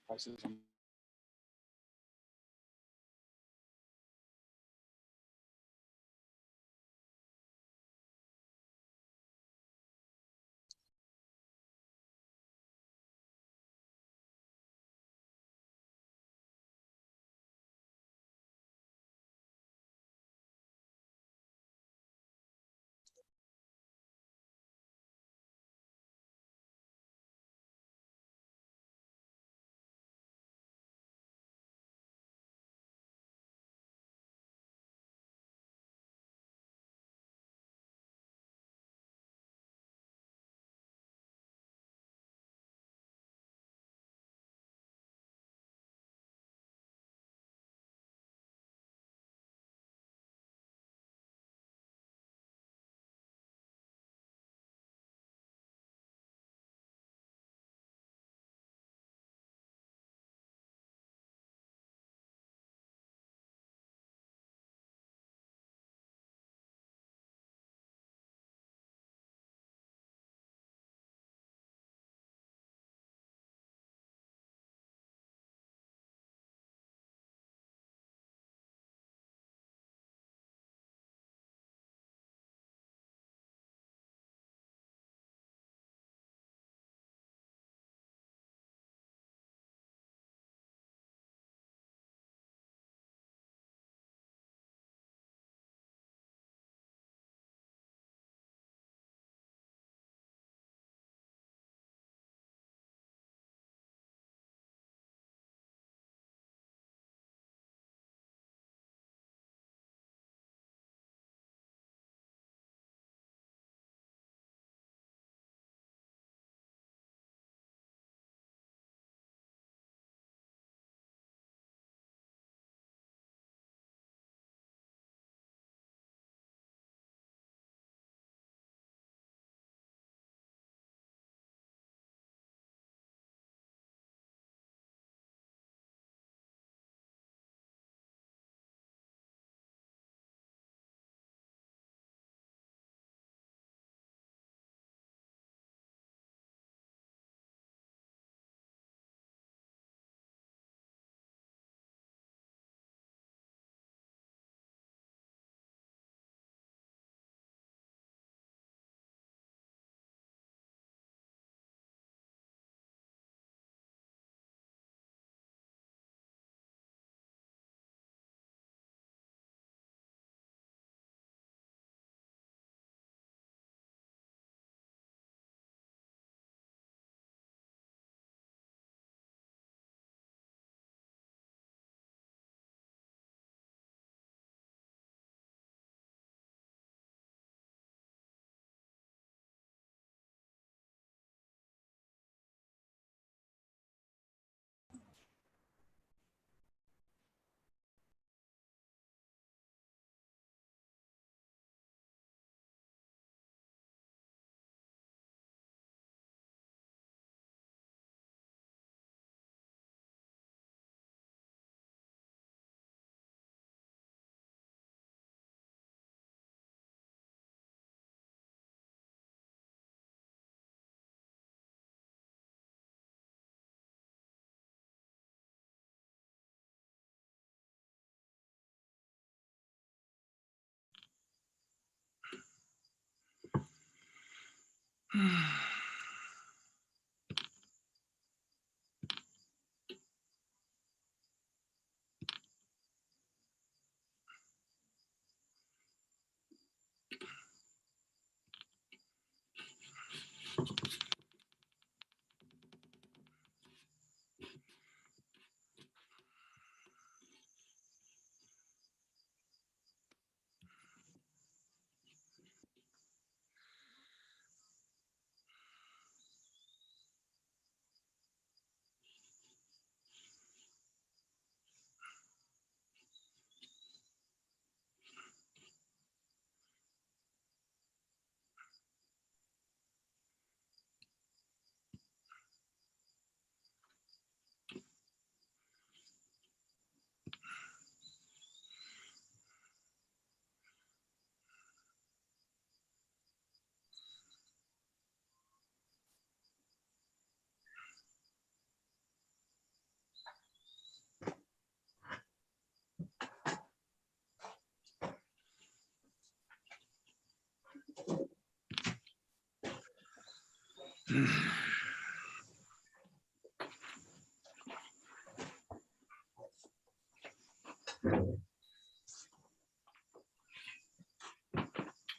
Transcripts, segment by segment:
sacrifices I'm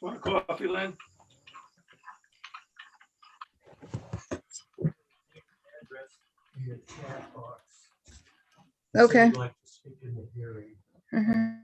Want coffee, Len? In the chat box. Okay. If you'd like to speak in the hearing. Mhm.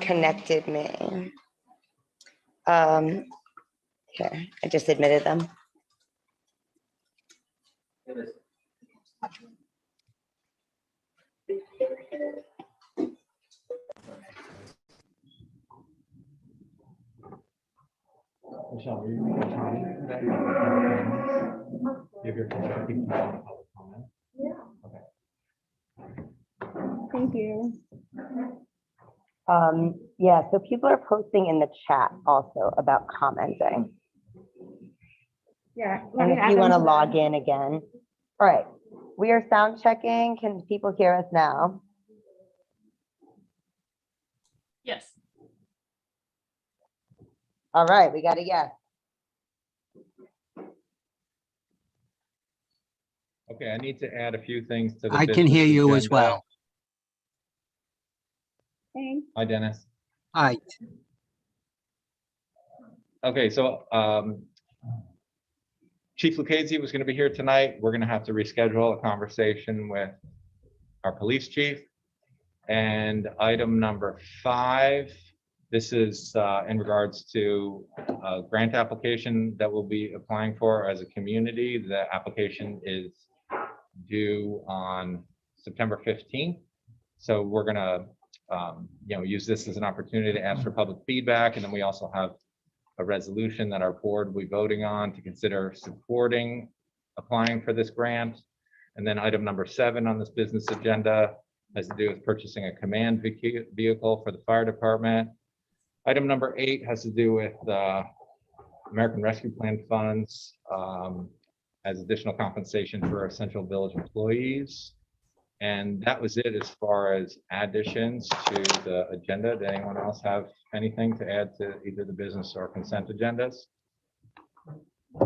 Connected me. Here, I just admitted them. Michelle, are you making a comment that you have your constructive public comment? Thank you. Yeah, so people are posting in the chat also about commenting. Yeah. And if you want to log in again. All right, we are sound checking. Can people hear us now? Yes. All right, we got a yes. Okay, I need to add a few things to the. I can hear business you as agenda. well. Thanks. Hi, Dennis. Hi. Okay, so Chief Lucchese was going to be here tonight. We're going to have to reschedule a conversation with our police chief. And item number 5, this is in regards to a grant application that we'll be applying for as a community. The application is due on September 15th. So we're going to use this as an opportunity to ask for public feedback. And then we also have a resolution that our board will be voting on to consider supporting applying for this grant. And then item number 7 on this business agenda has to do with purchasing a command vehicle for the fire department. Item number 8 has to do with American Rescue Plan funds as additional compensation for essential village employees. And that was it as far as additions to the agenda. Did anyone else have anything to add to either the business or consent agendas?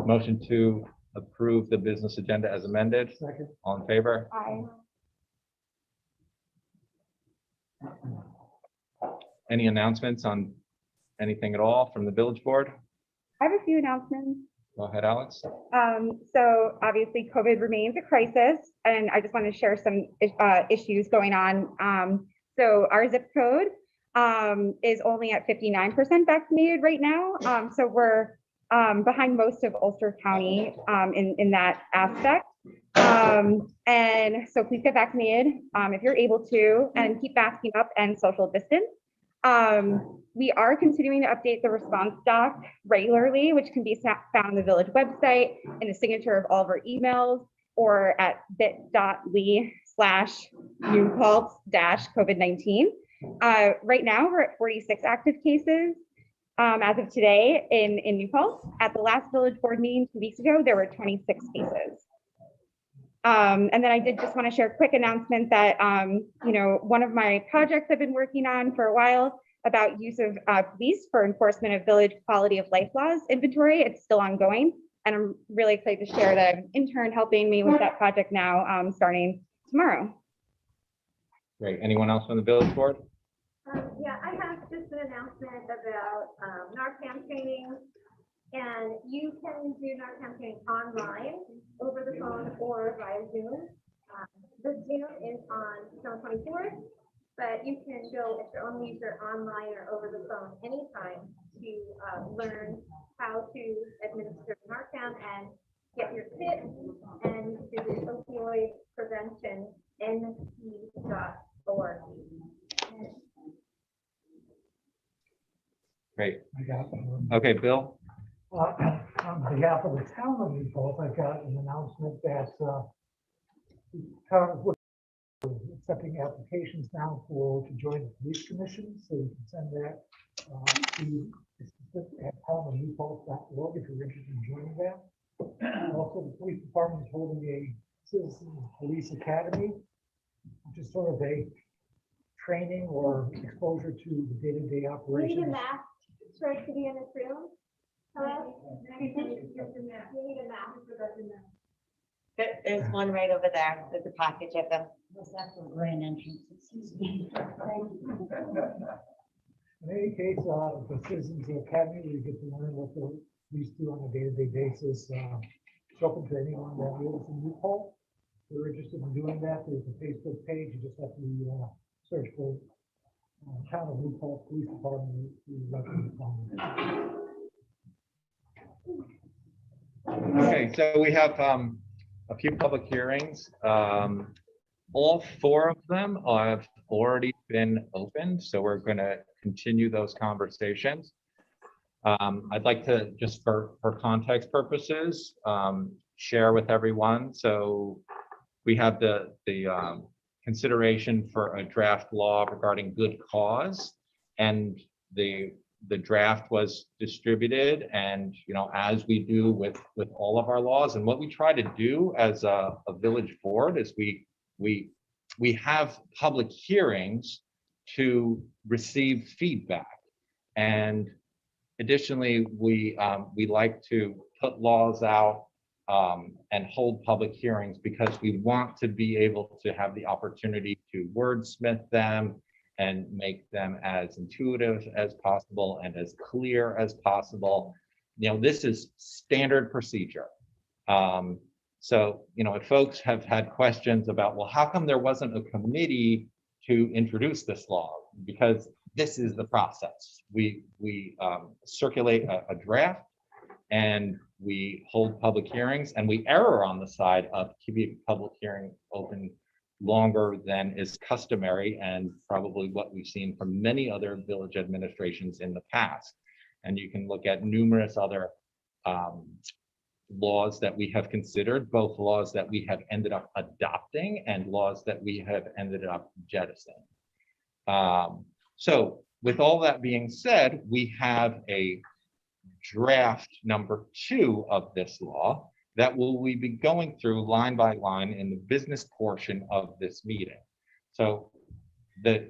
Motion to approve the business agenda as amended. Second. All in favor? Aye. Any announcements on anything at all from the village board? I have a few announcements. Go ahead, Alex. So obviously COVID remains a crisis, and I just want to share some issues going on. So our zip code is only at 59% vaccinated right now. So we're behind most of Ulster County in that aspect. And so please get vaccinated if you're able to, and keep masking up and social distance. We are continuing to update the response doc regularly, which can be found on the village website in the signature of all of our emails or at bit.ly/newpulse-COVID-19. Right now, we're at 46 active cases as of today in New Paltz. At the last village board meeting 2 weeks ago, there were 26 cases. And then I did just want to share a quick announcement that, one of my projects I've been working on for a while about use of police for enforcement of village quality of life laws inventory, it's still ongoing. And I'm really excited to share that I have an intern helping me with that project now, starting tomorrow. Great. Anyone else on the village board? Yeah, I have just an announcement about Narcan training. And you can do Narcan training online, over the phone, or via Zoom. The Zoom is on December 24th, but you can go if you're only user online or over the phone anytime to learn how to administer Narcan and get your kit and visit opioid prevention nc.org. Great. I got one. Okay, Bill? On behalf of the town of New Paltz, I've got an announcement that the town is accepting applications now to join the police commission, so you can send that to town.newpaltz.org if you're interested in joining that. Also, the police department is holding a citizen police academy, which is sort of a training or exposure to the day-to-day You need a operations. mask for to be in this room? Hello? You need a mask for those in the. There's one right over there. There's a package of them. Grand entrance. In any case, the Citizens Academy, we get to learn what the police do on a day-to-day basis. It's open to anyone that lives in New Paltz. If you're interested in doing that, there's a Facebook page. You just have to search for Town of New Paltz Police Department. Okay, so we have a few public hearings. All four of them have already been opened, so we're going to continue those conversations. I'd like to, just for context purposes, share with everyone. So we have the consideration for a draft law regarding good cause, and the draft was distributed, and as we do with all of our laws, and what we try to do as a village board is we have public hearings to receive feedback, and additionally we like to put laws out and hold public hearings because we want to be able to have the opportunity to wordsmith them and make them as intuitive as possible and as clear as possible. This is standard procedure. So, if folks have had questions about, well, how come there wasn't a committee to introduce this law? Because this is the process. We circulate a draft, and we hold public hearings, and we err on the side of keeping public hearing open longer than is customary, and probably what we've seen from many other village administrations in the past. And you can look at numerous other laws that we have considered, both laws that we have ended up adopting and laws that we have ended up jettisoning. So with all that being said, we have a draft number 2 of this law that we be going through line by line in the business portion of this meeting. So the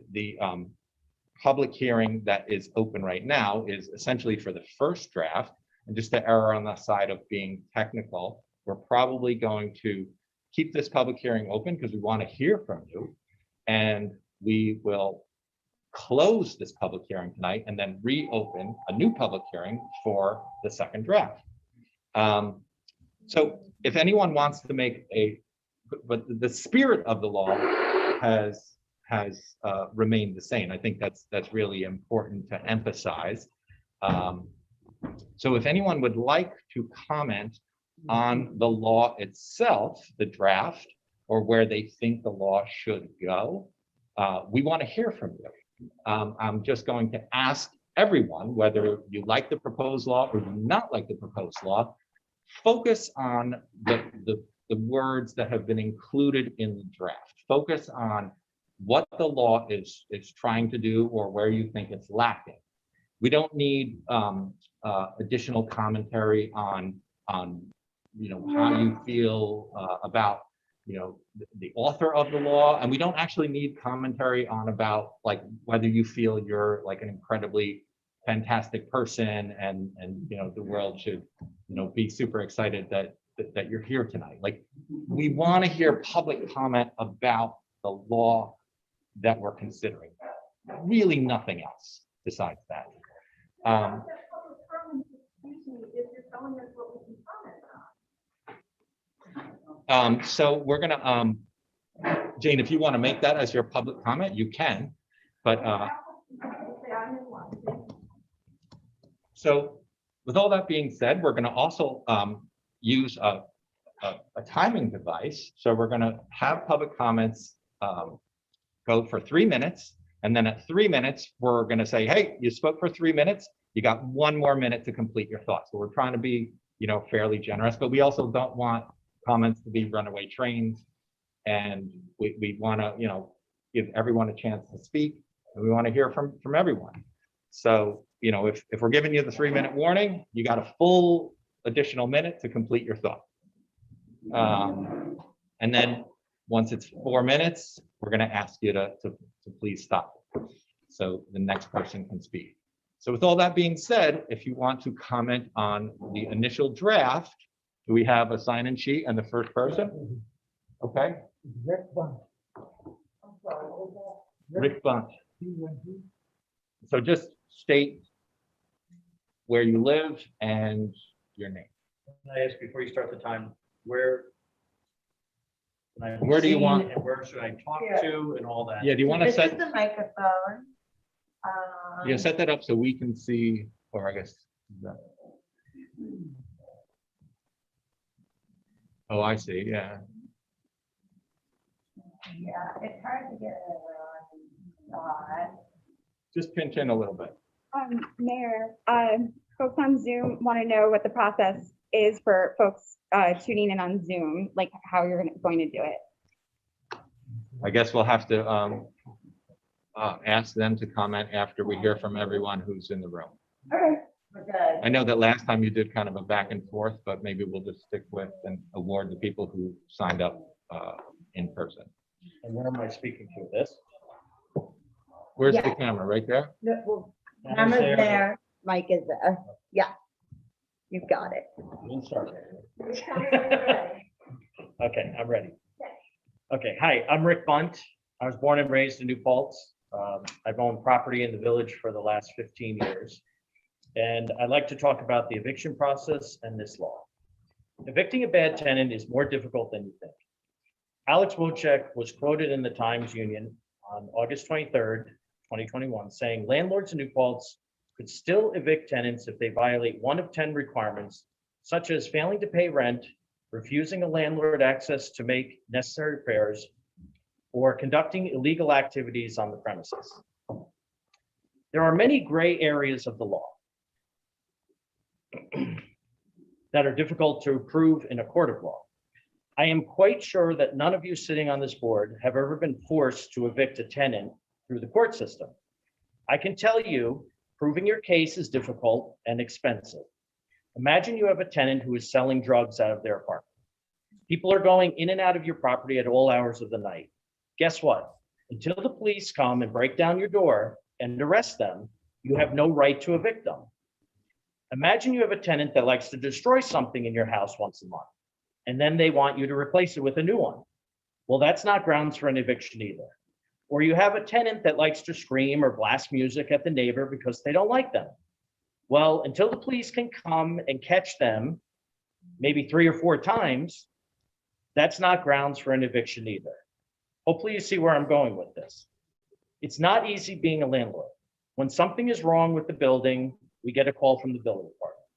public hearing that is open right now is essentially for the first draft. And just to err on the side of being technical, we're probably going to keep this public hearing open because we want to hear from you. And we will close this public hearing tonight and then reopen a new public hearing for the second draft. So if anyone wants to make but the spirit of the law has remained the same. I think that's really important to emphasize. So if anyone would like to comment on the law itself, the draft, or where they think the law should go, we want to hear from you. I'm just going to ask everyone, whether you like the proposed law or do not like the proposed law, focus on the words that have been included in the draft. Focus on what the law is trying to do or where you think it's lacking. We don't need additional commentary on how you feel about the author of the law, and we don't actually need commentary on about like whether you feel you're like an incredibly fantastic person and the world should be super excited that you're here tonight. Like, we want to hear public comment about the law that we're considering. Really nothing else besides that. So we're gonna, Jane, if you want to make that as your public comment, you can, but, so with all that being said, we're gonna also, use a timing device. So we're gonna have public comments, go for 3 minutes. And then at 3 minutes, we're gonna say, hey, you spoke for 3 minutes. You got 1 more minute to complete your thoughts. So we're trying to be, fairly generous, but we also don't want comments to be runaway trains. And we want to, give everyone a chance to speak, and we want to hear from everyone. So, if we're giving you the 3-minute warning, you got a full additional minute to complete your thought. And then once it's 4 minutes, we're going to ask you to please stop, so the next person can speak. So with all that being said, if you want to comment on the initial draft, do we have a sign-in sheet and the first person? Okay, Rick Bunt. Rick Bunt. T-U-N-T. So just state where you live and your name. Can I ask before you start the time, where? can I be Where do you seen want- And where should I talk to and all that? Yeah, do you want to This is set, the microphone. set that up so we can see, or I guess. Oh, I see, yeah. Yeah, it's hard to get everyone. Just pinch in a little bit. Mayor, folks on Zoom want to know what the process is for folks tuning in on Zoom, like how you're going to do it. I guess we'll have to ask them to comment after we hear from everyone who's in the room. Okay. We're good. I know that last time you did kind of a back and forth, but maybe we'll just stick with and award the people who signed up in person. And where am I speaking to? This? Where's the Yeah. camera? Right there? Camera's there, mic is there. Yeah. You've got it. We'll start. Okay, I'm ready. Okay, hi, I'm Rick Bunt. I was born and raised in New Paltz. I've owned property in the village for the last 15 years. And I'd like to talk about the eviction process and this law. Evicting a bad tenant is more difficult than you think. Alex Wojcik was quoted in the Times Union on August 23rd, 2021, saying landlords in New Paltz could still evict tenants if they violate one of 10 requirements, such as failing to pay rent, refusing a landlord access to make necessary repairs, or conducting illegal activities on the premises. There are many gray areas of the law that are difficult to prove in a court of law. I am quite sure that none of you sitting on this board have ever been forced to evict a tenant through the court system. I can tell you, proving your case is difficult and expensive. Imagine you have a tenant who is selling drugs out of their apartment. People are going in and out of your property at all hours of the night. Guess what? Until the police come and break down your door and arrest them, you have no right to evict them. Imagine you have a tenant that likes to destroy something in your house once a month, and then they want you to replace it with a new one. Well, that's not grounds for an eviction either. Or you have a tenant that likes to scream or blast music at the neighbor because they don't like them. Well, until the police can come and catch them, maybe 3 or 4 times, that's not grounds for an eviction either. Hopefully you see where I'm going with this. It's not easy being a landlord. When something is wrong with the building, we get a call from the building department.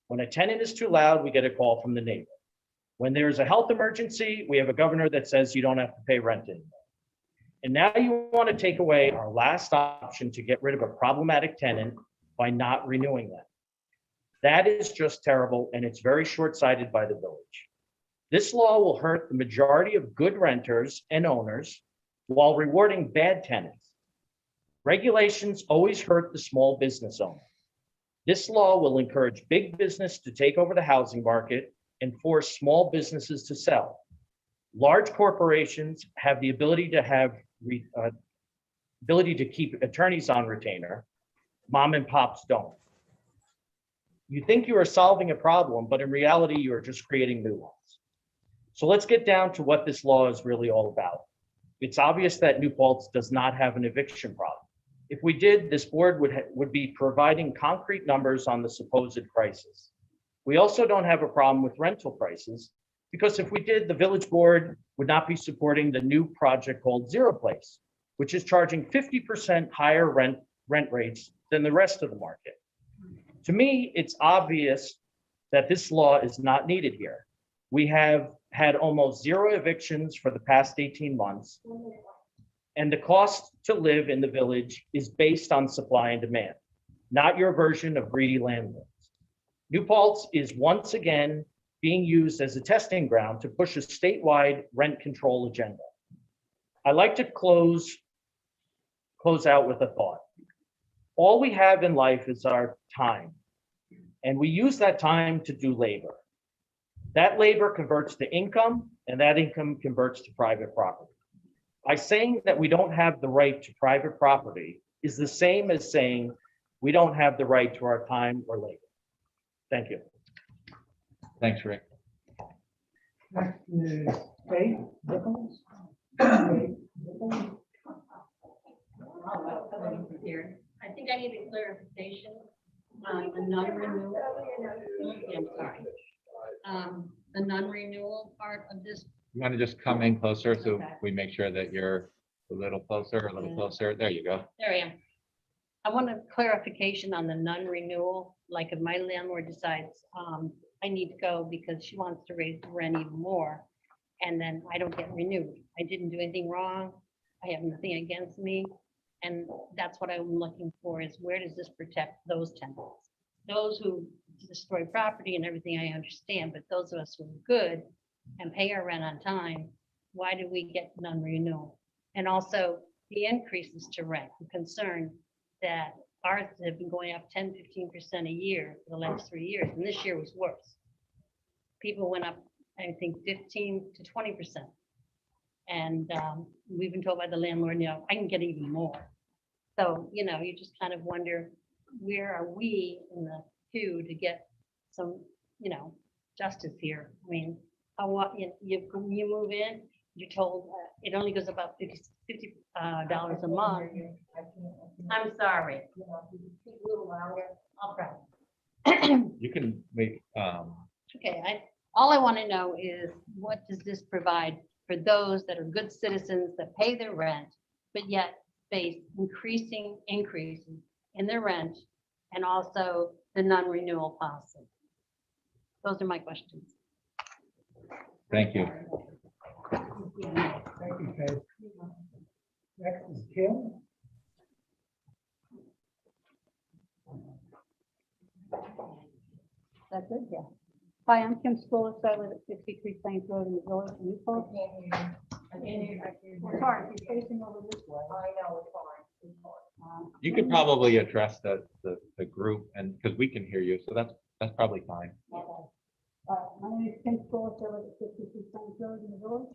When a tenant is too loud, we get a call from the neighbor. When there's a health emergency, we have a governor that says you don't have to pay rent anymore. And now you want to take away our last option to get rid of a problematic tenant by not renewing them. That is just terrible, and it's very short-sighted by the village. This law will hurt the majority of good renters and owners while rewarding bad tenants. Regulations always hurt the small business owner. This law will encourage big business to take over the housing market and force small businesses to sell. Large corporations have the ability to keep attorneys on retainer. Mom and pops don't. You think you are solving a problem, but in reality, you are just creating new ones. So let's get down to what this law is really all about. It's obvious that New Paltz does not have an eviction problem. If we did, this board would be providing concrete numbers on the supposed crisis. We also don't have a problem with rental prices, because if we did, the village board would not be supporting the new project called Zero Place, which is charging 50% higher rent rates than the rest of the market. To me, it's obvious that this law is not needed here. We have had almost zero evictions for the past 18 months, and the cost to live in the village is based on supply and demand, not your version of greedy landlords. New Paltz is once again being used as a testing ground to push a statewide rent control agenda. I like to close out with a thought. All we have in life is our time, and we use that time to do labor. That labor converts to income, and that income converts to private property. By saying that we don't have the right to private property is the same as saying we don't have the right to our time or labor. Thank you. Thanks, Rick. Next is Faith Nichols. Faith Nichols. Here, I think I need a clarification on the non-renewal. Yeah, I'm sorry. The non-renewal part of this. You want to just come in closer so we make sure that you're a little closer, a little closer. There you go. There I am. I want a clarification on the non-renewal. Like if my landlord decides I need to go because she wants to raise the rent even more, and then I don't get renewed. I didn't do anything wrong. I have nothing against me. And that's what I'm looking for, is where does this protect those tenants? Those who destroy property and everything, I understand, but those of us who are good and pay our rent on time, why do we get non-renewal? And also the increases to rent. I'm concerned that ours have been going up 10, 15% a year for the last 3 years, and this year was worse. People went up, I think, 15 to 20%. And we've been told by the landlord, I can get even more. So, you just kind of wonder, where are we in the queue to get some, justice here? I mean, you move in, you're told it only goes about $50 a month. I'm sorry. Speak a little louder. I'll try. You can make, Okay, all I want to know is, what does this provide for those that are good citizens that pay their rent, but yet face increases in their rent, and also the non-renewal policy? Those are my questions. thank you. Thank you, Faith. Next is Kim. That's it, yeah. Hi, I'm Kim Schoolis. I live at 63 Plains Road in the village of New Paltz. Sorry, you're facing over this way. I know, it's fine. You could probably address the group, and because we can hear you, so that's probably fine. My name is Kim Schoolis. I live at 63 Plains Road in the village.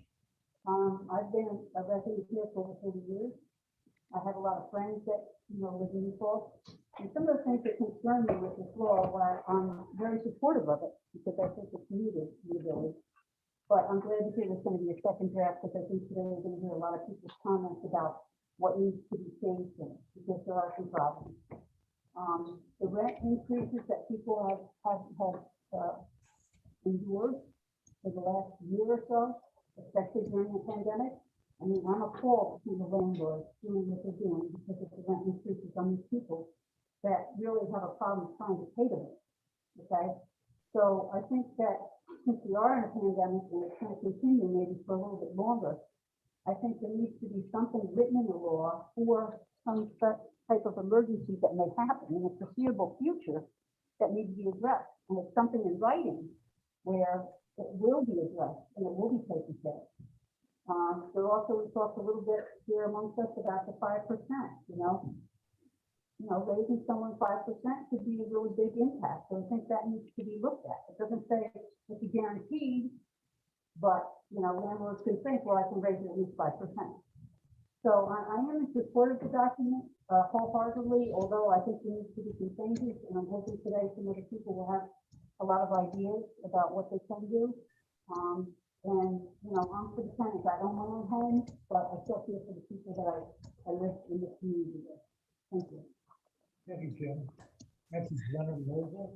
I've been a resident here for over 30 years. I have a lot of friends that live in New Paltz. And some of the things that concern me with this law, why I'm very supportive of it, because I think it's needed in the village. But I'm glad to hear there's going to be a second draft, because I think today we're going to hear a lot of people's comments about what needs to be changed in it, because there are some problems. The rent increases that people have endured for the last year or so, especially during the pandemic. I mean, I'm appalled to see the landlords doing what they're doing because of the rent increases on these people that really have a problem trying to pay them. Okay, so I think that since we are in a pandemic and it's going to continue maybe for a little bit longer, I think there needs to be something written in the law for some type of emergency that may happen in the foreseeable future that needs to be addressed. And it's something in writing where it will be addressed and it will be taken care of. So also we talked a little bit here amongst us about the 5%, raising someone 5% could be a really big impact. So I think that needs to be looked at. It doesn't say it's a guaranteed, but, landlords can think, well, I can raise it at least 5%. So I am in support of the document. wholeheartedly, although I think there needs to be some changes, and I'm hoping today some other people will have a lot of ideas about what they can do. And, you know, I'm for the tenants. I don't want a home, but I still feel for the people that I live in this community with. Thank you. Thank you, Jim. Next is Leonard Moser.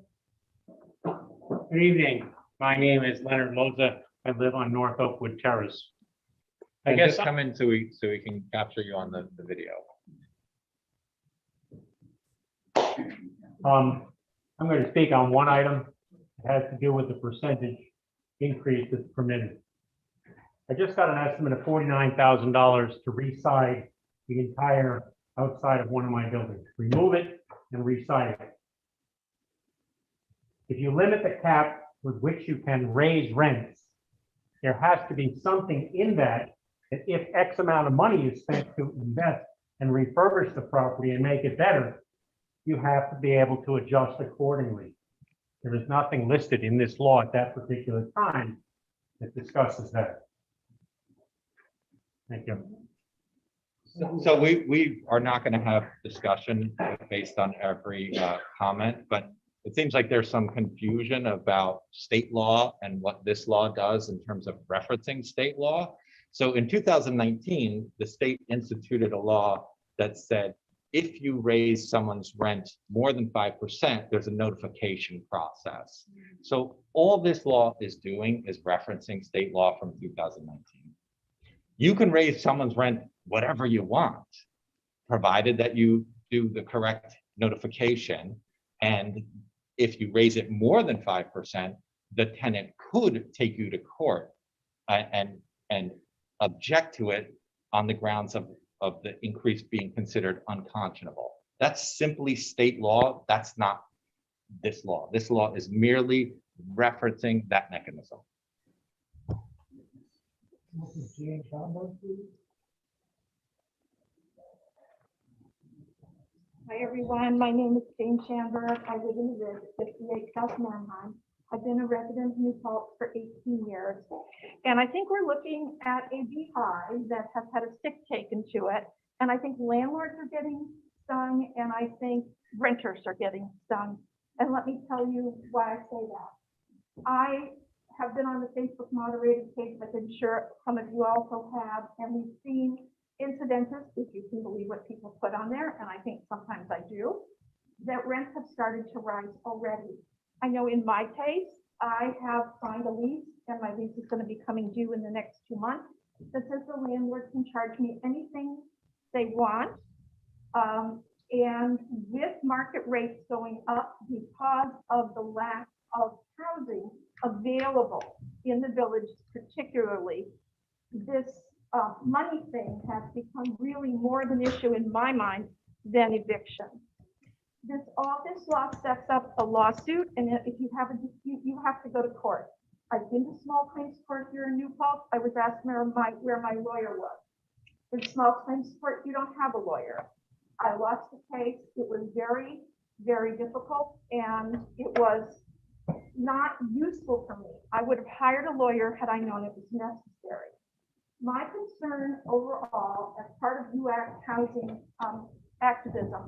Good evening. My name is Leonard Moza. I live on North Oakwood Terrace. I And guess, just come in so we can capture you on the video. I'm going to speak on one item. It has to do with the percentage increase that's permitted. I just got an estimate of $49,000 to re-side the entire outside of one of my buildings, remove it and re-side it. If you limit the cap with which you can raise rents, there has to be something in that if X amount of money is spent to invest and refurbish the property and make it better, you have to be able to adjust accordingly. There is nothing listed in this law at that particular time that discusses that. Thank you. So we are not going to have discussion based on every comment, but it seems like there's some confusion about state law and what this law does in terms of referencing state law. So in 2019, the state instituted a law that said, if you raise someone's rent more than 5%, there's a notification process. So all this law is doing is referencing state law from 2019. You can raise someone's rent whatever you want, provided that you do the correct notification. And if you raise it more than 5%, the tenant could take you to court and object to it on the grounds of the increase being considered unconscionable. That's simply state law. That's not this law. This law is merely referencing that mechanism. Mrs. Jane Chambers, please. Hi, everyone. My name is Jane Schamberg. I live in the Ridge at 58 South Manheim. I've been a resident of New Paltz for 18 years. And I think we're looking at a beehive that has had a stick taken to it. And I think landlords are getting stung, and I think renters are getting stung. And let me tell you why I say that. I have been on the Facebook moderated page, but I'm sure some of you also have, and we've seen incidences, if you can believe what people put on there, and I think sometimes I do, that rents have started to rise already. I know in my case, I have signed a lease, and my lease is going to be coming due in the next 2 months, that says the landlord can charge me anything they want. And with market rates going up because of the lack of housing available in the village, particularly, this money thing has become really more of an issue in my mind than eviction. This law sets up a lawsuit, and if you have a dispute, you have to go to court. I've been to small claims court here in New Paltz. I was asked where my lawyer was. In small claims court, you don't have a lawyer. I lost the case. It was very, very difficult, and it was not useful for me. I would have hired a lawyer had I known it was necessary. My concern overall, as part of UAC housing activism,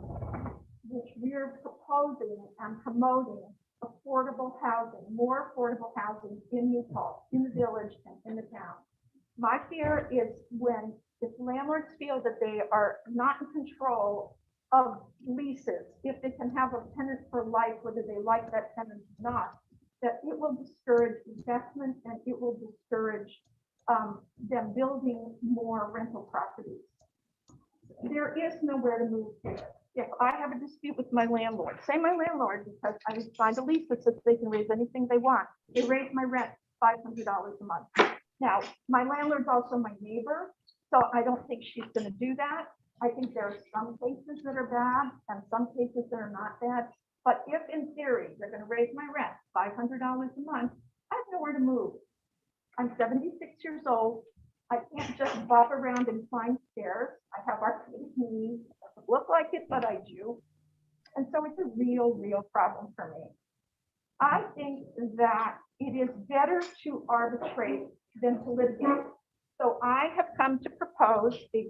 which we're proposing and promoting affordable housing, more affordable housing in New Paltz, in the village and in the town. My fear is if landlords feel that they are not in control of leases, if they can have a tenant for life, whether they like that tenant or not, that it will discourage investment and it will discourage them building more rental properties. There is nowhere to move here. If I have a dispute with my landlord, say my landlord, because I signed a lease that says they can raise anything they want, they raise my rent $500 a month. Now, my landlord's also my neighbor, so I don't think she's going to do that. I think there are some cases that are bad and some cases that are not bad. But if in theory, they're going to raise my rent $500 a month, I have nowhere to move. I'm 76 years old. I can't just bop around and climb stairs. I have arthritic knees. It doesn't look like it, but I do. And so it's a real, real problem for me. I think that it is better to arbitrate than to litigate. So I have come to propose a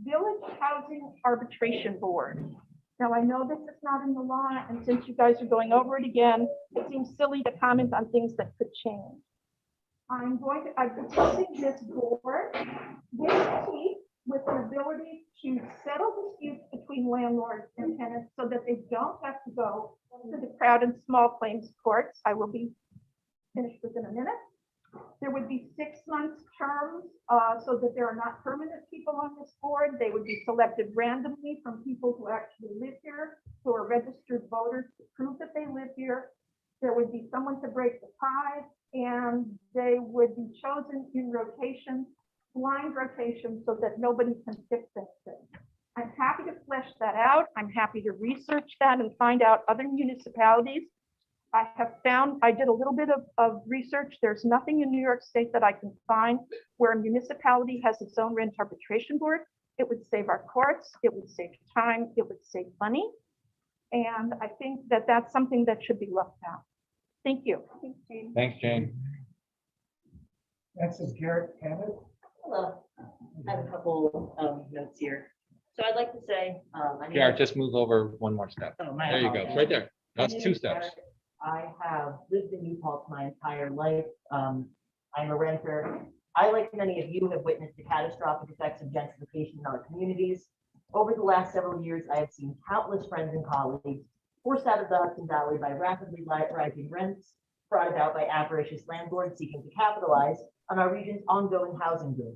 Village Housing Arbitration Board. Now, I know this is not in the law, and since you guys are going over it again, it seems silly to comment on things that could change. I'm proposing this board with teeth, with the ability to settle disputes between landlords and tenants so that they don't have to go to the crowded small claims courts. I will be finished within a minute. There would be 6 months terms so that there are not permanent people on this board. They would be selected randomly from people who actually live here, who are registered voters to prove that they live here. There would be someone to break the tie, and they would be chosen in rotation, blind rotation, so that nobody can fix anything. I'm happy to flesh that out. I'm happy to research that and find out other municipalities. I did a little bit of research. There's nothing in New York State that I can find where a municipality has its own rent arbitration board. It would save our courts, it would save time, it would save money. And I think that that's something that should be looked at. Thank you. Thanks, Jane. Next is Garrett Hammett. Hello, I have a couple of notes here. So I'd like to say, Garrett, just move over one more step. Oh, my There you go. It's right there. My That's name 2 is steps. Garrett. I have lived in New Paltz my entire life. I'm a renter. I, like many of you, have witnessed the catastrophic effects of gentrification in our communities. Over the last several years, I have seen countless friends and colleagues forced out of the Hudson Valley by rapidly rising rents brought about by avaricious landlords seeking to capitalize on our region's ongoing housing boom.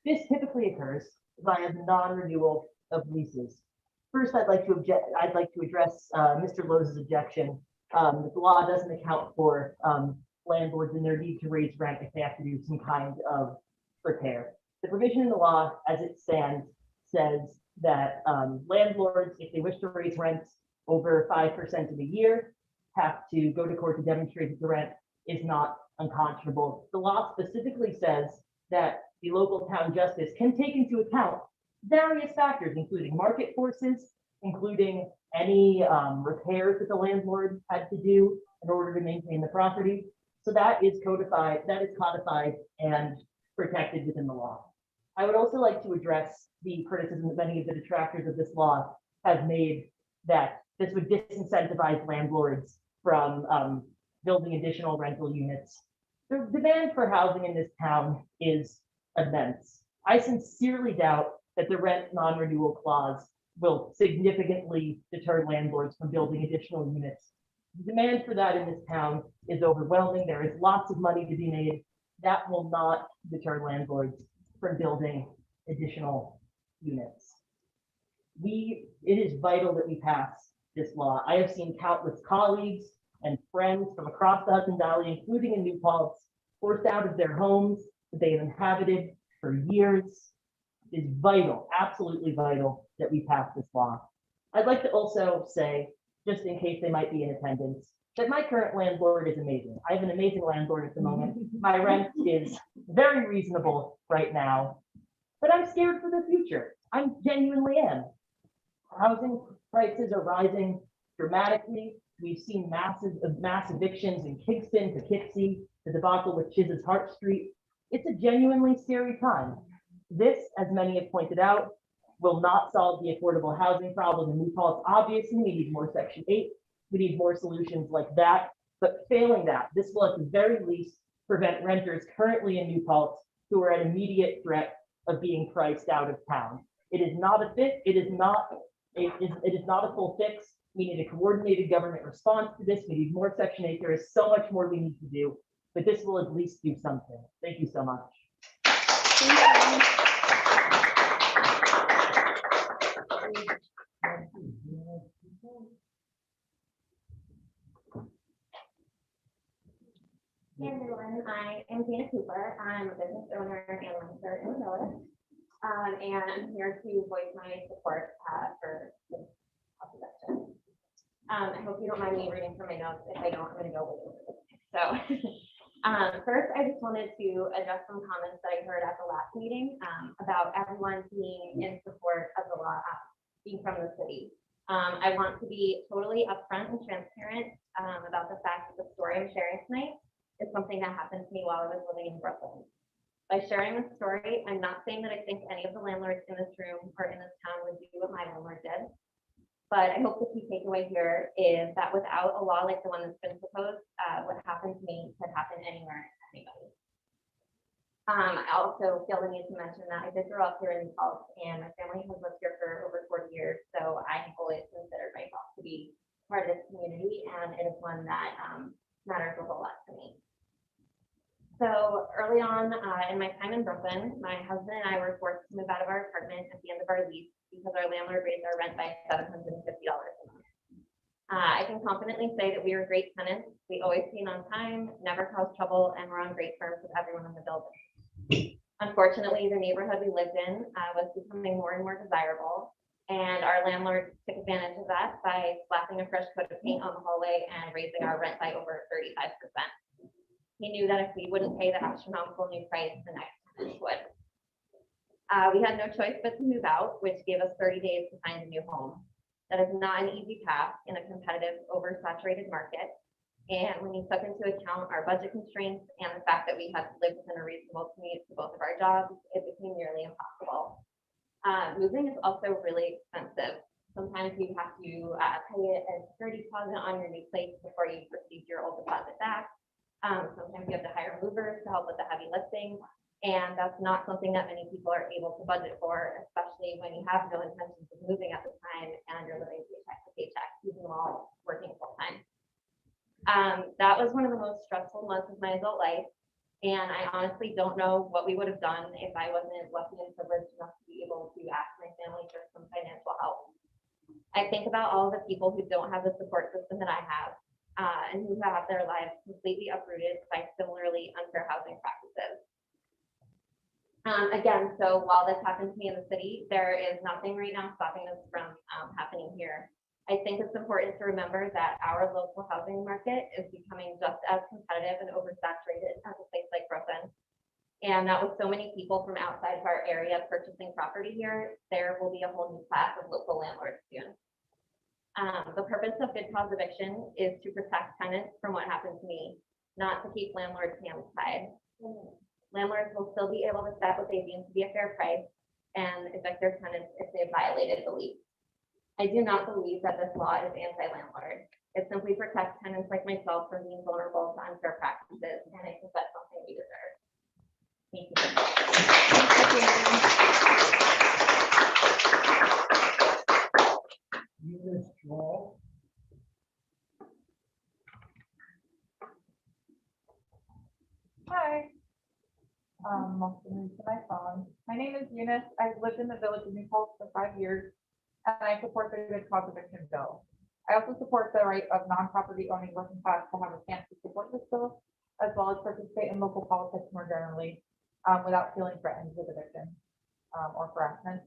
This typically occurs via the non-renewal of leases. First, I'd like to address Mr. Lowe's objection. The law doesn't account for landlords and their need to raise rent if they have to do some kind of repair. The provision in the law, as it stands, says that landlords, if they wish to raise rents over 5% of the year, have to go to court to demonstrate that the rent is not unconscionable. The law specifically says that the local town justice can take into account various factors, including market forces, including any repairs that the landlord had to do in order to maintain the property. So that is codified and protected within the law. I would also like to address the criticism that many of the detractors of this law have made that this would disincentivize landlords from building additional rental units. The demand for housing in this town is immense. I sincerely doubt that the rent non-renewal clause will significantly deter landlords from building additional units. The demand for that in this town is overwhelming. There is lots of money to be made. That will not deter landlords from building additional units. It is vital that we pass this law. I have seen countless colleagues and friends from across the Hudson Valley, including in New Paltz, forced out of their homes that they have inhabited for years. It is vital, absolutely vital, that we pass this law. I'd like to also say, just in case they might be in attendance, that my current landlord is amazing. I have an amazing landlord at the moment. My rent is very reasonable right now, but I'm scared for the future. I genuinely am. Housing prices are rising dramatically. We've seen mass evictions in Kingston, Poughkeepsie, the debacle with Chis's Hart Street. It's a genuinely scary time. This, as many have pointed out, will not solve the affordable housing problem in New Paltz. Obviously, we need more Section 8. We need more solutions like that. But failing that, this will at the very least prevent renters currently in New Paltz who are at immediate threat of being priced out of town. It is not a fit. It is not a full fix. We need a coordinated government response to this. We need more Section 8. There is so much more we need to do, but this will at least do something. Thank you so much. Hey everyone, I am Tina Cooper. I'm a business owner and renter in the village. And I'm here to voice my support for this proposition. I hope you don't mind me reading from my notes. If I don't, I'm going to go with it. So first, I just wanted to address some comments that I heard at the last meeting about everyone being in support of the law being from the city. I want to be totally upfront and transparent about the fact that the story I'm sharing tonight is something that happened to me while I was living in Brooklyn. By sharing this story, I'm not saying that I think any of the landlords in this room or in this town would do what my landlord did. But I hope the key takeaway here is that without a law like the one that's been proposed, what happened to me could happen anywhere, to anybody. I also feel the need to mention that I did grow up here in New Paltz, and my family has lived here for over 40 years. So I have always considered myself to be part of this community, and it is one that matters a whole lot to me. So early on in my time in Brooklyn, my husband and I were forced to move out of our apartment at the end of our lease because our landlord raised our rent by $750 a month. I can confidently say that we were great tenants. We always paid on time, never caused trouble, and were on great terms with everyone in the building. Unfortunately, the neighborhood we lived in was becoming more and more desirable, and our landlord took advantage of that by slapping a fresh coat of paint on the hallway and raising our rent by over 35%. He knew that if we wouldn't pay the astronomical new price, the next tenant would. We had no choice but to move out, which gave us 30 days to find a new home. That is not an easy task in a competitive, oversaturated market. And when you took into account our budget constraints and the fact that we had to live within a reasonable commute to both of our jobs, it became nearly impossible. Moving is also really expensive. Sometimes you have to pay a security deposit on your new place before you receive your old deposit back. Sometimes you have to hire movers to help with the heavy lifting. And that's not something that many people are able to budget for, especially when you have no intentions of moving at the time and you're living paycheck to paycheck, even while working full time. That was one of the most stressful months of my adult life. And I honestly don't know what we would have done if I wasn't lucky and privileged enough to be able to ask my family for some financial help. I think about all the people who don't have the support system that I have, and who have their lives completely uprooted by similarly unfair housing practices. Again, so while this happened to me in the city, there is nothing right now stopping this from happening here. I think it's important to remember that our local housing market is becoming just as competitive and oversaturated as a place like Brooklyn. And that with so many people from outside of our area purchasing property here, there will be a whole new class of local landlords soon. The purpose of good cause eviction is to protect tenants from what happened to me, not to keep landlords' hands tied. Landlords will still be able to set what they deem to be a fair price and evict their tenants if they violated the lease. I do not believe that this law is anti-landlord. It simply protects tenants like myself from being vulnerable to unfair practices, and I think that's something we deserve. Thank you. Eunice Draw. Hi. Most of you to my phone. My name is Eunice. I've lived in the village of New Paltz for 5 years, and I support the good cause eviction bill. I also support the right of non-property owning working class to have a chance to support this bill, as well as participate in local politics more generally, without feeling threatened with eviction or harassment.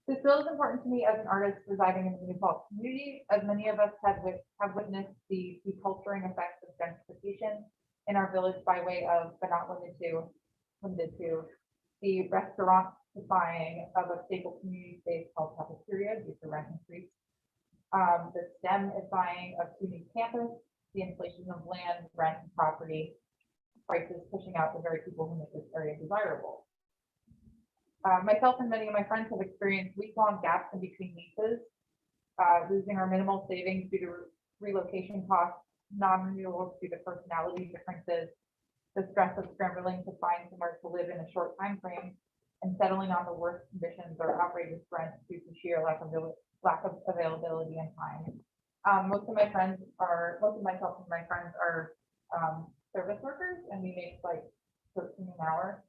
This bill is important to me as an artist residing in the New Paltz community, as many of us have witnessed the deculturing effects of gentrification in our village by way of, but not limited to, the restaurant-ifying of a staple community space called cafeteria due to rent increase, the STEM-ifying of SUNY campus, the inflation of land, rent, and property prices pushing out the very people who make this area desirable. Myself and many of my friends have experienced week-long gaps in between leases, losing our minimal savings due to relocation costs, non-renewals due to personality differences, the stress of scrambling to find somewhere to live in a short time frame, and settling on the worst conditions or outrageous rent due to sheer lack of availability and time. Most of myself and my friends are service workers, and we make like 13 an hour.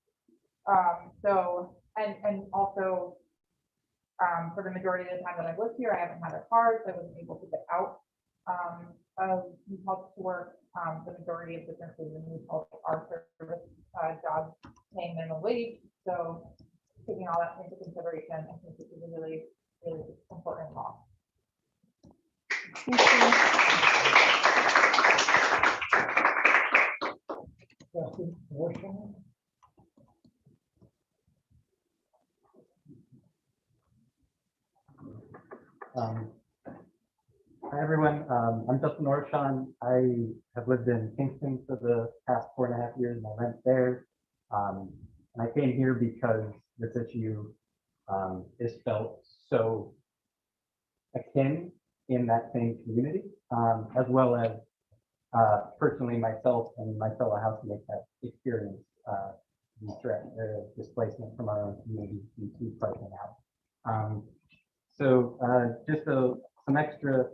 And also for the majority of the time that I've lived here, I haven't had a car, so I wasn't able to get out of New Paltz to work. The majority of businesses in New Paltz are service jobs paying minimum wage. So taking all that into consideration, I think this is a really, really important law. Justin Orson. Hi, everyone. I'm Justin Orshon. I have lived in Kingston for the past 4.5 years. I rent there. And I came here because this issue is felt so akin in that same community, as well as personally myself and my fellow housemates have experienced the threat, displacement from our own community due to pricing out. So just some extra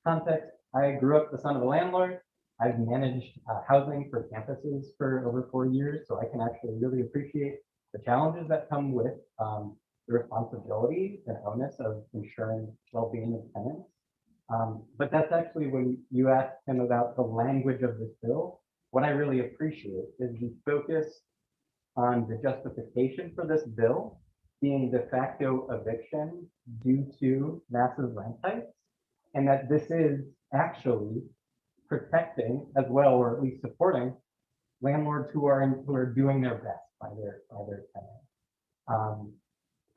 context, I grew up the son of a landlord. I've managed housing for campuses for over 4 years, so I can actually really appreciate the challenges that come with the responsibility and onus of ensuring well-being of tenants. But that's actually when you ask him about the language of this bill, what I really appreciate is the focus on the justification for this bill being de facto eviction due to massive rent hikes, and that this is actually protecting as well, or at least supporting landlords who are doing their best by their tenants.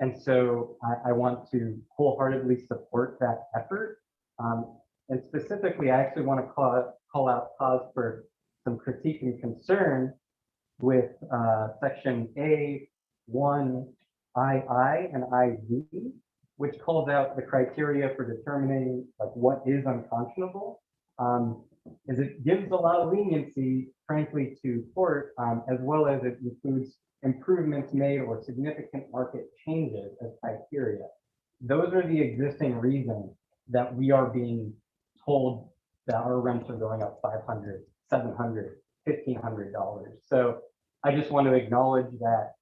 And so I want to wholeheartedly support that effort. And specifically, I actually want to call out cause for some critique and concern with section A1II and IV, which calls out the criteria for determining like what is unconscionable. Is it gives a lot of leniency, frankly, to court, as well as it includes improvements made or significant market changes as criteria. Those are the existing reasons that we are being told that our rents are going up $500, $700, $1,500. So I just want to acknowledge that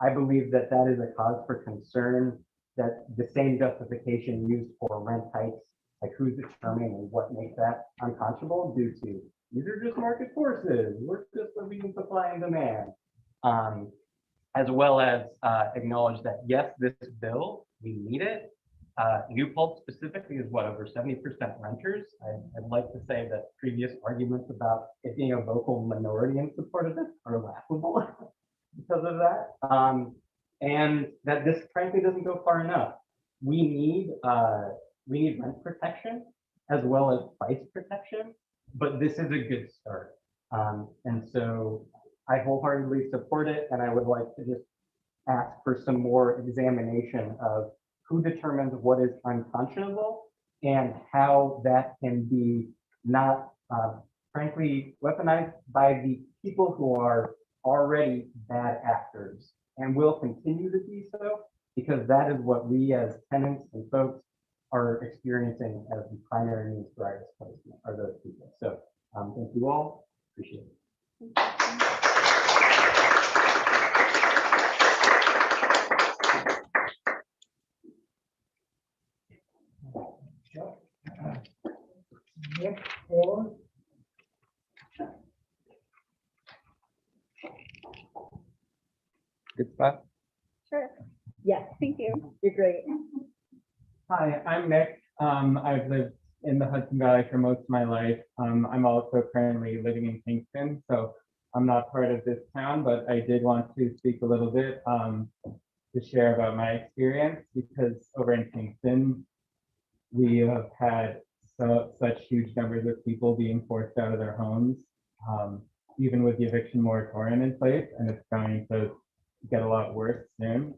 I believe that that is a cause for concern, that the same justification used for rent hikes, like who's determining what makes that unconscionable due to these are just market forces, we're just living supply and demand. As well as acknowledge that yes, this bill, we need it. New Paltz specifically is what, over 70% renters. I'd like to say that previous arguments about it being a vocal minority in support of this are laughable because of that. And that this frankly doesn't go far enough. We need rent protection as well as price protection, but this is a good start. And so I wholeheartedly support it, and I would like to just ask for some more examination of who determines what is unconscionable and how that can be not, frankly, weaponized by the people who are already bad actors and will continue to be so, because that is what we as tenants and folks are experiencing as the primary means for our displacement are those people. So thank you all, appreciate it. Next, four. Good spot. Sure. Yes, Thank you. you're great. Hi, I'm Nick. I've lived in the Hudson Valley for most of my life. I'm also currently living in Kingston, so I'm not part of this town, but I did want to speak a little bit to share about my experience, because over in Kingston, we have had such huge numbers of people being forced out of their homes, even with the eviction moratorium in place, and it's going to get a lot worse soon.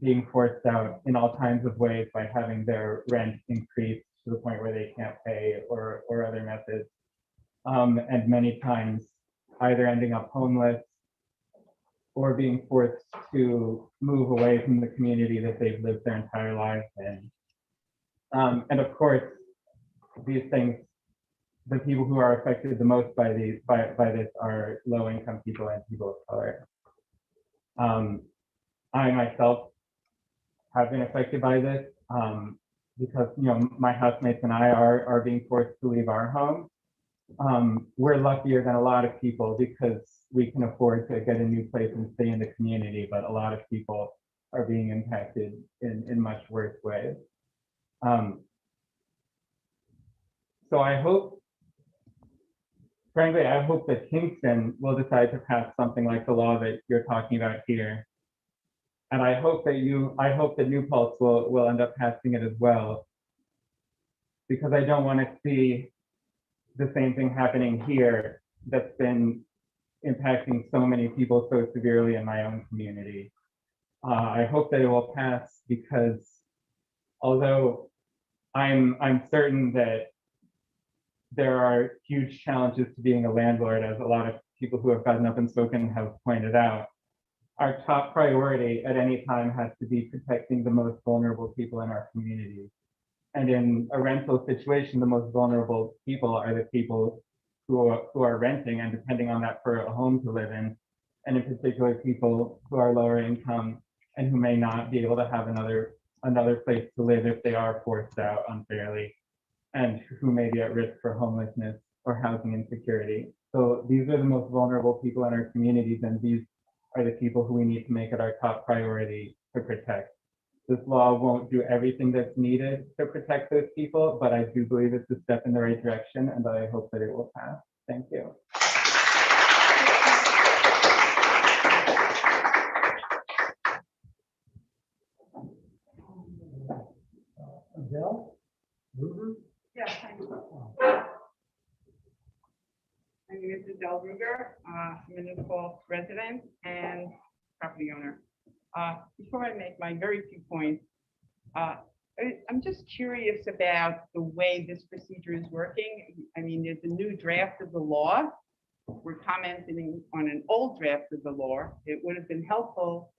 Being forced out in all kinds of ways by having their rent increased to the point where they can't pay, or other methods. And many times either ending up homeless or being forced to move away from the community that they've lived their entire lives in. And of course, these things, the people who are affected the most by this are low-income people and people of color. I myself have been affected by this because, you know, my housemates and I are being forced to leave our home. We're luckier than a lot of people because we can afford to get a new place and stay in the community, but a lot of people are being impacted in much worse ways. So I hope, frankly, I hope that Kingston will decide to pass something like the law that you're talking about here. And I hope that New Paltz will end up passing it as well, because I don't want to see the same thing happening here that's been impacting so many people so severely in my own community. I hope that it will pass because although I'm certain that there are huge challenges to being a landlord, as a lot of people who have gotten up and spoken have pointed out, our top priority at any time has to be protecting the most vulnerable people in our community. And in a rental situation, the most vulnerable people are the people who are renting and depending on that for a home to live in. And in particular, people who are lower income and who may not be able to have another place to live if they are forced out unfairly, and who may be at risk for homelessness or housing insecurity. So these are the most vulnerable people in our communities, and these are the people who we need to make it our top priority to protect. This law won't do everything that's needed to protect those people, but I do believe it's a step in the right direction, and I hope that it will pass. Thank you. Adele? Ruger? Yes, thank you. My name is Adele Ruger, municipal resident and property owner. Before I make my very few points, I'm just curious about the way this procedure is working. I mean, there's a new draft of the law. We're commenting on an old draft of the law. It would have been helpful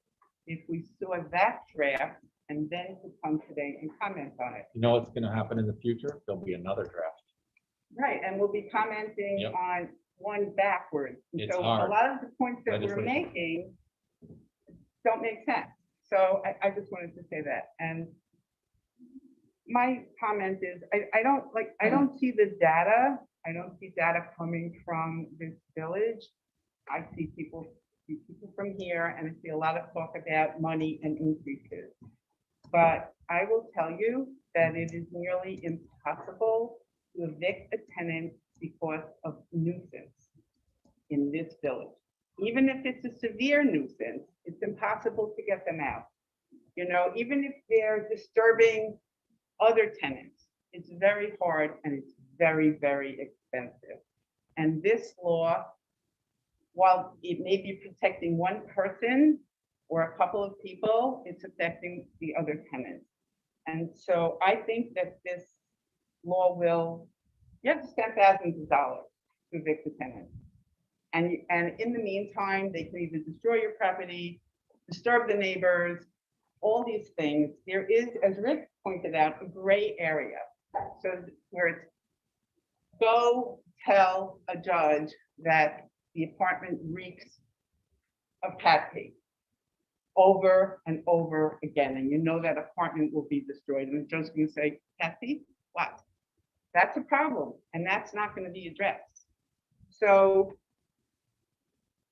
if we saw that draft and then could come today and comment on it. You know what's going to happen in the future? There'll be another draft. Right, and we'll be commenting Yep. on one backwards. And It's so hard. a lot of the points that we're Legislation. making don't make sense. So I just wanted to say that. And my comment is, I don't see the data. I don't see data coming from this village. I see people from here, and I see a lot of talk about money and increases. But I will tell you that it is nearly impossible to evict a tenant because of nuisance in this village. Even if it's a severe nuisance, it's impossible to get them out. You know, even if they're disturbing other tenants, it's very hard and it's very, very expensive. And this law, while it may be protecting one person or a couple of people, it's affecting the other tenants. And so I think that this law will, you have to spend thousands of dollars to evict the tenant. And in the meantime, they can either destroy your property, disturb the neighbors, all these things. There is, as Rick pointed out, a gray area. So where it's go tell a judge that the apartment reeks of cat pee over and over again. And you know that apartment will be destroyed. And the judge's going to say, cat pee? What? That's a problem. And that's not going to be addressed. So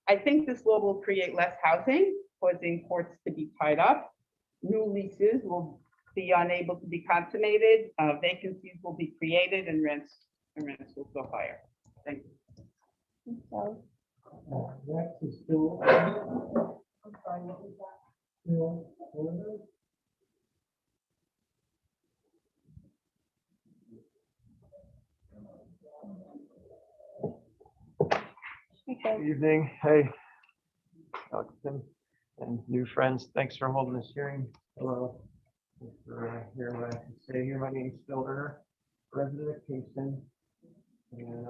I think this law will create less housing, causing courts to be tied up. New leases will be unable to be consummated. Vacancies will be created, and rents will go higher. Thank you. Next is Phil. I'm sorry, what was that? Phil Horner? Good evening. Hey, Alex and new friends. Thanks for holding this hearing. Hello. Thanks for hearing what I have to say here. My name is Phil Turner, resident of Kingston, and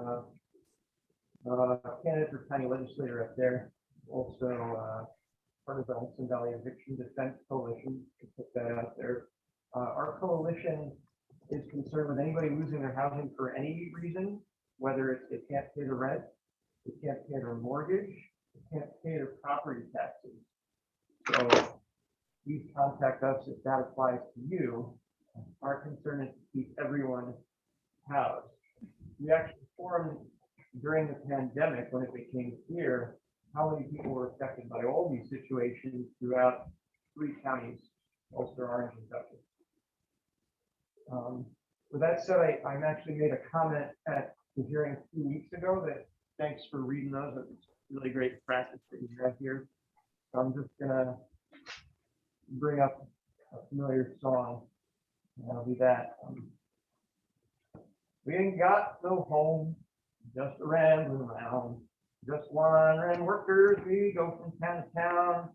candidate for county legislator up there. Also part of the Hudson Valley Eviction Defense Coalition, to put that out there. Our coalition is concerned with anybody losing their housing for any reason, whether it's they can't pay the rent, they can't pay their mortgage, they can't pay their property taxes. So please contact us if that applies to you. Our concern is to keep everyone housed. We actually formed during the pandemic when it became clear how many people were affected by all these situations throughout 3 counties, Ulster, Orange, and Dutchess. With that said, I actually made a comment at the hearing 2 weeks ago that thanks for reading those. It's really great practice that you have here. So I'm just gonna bring up a familiar song, and that'll be that. We ain't got no home, just a rambling around. Just wandering workers, we go from town to town.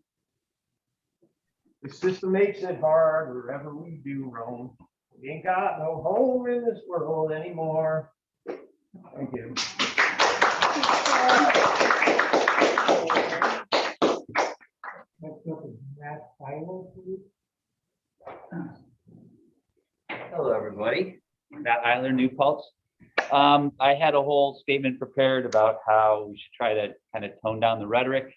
The system makes it hard wherever we do roam. We ain't got no home in this world anymore. Thank you. Next up is Matt Silo, please. Hello, everybody. Matt Eiler, New Paltz. I had a whole statement prepared about how we should try to kind of tone down the rhetoric,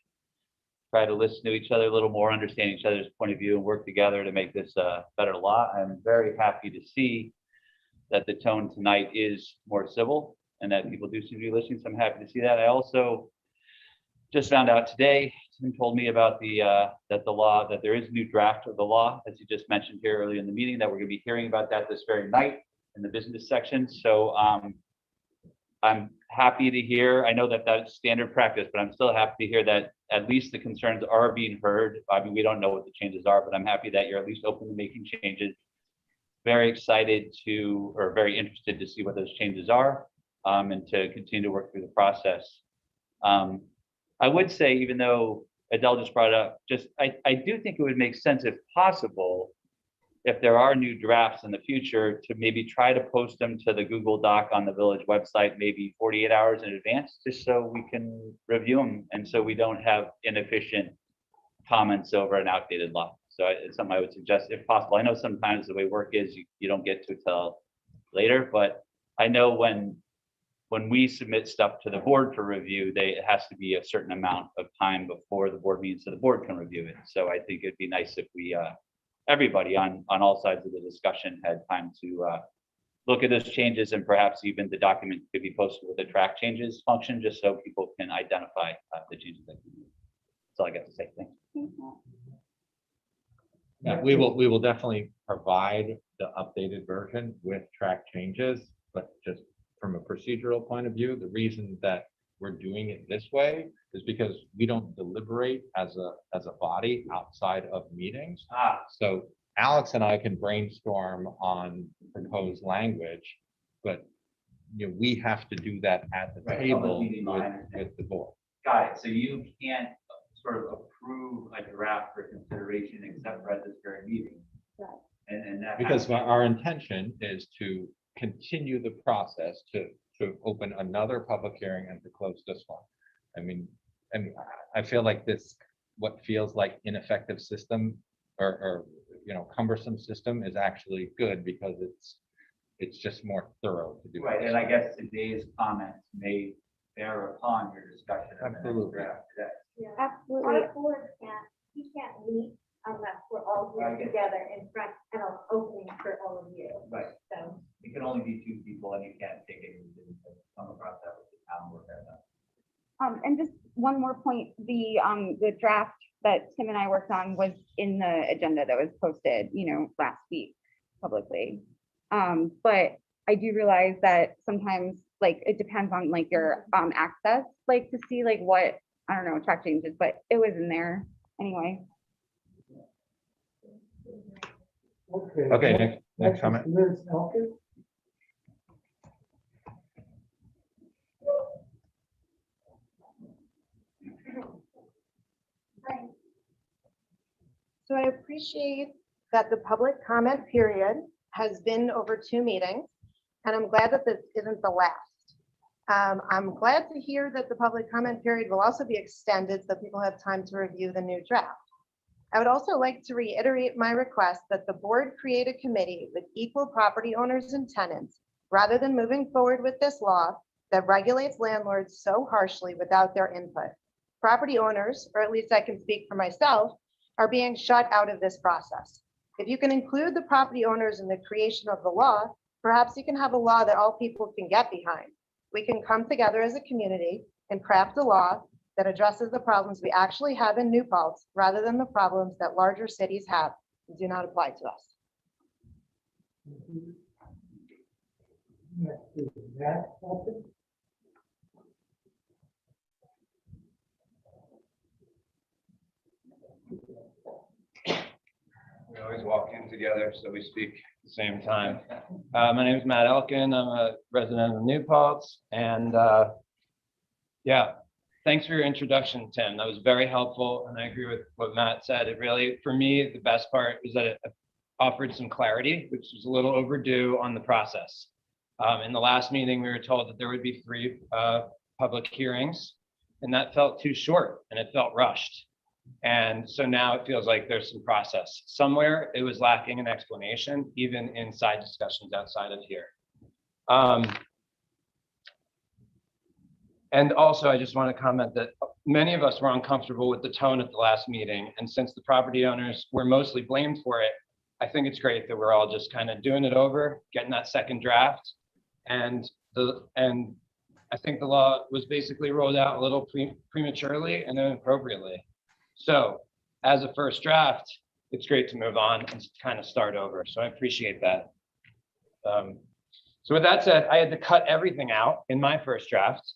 try to listen to each other a little more, understand each other's point of view, and work together to make this a better law. I'm very happy to see that the tone tonight is more civil and that people do seem to be listening. So I'm happy to see that. I also just found out today, Tim told me about that there is a new draft of the law, as you just mentioned here earlier in the meeting, that we're going to be hearing about that this very night in the business section. So I'm happy to hear, I know that that's standard practice, but I'm still happy to hear that at least the concerns are being heard. I mean, we don't know what the changes are, but I'm happy that you're at least open to making changes. Very excited to, or very interested to see what those changes are, and to continue to work through the process. I would say, even though Adele just brought it up, I do think it would make sense, if possible, if there are new drafts in the future, to maybe try to post them to the Google Doc on the village website, maybe 48 hours in advance, just so we can review them and so we don't have inefficient comments over an outdated law. So it's something I would suggest if possible. I know sometimes the way work is you don't get to it till later, but I know when we submit stuff to the board for review, it has to be a certain amount of time before the board meets so the board can review it. So I think it'd be nice if we, everybody on all sides of the discussion had time to look at those changes, and perhaps even the document could be posted with a track changes function, just so people can identify the changes that we need. That's all I got to say. Thanks. Yeah, we will definitely provide the updated version with track changes, but just from a procedural point of view, the reason that we're doing it this way is because we don't deliberate as a body outside of meetings. So Alex and I can brainstorm on proposed language, but we have to do that at the table with the board. Got it. So you can't sort of approve a draft for consideration except for at this very meeting. Right. And that Because our intention is to continue the process to open another public hearing and to close this one. I mean, and I feel like what feels like ineffective system or cumbersome system is actually good, because it's just more thorough to do. Right, and I guess today's comments may bear upon your discussion of the next draft today. Yeah. Absolutely. Our board can't meet unless we're all here together in front and an opening for all of you. Right. So. It can only be two people, and you can't take it and come across that with the town work that. And just one more point, the draft that Tim and I worked on was in the agenda that was posted, last week publicly. But I do realize that sometimes, it depends on your access, to see what, I don't know, track changes, but it was in there anyway. Okay, next comment. Liz Elkins. So I appreciate that the public comment period has been over 2 meetings, and I'm glad that this isn't the last. I'm glad to hear that the public comment period will also be extended so people have time to review the new draft. I would also like to reiterate my request that the board create a committee with equal property owners and tenants, rather than moving forward with this law that regulates landlords so harshly without their input. Property owners, or at least I can speak for myself, are being shut out of this process. If you can include the property owners in the creation of the law, perhaps you can have a law that all people can get behind. We can come together as a community and craft a law that addresses the problems we actually have in New Paltz, rather than the problems that larger cities have and do not apply to us. Next is Matt Elkins. We always walk in together, so we speak at the same time. My name is Matt Elkin. I'm a resident of New Paltz, and thanks for your introduction, Tim. That was very helpful, and I agree with what Matt said. It really, for me, the best part was that it offered some clarity, which was a little overdue on the process. In the last meeting, we were told that there would be 3 public hearings, and that felt too short, and it felt rushed. And so now it feels like there's some process. Somewhere it was lacking an explanation, even inside discussions outside of here. And also, I just want to comment that many of us were uncomfortable with the tone at the last meeting. And since the property owners were mostly blamed for it, I think it's great that we're all just kind of doing it over, getting that second draft. And I think the law was basically rolled out a little prematurely and inappropriately. So as a first draft, it's great to move on and kind of start over. So I appreciate that. So with that said, I had to cut everything out in my first draft.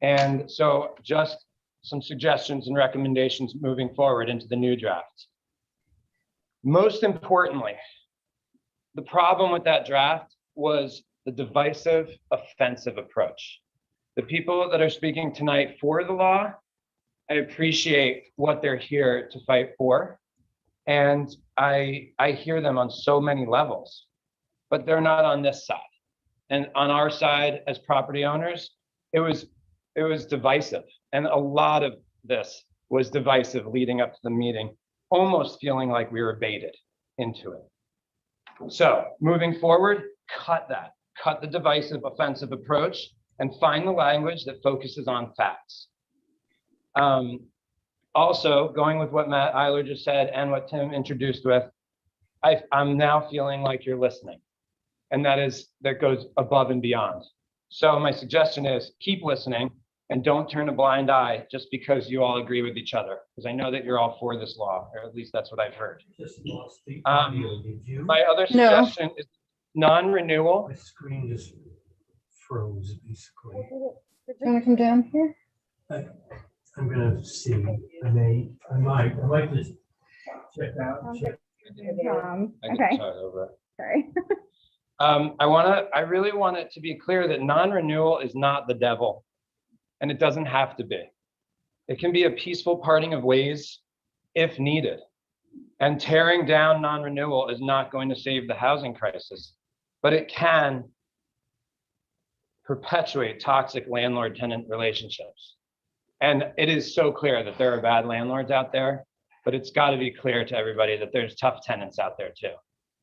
And so just some suggestions and recommendations moving forward into the new draft. Most importantly, the problem with that draft was the divisive, offensive approach. The people that are speaking tonight for the law, I appreciate what they're here to fight for. And I hear them on so many levels, but they're not on this side. And on our side as property owners, it was divisive. And a lot of this was divisive leading up to the meeting, almost feeling like we were baited into it. So moving forward, cut the divisive, offensive approach and find the language that focuses on facts. Also, going with what Matt Eiler just said and what Tim introduced with, I'm now feeling like you're listening. And that goes above and beyond. So my suggestion is keep listening and don't turn a blind eye just because you all agree with each other. Because I know that you're all for this law, or at least that's what I've heard. My other suggestion is non-renewal. My screen just froze basically. Do you want to come down here? I'm gonna see, I might just check out. I can Okay, start over. sorry. I really want it to be clear that non-renewal is not the devil, and it doesn't have to be. It can be a peaceful parting of ways if needed. And tearing down non-renewal is not going to save the housing crisis, but it can perpetuate toxic landlord-tenant relationships. And it is so clear that there are bad landlords out there, but it's got to be clear to everybody that there's tough tenants out there too.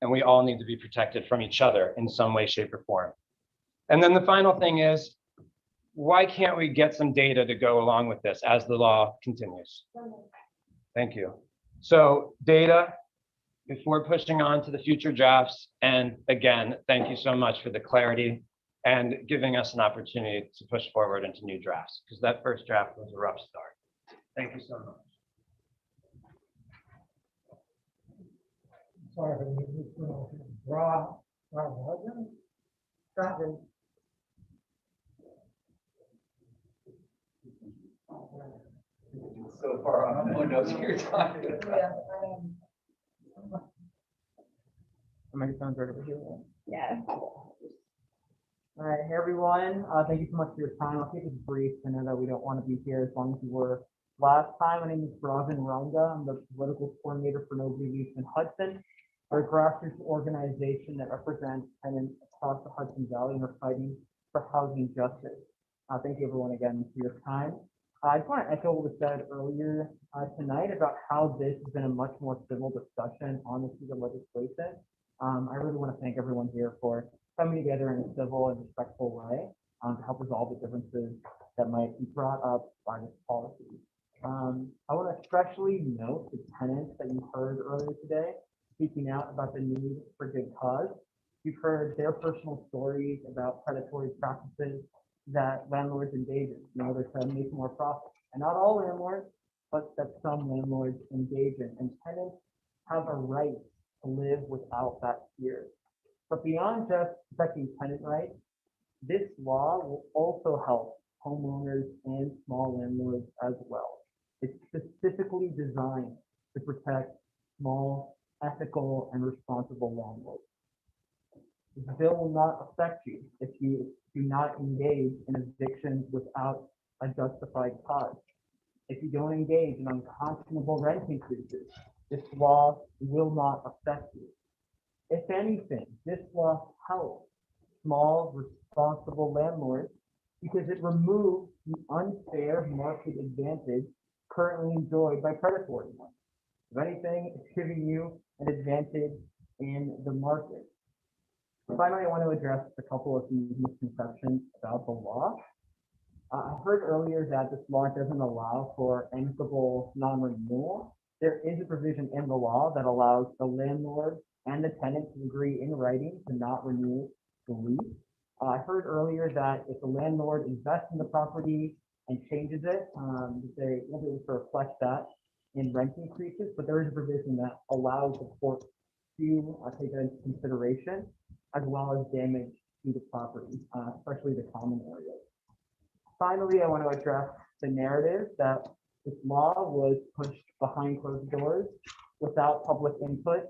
And we all need to be protected from each other in some way, shape, or form. And then the final thing is, why can't we get some data to go along with this as the law continues? Thank you. So data before pushing on to the future drafts. And again, thank you so much for the clarity and giving us an opportunity to push forward into new drafts, because that first draft was a rough start. Thank you so much. Sorry, but Robin. So far on, no one knows who you're talking about. Microphone's right over here. Yeah. All right, hey everyone, thank you so much for your time. I'll keep this brief. I know that we don't want to be here as long as we were last time. My name is Bravin Ranga. I'm the political coordinator for Nobody Leaves in Hudson. We're a grassroots organization that represents tenants across the Hudson Valley, and we're fighting for housing justice. Thank you everyone again for your time. I just want to echo what was said earlier tonight about how this has been a much more civil discussion on this piece of legislation. I really want to thank everyone here for coming together in a civil and respectful way to help resolve the differences that might be brought up by this policy. I want to especially note the tenants that you heard earlier today speaking out about the need for good cause. You've heard their personal stories about predatory practices that landlords engage in order to make more profit. And not all landlords, but that some landlords engage in. And tenants have a right to live without that fear. But beyond just protecting tenant rights, this law will also help homeowners and small landlords as well. It's specifically designed to protect small, ethical, and responsible landlords. This bill will not affect you if you do not engage in evictions without a justified cause. If you don't engage in unconscionable rent increases, this law will not affect you. If anything, this law helps small, responsible landlords because it removes the unfair market advantage currently enjoyed by predatory ones. If anything, it's giving you an advantage in the market. Finally, I want to address a couple of the misconceptions about the law. I heard earlier that this law doesn't allow for amicable non-renewal. There is a provision in the law that allows the landlord and the tenant to agree in writing to not renew the lease. I heard earlier that if the landlord invests in the property and changes it, they won't be able to reflect that in rent increases, but there is a provision that allows the court to take that into consideration, as well as damage to the property, especially the common areas. Finally, I want to address the narrative that this law was pushed behind closed doors without public input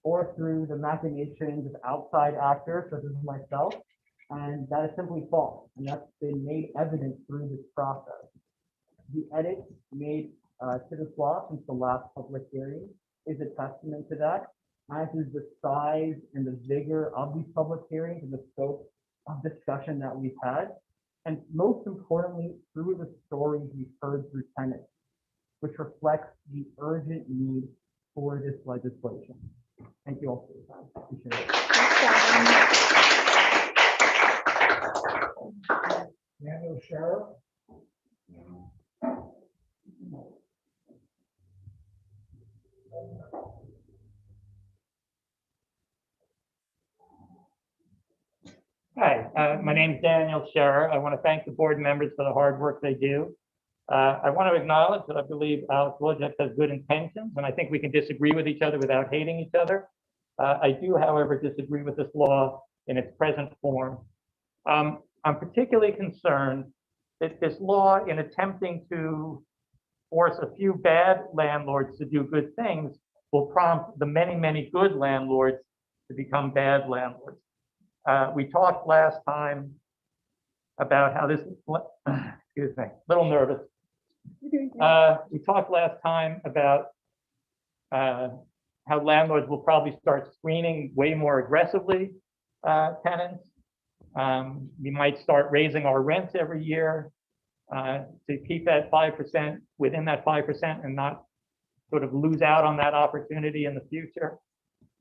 or through the machinations of outside actors such as myself, and that is simply false, and that's been made evident through this process. The edits made to this law since the last public hearing is a testament to that, as is the size and the vigor of these public hearings and the scope of discussion that we've had, and most importantly, through the stories we've heard through tenants, which reflects the urgent need for this legislation. Thank you all for your time. Appreciate it. Daniel Sheriff. Hi, my name is Daniel Scherer. I want to thank the board members for the hard work they do. I want to acknowledge that I believe Alex Wojcik has good intentions, and I think we can disagree with each other without hating each other. I do, however, disagree with this law in its present form. I'm particularly concerned that this law, in attempting to force a few bad landlords to do good things, will prompt the many, many good landlords to become bad landlords. We talked last time about how this, excuse me, a little nervous. We talked last time about how landlords will probably start screening way more aggressively tenants. We might start raising our rents every year to keep that 5% within that 5% and not sort of lose out on that opportunity in the future.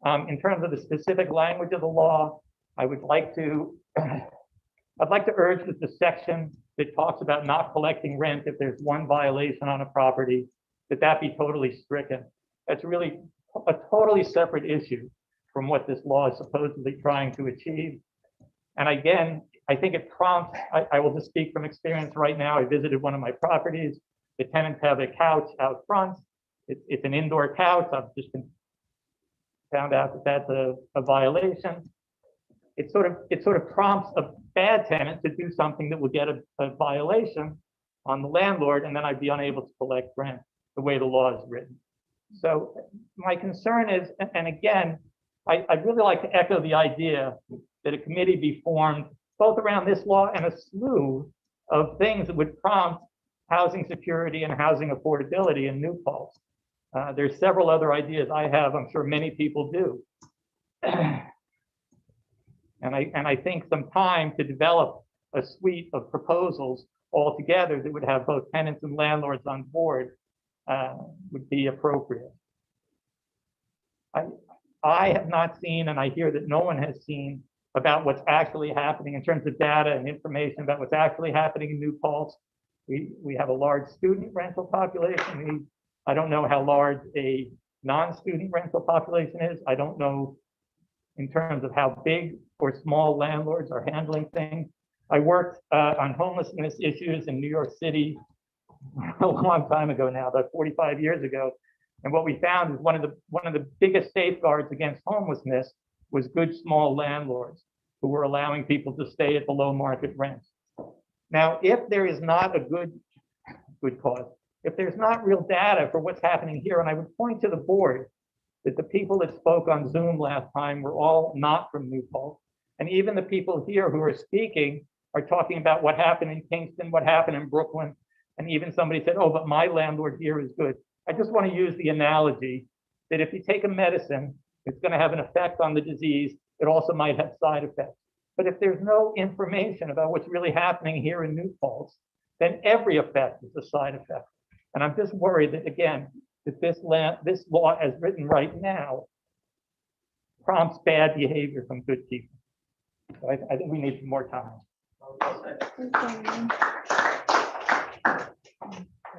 In terms of the specific language of the law, I would like to, I'd like to urge that the section that talks about not collecting rent if there's one violation on a property, that be totally stricken. That's really a totally separate issue from what this law is supposedly trying to achieve. And again, I think it prompts, I will just speak from experience right now. I visited one of my properties. The tenants have a couch out front. It's an indoor couch. I've just found out that that's a violation. It sort of prompts a bad tenant to do something that will get a violation on the landlord, and then I'd be unable to collect rent the way the law is written. So my concern is, and again, I'd really like to echo the idea that a committee be formed both around this law and a slew of things that would prompt housing security and housing affordability in New Paltz. There's several other ideas I have, I'm sure many people do. And I think some time to develop a suite of proposals all together that would have both tenants and landlords on board would be appropriate. I have not seen, and I hear that no one has seen, about what's actually happening in terms of data and information about what's actually happening in New Paltz. We have a large student rental population. I don't know how large a non-student rental population is. I don't know in terms of how big or small landlords are handling things. I worked on homelessness issues in New York City a long time ago now, about 45 years ago. And what we found is one of the biggest safeguards against homelessness was good small landlords who were allowing people to stay at below market rents. Now, if there is not a good cause, if there's not real data for what's happening here, and I would point to the board that the people that spoke on Zoom last time were all not from New Paltz. And even the people here who are speaking are talking about what happened in Kingston, what happened in Brooklyn. And even somebody said, oh, but my landlord here is good. I just want to use the analogy that if you take a medicine, it's going to have an effect on the disease. It also might have side effects. But if there's no information about what's really happening here in New Paltz, then every effect is a side effect. And I'm just worried that, again, that this law as written right now prompts bad behavior from good people. So I think we need some more time.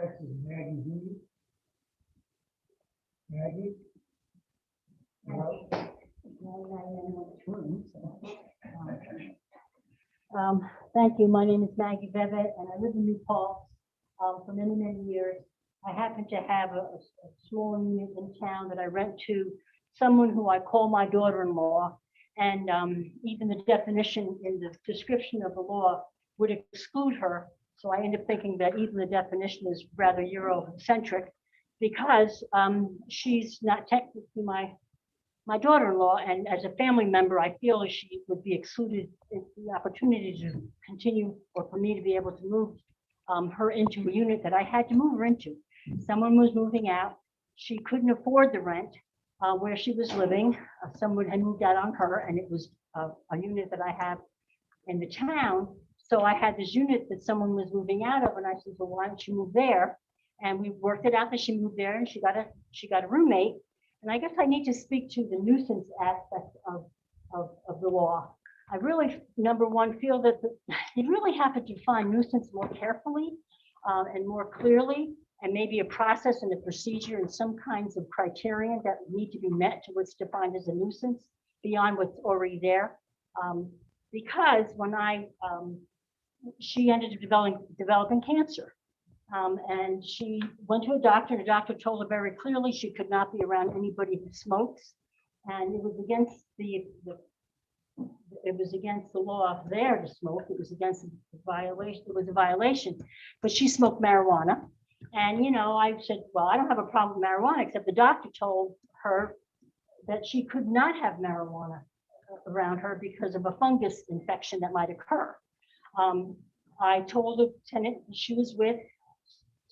Next is Maggie D. Maggie? Thank you. My name is Maggie Bevitt, and I live in New Paltz for many, many years. I happen to have a small unit in town that I rent to someone who I call my daughter-in-law. And even the definition in the description of the law would exclude her. So I end up thinking that even the definition is rather Eurocentric because she's not technically my daughter-in-law, and as a family member, I feel as she would be excluded the opportunity to continue or for me to be able to move her into a unit that I had to move her into. Someone was moving out. She couldn't afford the rent where she was living. Someone had moved out on her, and it was a unit that I have in the town. So I had this unit that someone was moving out of, and I said, well, why don't you move there? And we worked it out that she moved there, and she got a roommate. And I guess I need to speak to the nuisance aspect of the law. I really, number one, feel that you really have to define nuisance more carefully and more clearly, and maybe a process and a procedure and some kinds of criterion that need to be met to what's defined as a nuisance beyond what's already there. Because when she ended up developing cancer. And she went to a doctor, and the doctor told her very clearly she could not be around anybody who smokes. And it was against the law there to smoke. It was against the violation. It was a violation, but she smoked marijuana. And, you know, I said, well, I don't have a problem with marijuana, except the doctor told her that she could not have marijuana around her because of a fungus infection that might occur. I told the tenant she was with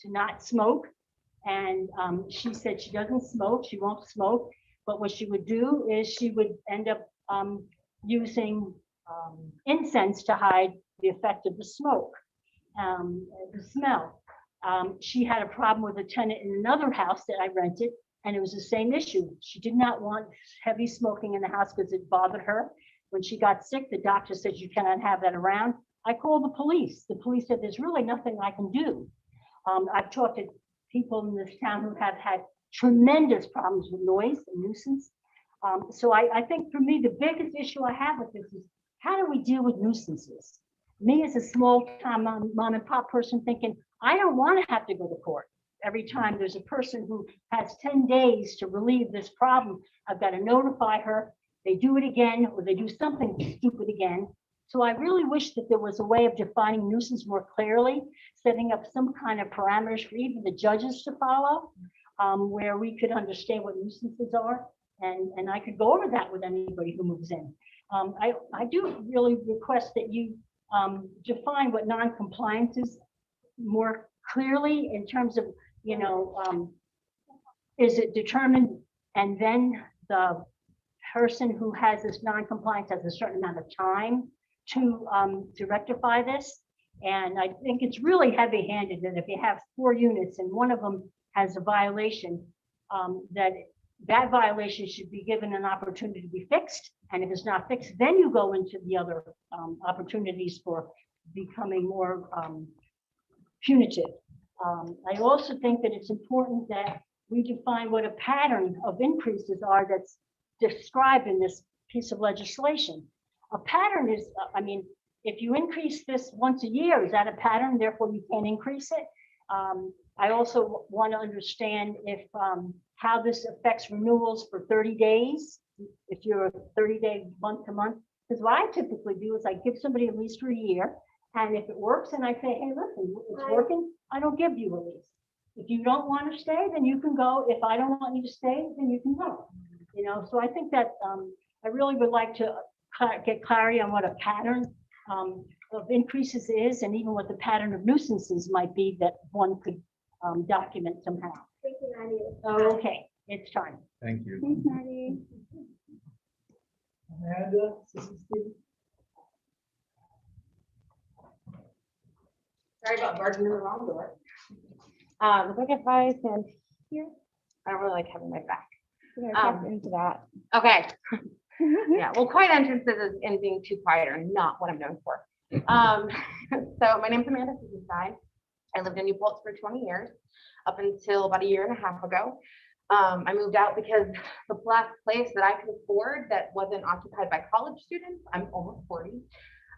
to not smoke. And she said she doesn't smoke, she won't smoke. But what she would do is she would end up using incense to hide the effect of the smoke, the smell. She had a problem with a tenant in another house that I rented, and it was the same issue. She did not want heavy smoking in the house because it bothered her. When she got sick, the doctor said you cannot have that around. I called the police. The police said there's really nothing I can do. I've talked to people in this town who have had tremendous problems with noise and nuisance. So I think for me, the biggest issue I have with this is how do we deal with nuisances? Me as a small town mom and pop person thinking, I don't want to have to go to court. Every time there's a person who has 10 days to relieve this problem, I've got to notify her. They do it again, or they do something stupid again. So I really wish that there was a way of defining nuisance more clearly, setting up some kind of parameters for even the judges to follow, where we could understand what nuisances are. And I could go over that with anybody who moves in. I do really request that you define what non-compliance is more clearly in terms of, you know, is it determined and then the person who has this non-compliance has a certain amount of time to rectify this. And I think it's really heavy-handed that if you have 4 units and one of them has a violation, that violation should be given an opportunity to be fixed. And if it's not fixed, then you go into the other opportunities for becoming more punitive. I also think that it's important that we define what a pattern of increases are that's described in this piece of legislation. A pattern is, I mean, if you increase this once a year, is that a pattern? Therefore, you can't increase it. I also want to understand if how this affects renewals for 30 days, if you're a 30-day month to month. Because what I typically do is I give somebody a lease for a year, and if it works, and I say, hey, listen, it's working, I don't give you a lease. If you don't want to stay, then you can go. If I don't want you to stay, then you can go. You know, so I think that I really would like to get clarity on what a pattern of increases is, and even what the pattern of nuisances might be that one could document somehow. Thank you, Maddie. Oh, okay, it's time. Thank you. Thanks, Maddie. Amanda, Assistant Steve? Sorry about barging in the wrong door. So I guess I stand here. I don't really like having my back. Into that. Okay. Yeah, well, quiet entrances and being too quiet are not what I'm known for. So my name's Amanda Susenstein. I lived in New Paltz for 20 years, up until about a year and a half ago. I moved out because the last place that I could afford that wasn't occupied by college students, I'm almost 40.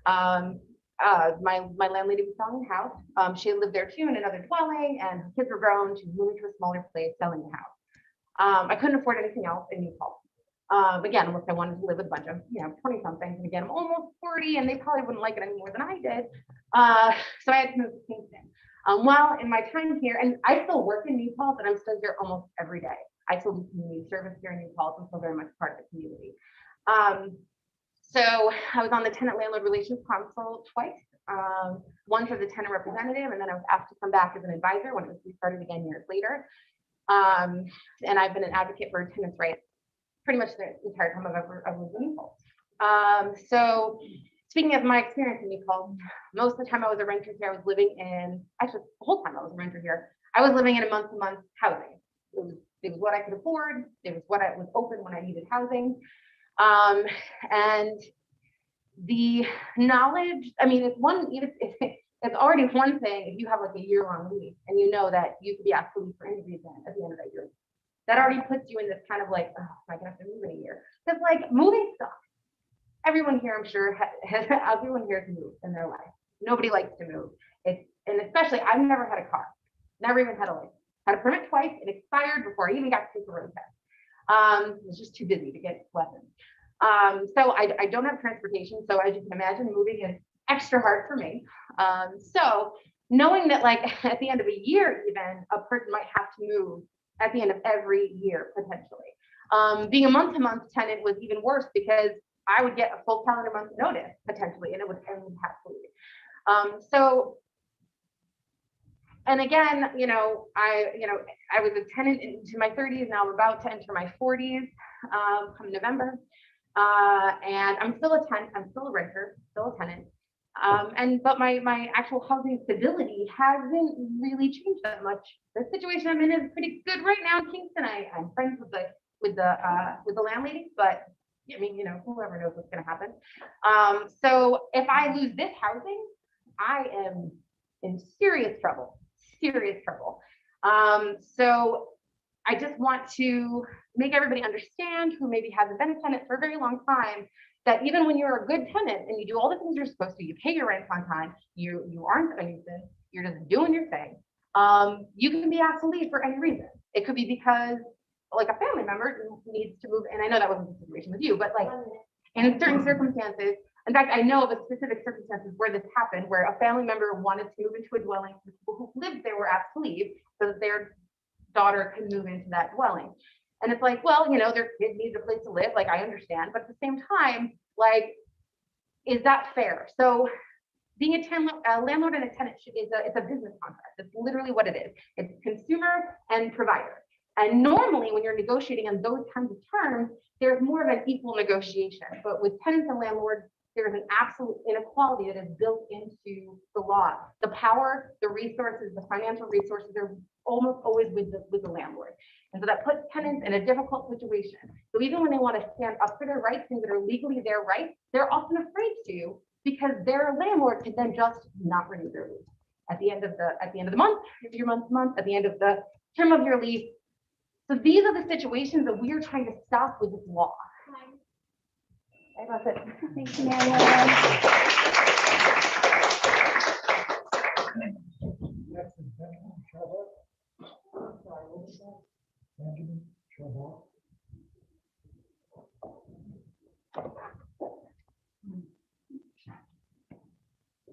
My landlady was selling the house. She lived there too in another dwelling, and her kids were grown. She was moving to a smaller place, selling the house. I couldn't afford anything else in New Paltz. Again, unless I wanted to live with a bunch of, 20 somethings. And again, I'm almost 40 and they probably wouldn't like it any more than I did. So I had to move to Kingston. While in my time here, and I still work in New Paltz and I'm still here almost every day. I still do community service here in New Paltz. I'm still very much part of the community. So I was on the tenant landlord relations council twice. One for the tenant representative, and then I was asked to come back as an advisor when it was restarted again years later. And I've been an advocate for tenants' rights pretty much the entire time I've lived in New Paltz. So speaking of my experience in New Paltz, most of the time I was a renter here, I was living in, actually the whole time I was a renter here, I was living in a month-to-month housing. It was what I could afford. It was what I was open when I needed housing. And the knowledge, I mean, it's already one thing if you have like a year-long lease and you know that you could be asked to leave for any reason at the end of that year. That already puts you in this kind of like, oh, am I gonna have to move in a year? Because like moving sucks. Everyone here, I'm sure, everyone here has moved in their life. Nobody likes to move. And especially, I've never had a car, never even had a license. Had a permit twice, it expired before I even got to take the road test. I was just too busy to get lessons. So I don't have transportation. So as you can imagine, moving is extra hard for me. So knowing that like at the end of a year, even a person might have to move at the end of every year, potentially. Being a month-to-month tenant was even worse because I would get a full calendar month notice potentially, and it would end happily. So, and again, I was a tenant into my 30s. Now I'm about to enter my 40s come November. And I'm still a tenant, I'm still a renter, still a tenant. But my actual housing stability hasn't really changed that much. The situation I'm in is pretty good right now in Kingston. I'm friends with the landlady, but I mean, whoever knows what's going to happen. So if I lose this housing, I am in serious trouble. So I just want to make everybody understand who maybe hasn't been a tenant for a very long time, that even when you're a good tenant and you do all the things you're supposed to, you pay your rent on time, you aren't a nuisance, you're just doing your thing, you can be asked to leave for any reason. It could be because like a family member needs to move, and I know that wasn't the situation with you, but like in certain circumstances, in fact, I know of a specific circumstances where this happened, where a family member wanted to move into a dwelling, the people who lived there were asked to leave so that their daughter could move into that dwelling. And it's like, well, their kid needs a place to live, like I understand, but at the same time, like, is that fair? So being a landlord and a tenant it's a business contract. It's literally what it is. It's consumer and provider. And normally when you're negotiating on those kinds of terms, there's more of an equal negotiation. But with tenants and landlords, there's an absolute inequality that is built into the law. The power, the resources, the financial resources are almost always with the landlord. And so that puts tenants in a difficult situation. So even when they want to stand up for their rights, things that are legally their rights, they're often afraid to, because their landlord can then just not renew their lease. At the end of the month, if you're month to month, at the end of the term of your lease. So these are the situations that we are trying to stop with this law. That's it. Thanks, Amanda. Benjamin Charbot.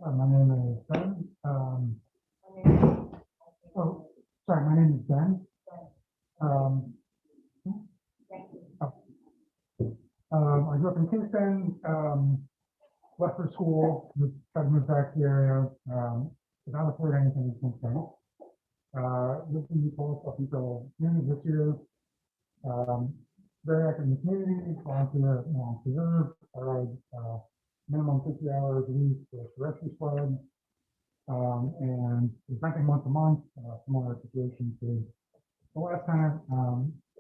My name is Ben. My name is Ben. I grew up in Kingston. left for school, tried to move back to the area, without affording anything since then. Lived in New Paltz up until June of this year. Very active in the community, volunteer at Long Preserve, I ride minimum 50 hours a week with the rescue squad. And was renting once a month, similar situation to the last time.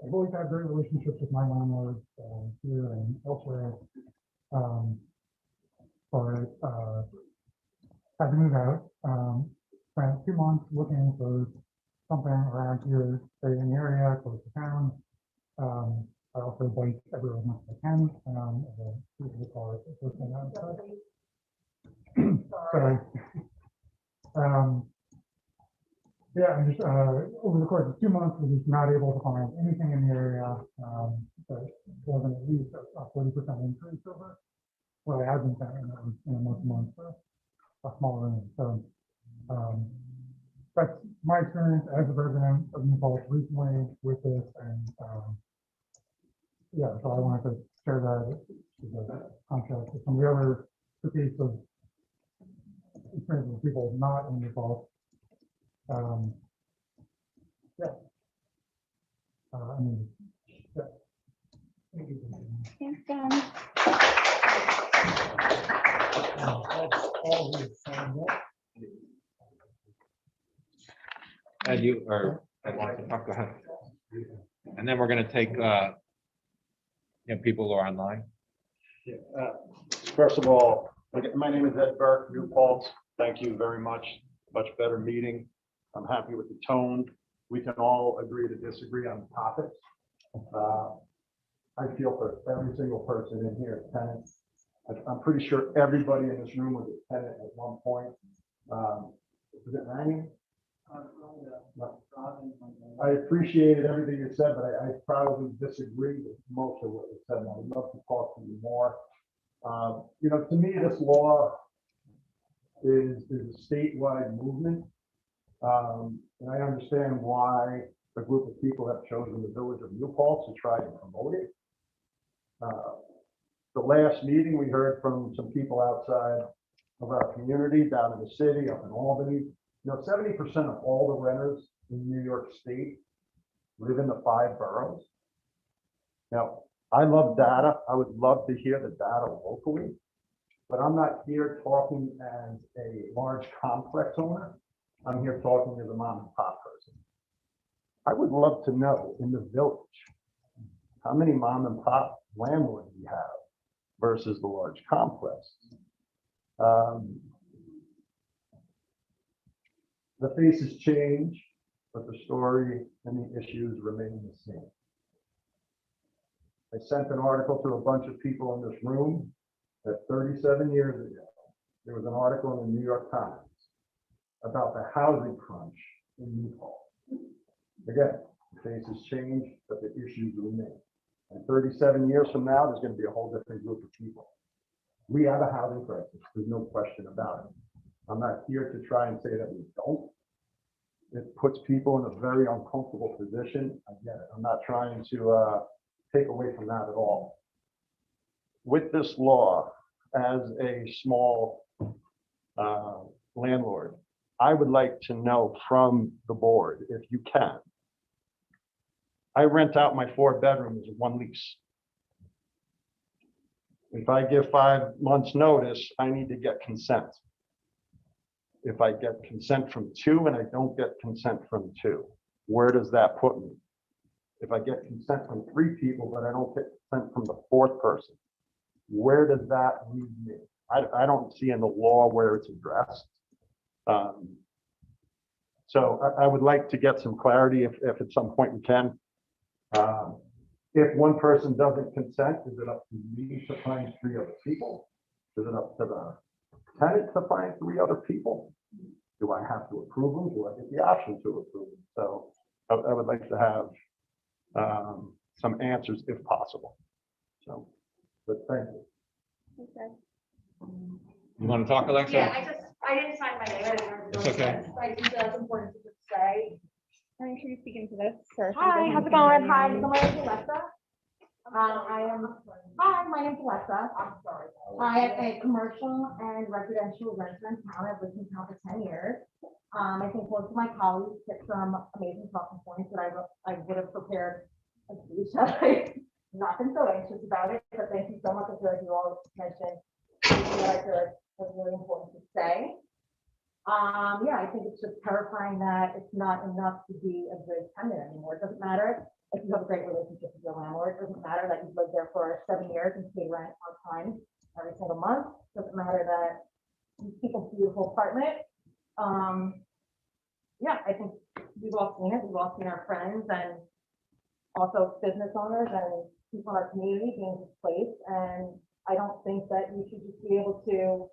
I've always had great relationships with my landlords here and elsewhere. But had to move out. Spent 2 months looking for something around here, stay in the area, close to town. I also bike everywhere as much as I can. Sorry. Yeah, I'm just over the course of 2 months, we're just not able to find anything in the area that wasn't at least a 40% increase over what I had been paying in a month for a small room. So that's my experience as a resident of New Paltz recently with this, and yeah, so I wanted to share that with the contrast with some of the other case of experience with people not in New Paltz. Yeah. I mean, yeah. Thanks, Dan. Ed, you or Ed wants to talk, go ahead. And then we're gonna take people who are online. Yeah, first of all, my name is Ed Burke, New Paltz. Thank you very much. Much better meeting. I'm happy with the tone. We can all agree to disagree on topics. I feel for every single person in here, tenants. I'm pretty sure everybody in this room was a tenant at one point. Was it raining? I appreciated everything you said, but I probably disagree with most of what you said. I would love to talk to you more. You know, to me, this law is a statewide movement. And I understand why a group of people have chosen the village of New Paltz to try and promote it. The last meeting, we heard from some people outside of our community down in the city, up in Albany. You know, 70% of all the renters in New York State live in the 5 boroughs. Now, I love data. I would love to hear the data locally, but I'm not here talking as a large complex owner. I'm here talking as a mom and pop person. I would love to know in the village, how many mom and pop landlords we have versus the large complex. The faces change, but the story and the issues remain the same. I sent an article to a bunch of people in this room that 37 years ago, there was an article in the New York Times about the housing crunch in New Paltz. Again, the faces change, but the issues remain. And 37 years from now, there's going to be a whole different group of people. We have a housing crisis. There's no question about it. I'm not here to try and say that we don't. It puts people in a very uncomfortable position. I get it. I'm not trying to take away from that at all. With this law, as a small landlord, I would like to know from the board, if you can. I rent out my 4 bedrooms in 1 lease. If I give 5 months notice, I need to get consent. If I get consent from 2 and I don't get consent from 2, where does that put me? If I get consent from 3 people, but I don't get consent from the 4th person, where does that leave me? I don't see in the law where it's addressed. So I would like to get some clarity if at some point we can. If one person doesn't consent, is it up to me to find 3 other people? Is it up to the tenant to find 3 other people? Do I have to approve them? Do I get the option to approve them? So I would like to have some answers if possible. So, but thank you. Okay. You want to talk, Alexa? Yeah, I didn't sign my name. I didn't know. It's okay. I think that's important to just say. Are you sure you're speaking to this? Or Hi, how's it going? Hi, so my name is Alexa. Hi, my name's Alexa. I'm sorry. I am a commercial and residential resident in town. I've lived in town for 10 years. I think most of my colleagues hit some amazing talking points that I would have prepared a speech. I've not been so anxious about it, but thank you so much. I feel like you all mentioned something that I feel like was really important to say. Yeah, I think it's just terrifying that it's not enough to be a good tenant anymore. It doesn't matter if you have a great relationship with your landlord. It doesn't matter that you've lived there for 7 years and pay rent on time every single month. It doesn't matter that you keep a beautiful apartment. Yeah, I think we've all seen it. We've all seen our friends and also business owners and people in our community being displaced. And I don't think that you should just be able to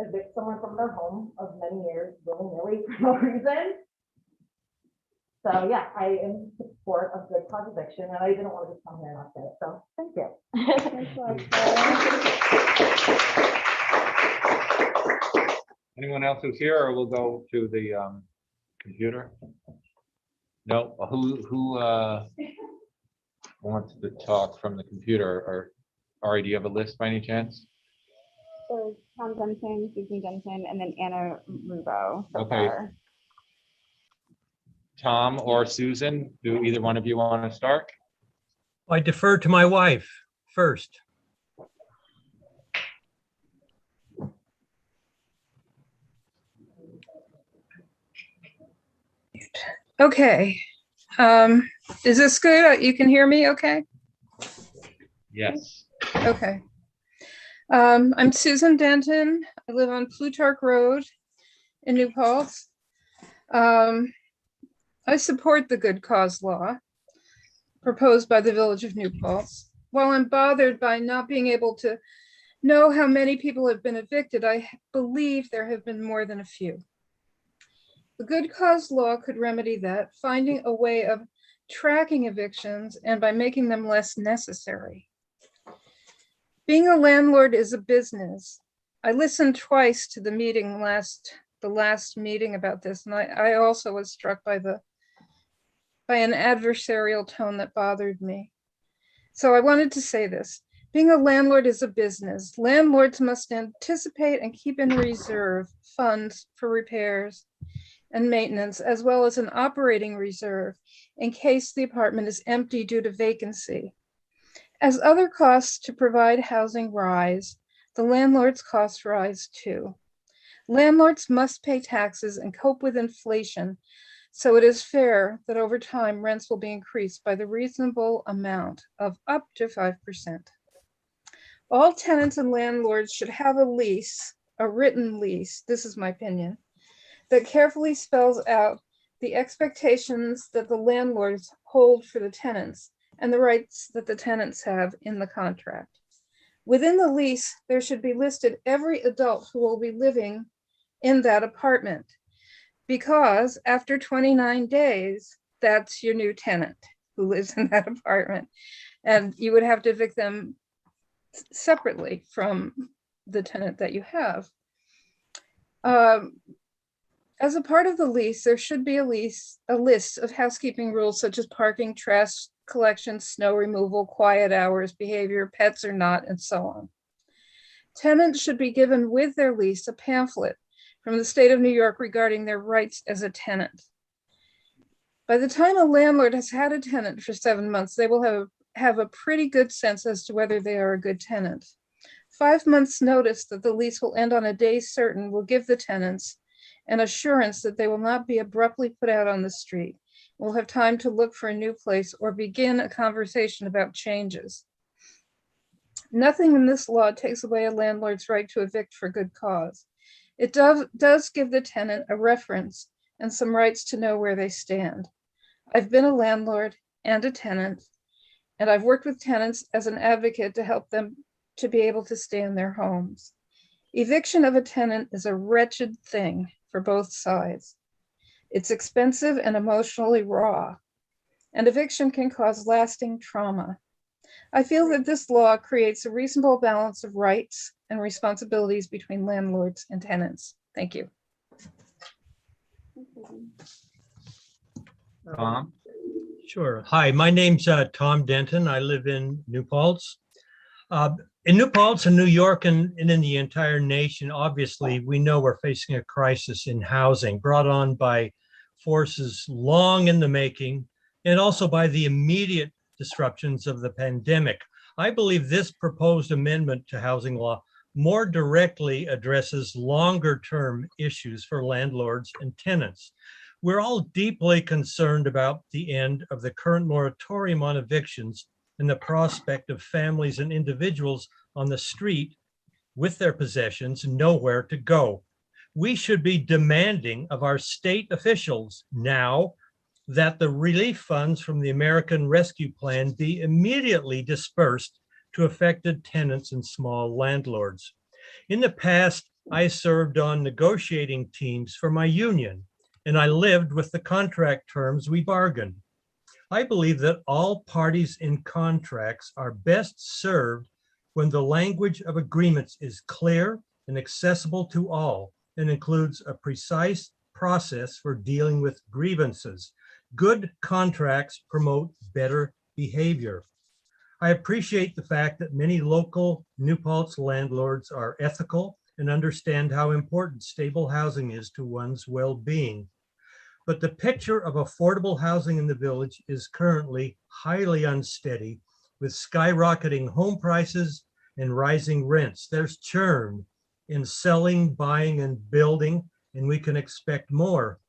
evict someone from their home of many years willy-nilly for no reason. So yeah, I am in support of good cause eviction, and I didn't want to just come here and not say it. So thank you. Anyone else who's here, or we'll go to the computer? No, who wants to talk from the computer? Or Ari, do you have a list by any chance? So Tom Denson, Susan Denson, and then Anna Rubo. so Okay. far. Tom or Susan, do either one of you want to start? I defer to my wife first. Okay. Is this good? You can hear me okay? Yes. Okay. I'm Susan Denton. I live on Plutarch Road in New Paltz. I support the good cause law proposed by the Village of New Paltz. While I'm bothered by not being able to know how many people have been evicted, I believe there have been more than a few. The good cause law could remedy that, finding a way of tracking evictions and by making them less necessary. Being a landlord is a business. I listened twice to the meeting the last meeting about this, and I also was struck by an adversarial tone that bothered me. So I wanted to say this. Being a landlord is a business. Landlords must anticipate and keep in reserve funds for repairs and maintenance, as well as an operating reserve in case the apartment is empty due to vacancy. As other costs to provide housing rise, the landlord's costs rise too. Landlords must pay taxes and cope with inflation, so it is fair that over time rents will be increased by the reasonable amount of up to 5%. All tenants and landlords should have a lease, a written lease, this is my opinion, that carefully spells out the expectations that the landlords hold for the tenants and the rights that the tenants have in the contract. Within the lease, there should be listed every adult who will be living in that apartment, because after 29 days, that's your new tenant who lives in that apartment. And you would have to evict them separately from the tenant that you have. As a part of the lease, there should be a list of housekeeping rules such as parking, trash collection, snow removal, quiet hours, behavior, pets or not, and so on. Tenants should be given with their lease a pamphlet from the state of New York regarding their rights as a tenant. By the time a landlord has had a tenant for 7 months, they will have a pretty good sense as to whether they are a good tenant. 5 months notice that the lease will end on a day certain will give the tenants an assurance that they will not be abruptly put out on the street, will have time to look for a new place or begin a conversation about changes. Nothing in this law takes away a landlord's right to evict for good cause. It does give the tenant a reference and some rights to know where they stand. I've been a landlord and a tenant, and I've worked with tenants as an advocate to help them to be able to stay in their homes. Eviction of a tenant is a wretched thing for both sides. It's expensive and emotionally raw, and eviction can cause lasting trauma. I feel that this law creates a reasonable balance of rights and responsibilities between landlords and tenants. Thank you. Tom? Sure. Hi, my name's Tom Denton. I live in New Paltz. In New Paltz and New York and in the entire nation, obviously, we know we're facing a crisis in housing brought on by forces long in the making and also by the immediate disruptions of the pandemic. I believe this proposed amendment to housing law more directly addresses longer-term issues for landlords and tenants. We're all deeply concerned about the end of the current moratorium on evictions and the prospect of families and individuals on the street with their possessions nowhere to go. We should be demanding of our state officials now that the relief funds from the American Rescue Plan be immediately dispersed to affected tenants and small landlords. In the past, I served on negotiating teams for my union, and I lived with the contract terms we bargained. I believe that all parties in contracts are best served when the language of agreements is clear and accessible to all and includes a precise process for dealing with grievances. Good contracts promote better behavior. I appreciate the fact that many local New Paltz landlords are ethical and understand how important stable housing is to one's well-being. But the picture of affordable housing in the village is currently highly unsteady, with skyrocketing home prices and rising rents. There's churn in selling, buying, and building, and we can expect more.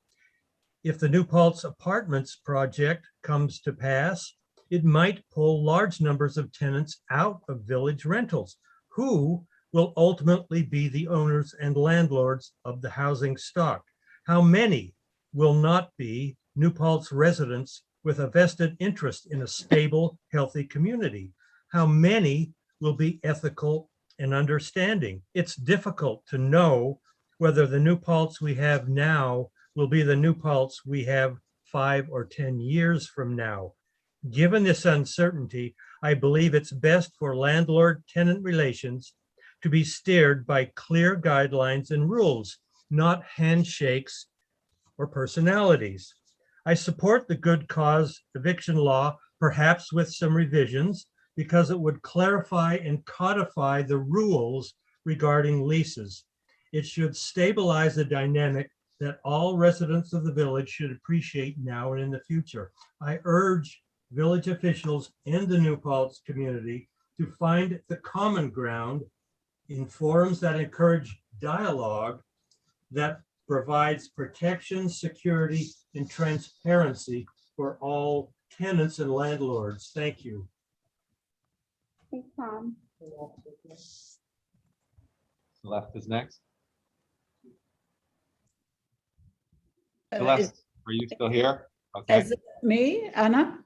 If the New Paltz Apartments project comes to pass, it might pull large numbers of tenants out of village rentals. Who will ultimately be the owners and landlords of the housing stock? How many will not be New Paltz residents with a vested interest in a stable, healthy community? How many will be ethical and understanding? It's difficult to know whether the New Paltz we have now will be the New Paltz we have 5 or 10 years from now. Given this uncertainty, I believe it's best for landlord-tenant relations to be steered by clear guidelines and rules, not handshakes or personalities. I support the good cause eviction law, perhaps with some revisions, because it would clarify and codify the rules regarding leases. It should stabilize the dynamic that all residents of the village should appreciate now and in the future. I urge village officials and the New Paltz community to find the common ground in forums that encourage dialogue that provides protection, security, and transparency for all tenants and landlords. Thank you. Thanks, Tom. Celeste is next. Is, Celeste, are you still here? Okay. is it me, Anna?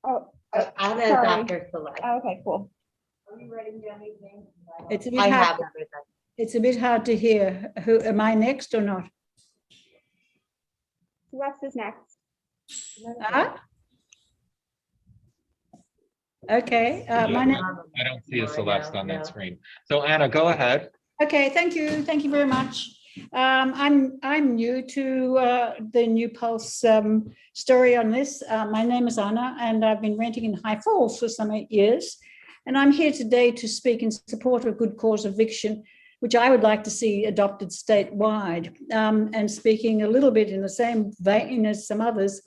Oh, Anna is sorry. after Celeste. Oh, okay, cool. Are you writing down anything? It's a bit I hard. have everything. It's a bit hard to hear. Who am I next or not? Celeste is next. Huh? Okay, my name. I don't see a Celeste on that screen. So Anna, go ahead. Okay, thank you. Thank you very much. I'm new to the New Pulse story on this. My name is Anna, and I've been renting in High Falls for some 8 years. And I'm here today to speak in support of good cause eviction, which I would like to see adopted statewide. And speaking a little bit in the same vein as some others,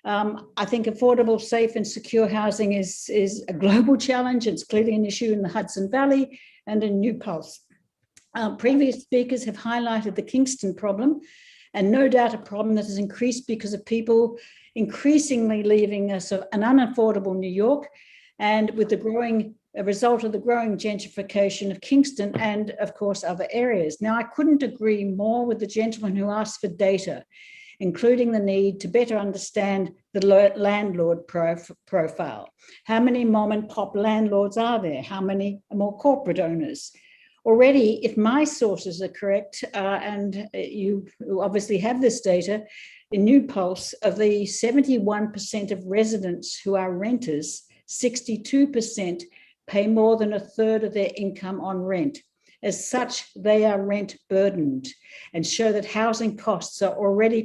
I think affordable, safe, and secure housing is a global challenge. It's clearly an issue in the Hudson Valley and in New Paltz. Previous speakers have highlighted the Kingston problem, and no doubt a problem that has increased because of people increasingly leaving an unaffordable New York, and with the growing a result of the growing gentrification of Kingston and, of course, other areas. Now, I couldn't agree more with the gentleman who asked for data, including the need to better understand the landlord profile. How many mom and pop landlords are there? How many are more corporate owners? Already, if my sources are correct, and you obviously have this data, in New Paltz, of the 71% of residents who are renters, 62% pay more than a third of their income on rent. As such, they are rent burdened and show that housing costs are already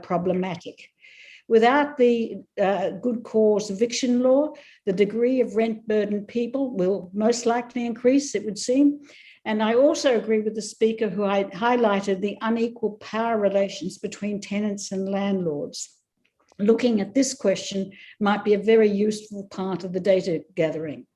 problematic. Without the good cause eviction law, the degree of rent burdened people will most likely increase, it would seem. And I also agree with the speaker who highlighted the unequal power relations between tenants and landlords. Looking at this question might be a very useful part of the data gathering.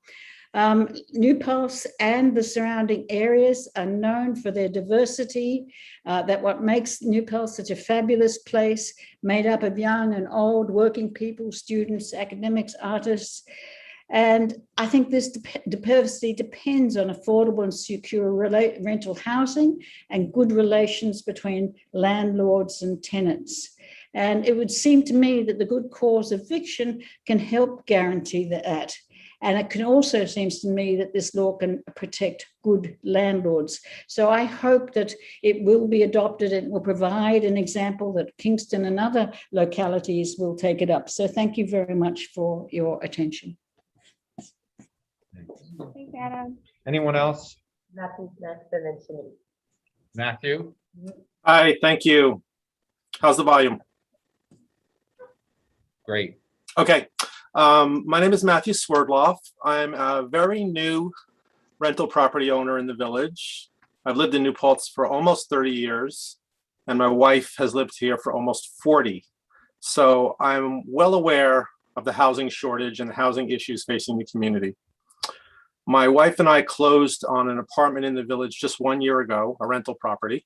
New Paltz and the surrounding areas are known for their diversity, that what makes New Paltz such a fabulous place, made up of young and old, working people, students, academics, artists. And I think this diversity depends on affordable and secure rental housing and good relations between landlords and tenants. And it would seem to me that the good cause eviction can help guarantee that. And it can also seems to me that this law can protect good landlords. So I hope that it will be adopted and will provide an example that Kingston and other localities will take it up. So thank you very much for your attention. Thanks, Anna. Anyone else? Nothing's next, and then Shanice. Matthew? Hi, thank you. How's the volume? Great. Okay. My name is Matthew Swerdloff. I'm a very new rental property owner in the village. I've lived in New Paltz for almost 30 years, and my wife has lived here for almost 40. So I'm well aware of the housing shortage and the housing issues facing the community. My wife and I closed on an apartment in the village just 1 year ago, a rental property.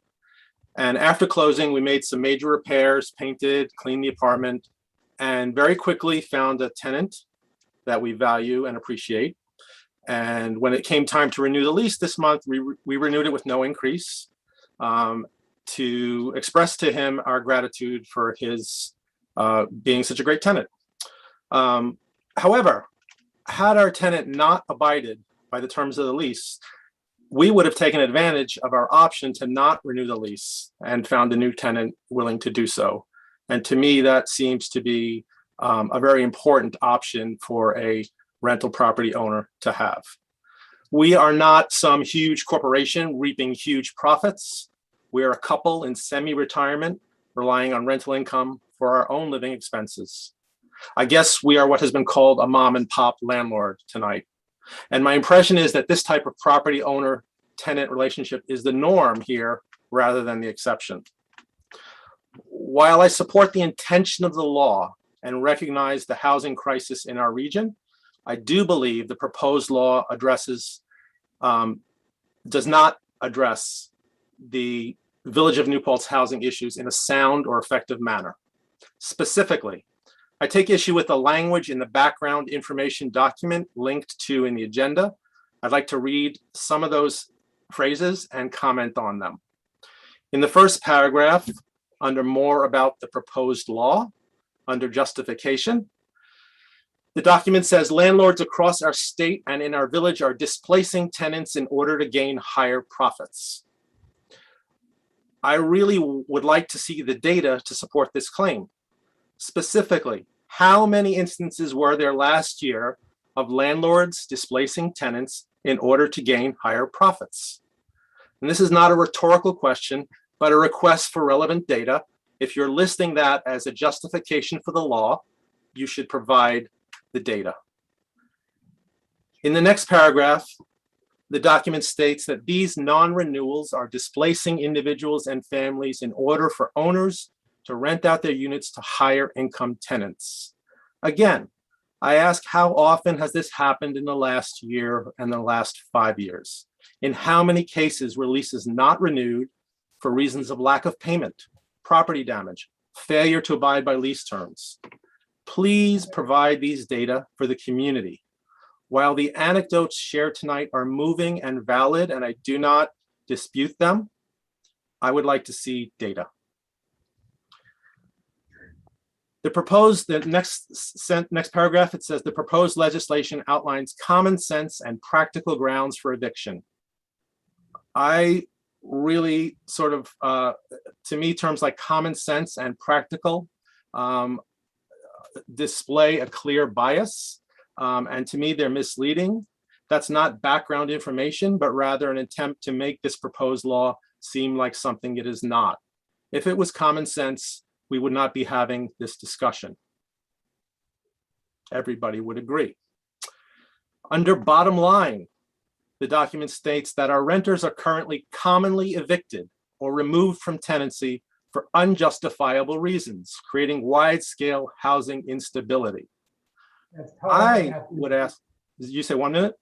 And after closing, we made some major repairs, painted, cleaned the apartment, and very quickly found a tenant that we value and appreciate. And when it came time to renew the lease this month, we renewed it with no increase, to express to him our gratitude for his being such a great tenant. However, had our tenant not abided by the terms of the lease, we would have taken advantage of our option to not renew the lease and found a new tenant willing to do so. And to me, that seems to be a very important option for a rental property owner to have. We are not some huge corporation reaping huge profits. We are a couple in semi-retirement relying on rental income for our own living expenses. I guess we are what has been called a mom and pop landlord tonight. And my impression is that this type of property owner tenant relationship is the norm here rather than the exception. While I support the intention of the law and recognize the housing crisis in our region, I do believe the proposed law does not address the Village of New Paltz housing issues in a sound or effective manner. Specifically, I take issue with the language in the background information document linked to in the agenda. I'd like to read some of those phrases and comment on them. In the first paragraph, under more about the proposed law, under justification, the document says landlords across our state and in our village are displacing tenants in order to gain higher profits. I really would like to see the data to support this claim. Specifically, how many instances were there last year of landlords displacing tenants in order to gain higher profits? And this is not a rhetorical question, but a request for relevant data. If you're listing that as a justification for the law, you should provide the data. In the next paragraph, the document states that these non-renewals are displacing individuals and families in order for owners to rent out their units to higher income tenants. Again, I ask, how often has this happened in the last year and the last 5 years? In how many cases were leases not renewed for reasons of lack of payment, property damage, failure to abide by lease terms? Please provide these data for the community. While the anecdotes shared tonight are moving and valid, and I do not dispute them, I would like to see data. The next paragraph, it says the proposed legislation outlines common sense and practical grounds for eviction. I really sort of, to me, terms like common sense and practical display a clear bias. And to me, they're misleading. That's not background information, but rather an attempt to make this proposed law seem like something it is not. If it was common sense, we would not be having this discussion. Everybody would agree. Under bottom line, the document states that our renters are currently commonly evicted or removed from tenancy for unjustifiable reasons, creating wide-scale housing instability. I would ask, did you say 1 minute?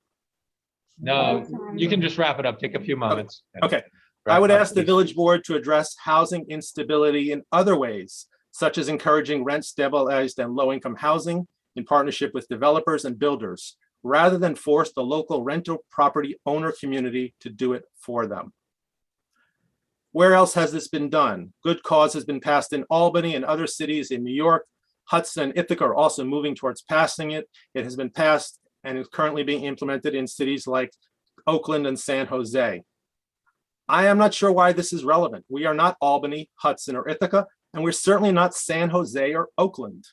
No, you can just wrap it up. Take a few moments. Okay. Wrap I would up, ask the please. village board to address housing instability in other ways, such as encouraging rent stabilized and low-income housing in partnership with developers and builders, rather than force the local rental property owner community to do it for them. Where else has this been done? Good cause has been passed in Albany and other cities in New York. Hudson and Ithaca are also moving towards passing it. It has been passed and is currently being implemented in cities like Oakland and San Jose. I am not sure why this is relevant. We are not Albany, Hudson, or Ithaca, and we're certainly not San Jose or Oakland.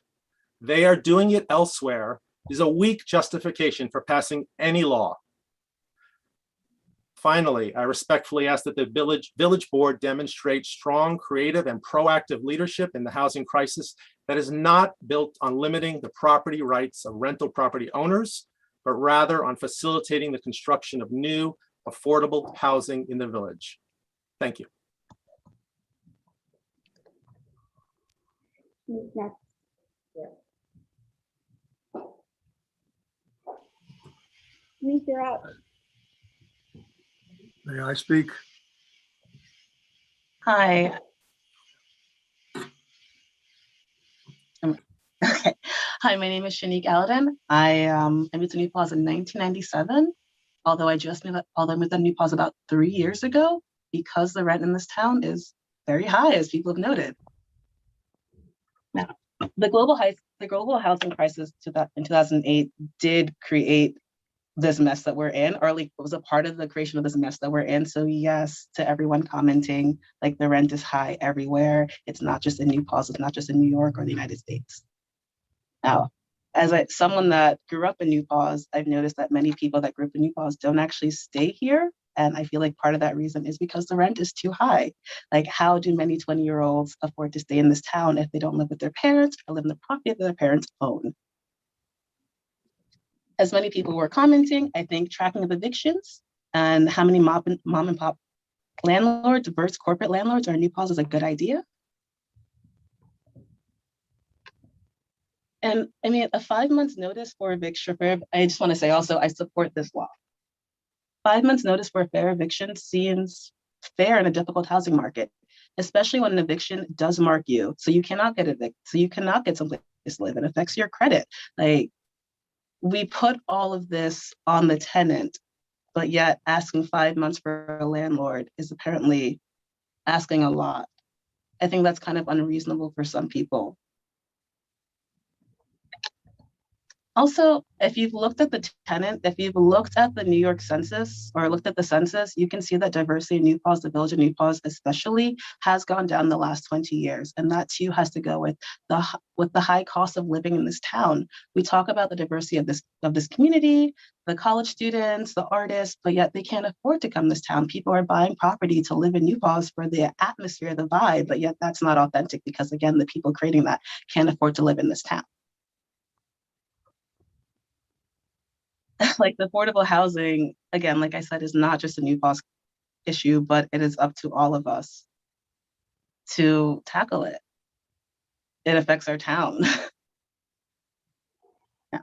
They are doing it elsewhere is a weak justification for passing any law. Finally, I respectfully ask that the village board demonstrate strong, creative, and proactive leadership in the housing crisis that is not built on limiting the property rights of rental property owners, but rather on facilitating the construction of new, affordable housing in the village. Thank you. Next. Denise, you're up. May I speak? Hi. Okay. Hi, my name is Shanique Aladdin. I moved to New Paltz in 1997, although I moved to New Paltz about 3 years ago because the rent in this town is very high, as people have noted. Now, the global housing crisis in 2008 did create this mess that we're in, or like it was a part of the creation of this mess that we're in. So yes, to everyone commenting, like the rent is high everywhere. It's not just in New Paltz, it's not just in New York or the United States. Now, as someone that grew up in New Paltz, I've noticed that many people that grew up in New Paltz don't actually stay here. And I feel like part of that reason is because the rent is too high. Like, how do many 20-year-olds afford to stay in this town if they don't live with their parents or live in the property that their parents own? As many people were commenting, I think tracking of evictions and how many mom and pop landlords, diverse corporate landlords are in New Paltz is a good idea. And I mean, a 5 months notice for eviction, I just want to say also, I support this law. 5 months notice for a fair eviction seems fair in a difficult housing market, especially when an eviction does mark you. So you cannot get evicted, so you cannot get someplace to live. It affects your credit. Like, we put all of this on the tenant, but yet asking 5 months for a landlord is apparently asking a lot. I think that's kind of unreasonable for some people. Also, if you've looked at the tenant, if you've looked at the New York census or looked at the census, you can see that diversity in New Paltz, the village of New Paltz especially, has gone down the last 20 years. And that too has to go with the high cost of living in this town. We talk about the diversity of this community, the college students, the artists, but yet they can't afford to come to this town. People are buying property to live in New Paltz for the atmosphere, the vibe, but yet that's not authentic because again, the people creating that can't afford to live in this town. Like the affordable housing, again, like I said, is not just a New Paltz issue, but it is up to all of us to tackle it. It affects our town. Yeah.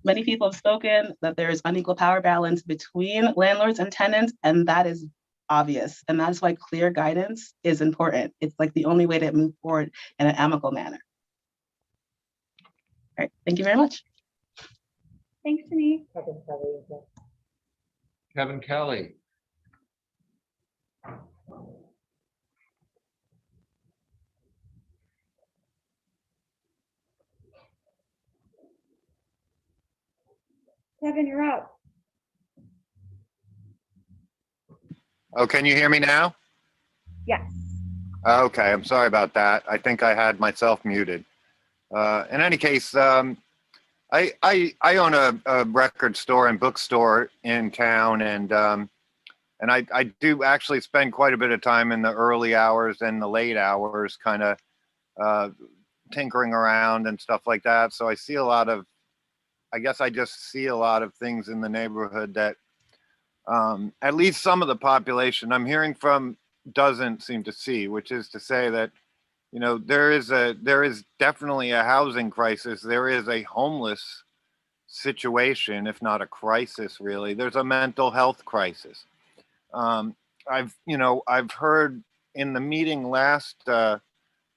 Many people have spoken that there is unequal power balance between landlords and tenants, and that is obvious. And that's why clear guidance is important. It's like the only way to move forward in an amicable manner. All right, thank you very much. Thanks, Denise. Kevin Kelly. Kevin, you're up. Oh, can you hear me now? Yes. Okay, I'm sorry about that. I think I had myself muted. In any case, I own a record store and bookstore in town, and I do actually spend quite a bit of time in the early hours and the late hours kind of tinkering around and stuff like that. So I see a lot of, I guess I just see a lot of things in the neighborhood that at least some of the population I'm hearing from doesn't seem to see, which is to say that, you know, there is definitely a housing crisis. There is a homeless situation, if not a crisis, really. There's a mental health crisis. I've heard in the meeting the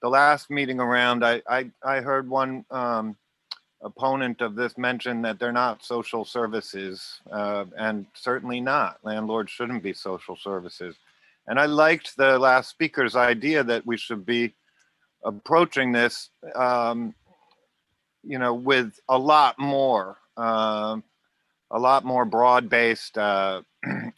last meeting around, I heard one opponent of this mention that they're not social services, and certainly not. Landlords shouldn't be social services. And I liked the last speaker's idea that we should be approaching this, with a lot more broad-based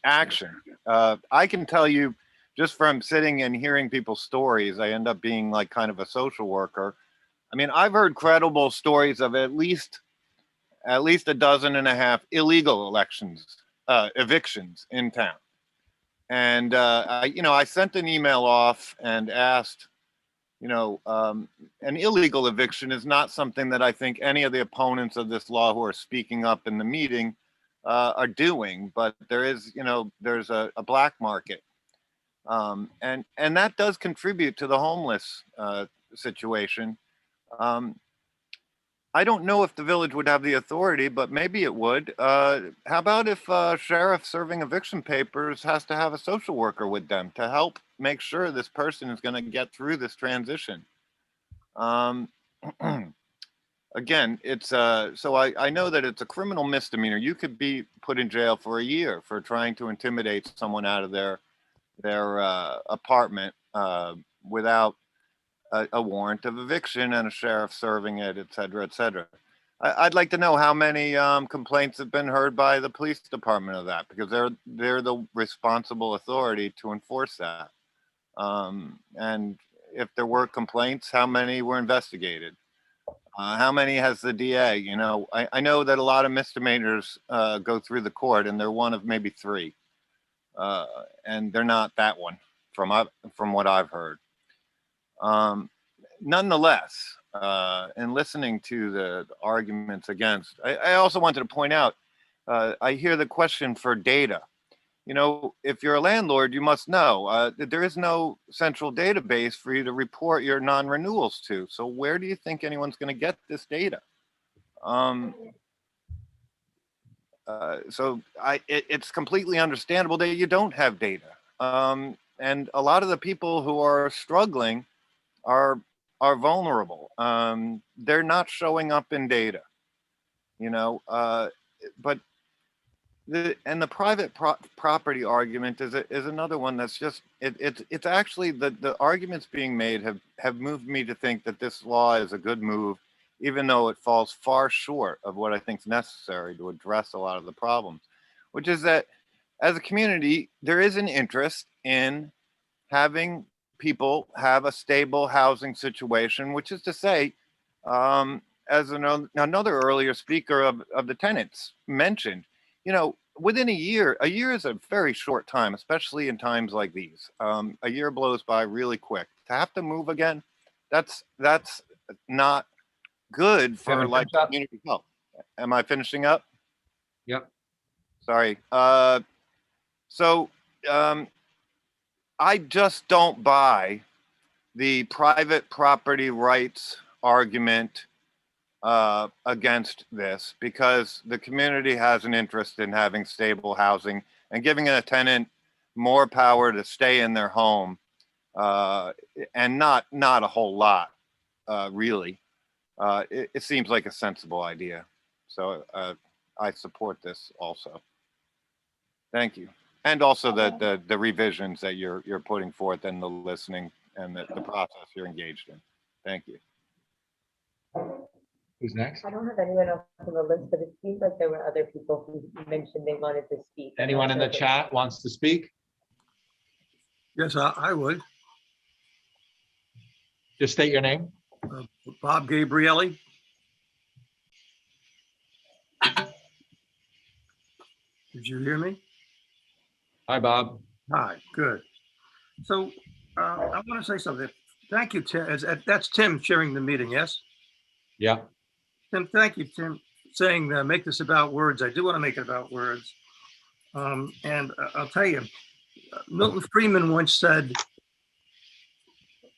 action. I can tell you, just from sitting and hearing people's stories, I end up being like kind of a social worker. I mean, I've heard credible stories of at least a dozen and a half illegal evictions in town. And I sent an email off and asked, an illegal eviction is not something that I think any of the opponents of this law who are speaking up in the meeting are doing, but there is, there's a black market. And that does contribute to the homeless situation. I don't know if the village would have the authority, but maybe it would. How about if sheriff serving eviction papers has to have a social worker with them to help make sure this person is going to get through this transition? Again, it's so I know that it's a criminal misdemeanor. You could be put in jail for a year for trying to intimidate someone out of their apartment without a warrant of eviction and a sheriff serving it, et cetera, et cetera. I'd like to know how many complaints have been heard by the police department of that, because they're the responsible authority to enforce that. And if there were complaints, how many were investigated? How many has the DA? I know that a lot of misdemeanors go through the court, and they're one of maybe 3. And they're not that one from what I've heard. Nonetheless, in listening to the arguments against, I also wanted to point out, I hear the question for data. If you're a landlord, you must know that there is no central database for you to report your non-renewals to. So where do you think anyone's going to get this data? It's completely understandable that you don't have data. And a lot of the people who are struggling are vulnerable. They're not showing up in data, but the private property argument is another one that's just, it's actually the arguments being made have moved me to think that this law is a good move, even though it falls far short of what I think is necessary to address a lot of the problems, which is that as a community, there is an interest in having people have a stable housing situation, which is to say, as another earlier speaker of the tenants mentioned, within a year is a very short time, especially in times like these. A year blows by really quick. To have to move again, that's not good for like community health. Am I finishing up? Yep. Sorry. I just don't buy the private property rights argument against this, because the community has an interest in having stable housing, and giving a tenant more power to stay in their home, and not a whole lot, really. It seems like a sensible idea. So I support this also. Thank you. And also the revisions that you're putting forth, and the listening, and the process you're engaged in. Thank you. Who's next? I don't have anyone else on the list, but it seems like there were other people who mentioned they wanted to speak. Anyone in the chat wants to speak? Yes, I would. Just state your name. Bob Gabrielli. Did you hear me? Hi, Bob. Hi, good. So I want to say something. Thank you, Tim. That's Tim sharing the meeting, yes? Yeah. Tim, thank you, Tim, saying make this about words. I do want to make it about words. And I'll tell you, Milton Friedman once said,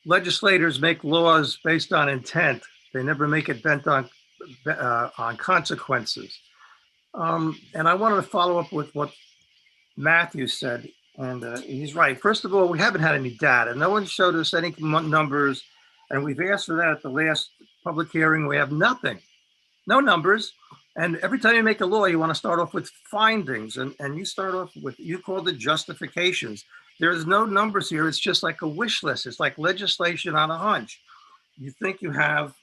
legislators make laws based on intent. They never make it bent on consequences. And I wanted to follow up with what Matthew said, and he's right. First of all, we haven't had any data. No one showed us any numbers, and we've asked for that at the last public hearing. We have nothing, no numbers. And every time you make a law, you want to start off with findings, and you start off with, you call it justifications. There's no numbers here. It's just like a wish list. It's like legislation on a hunch. You think you have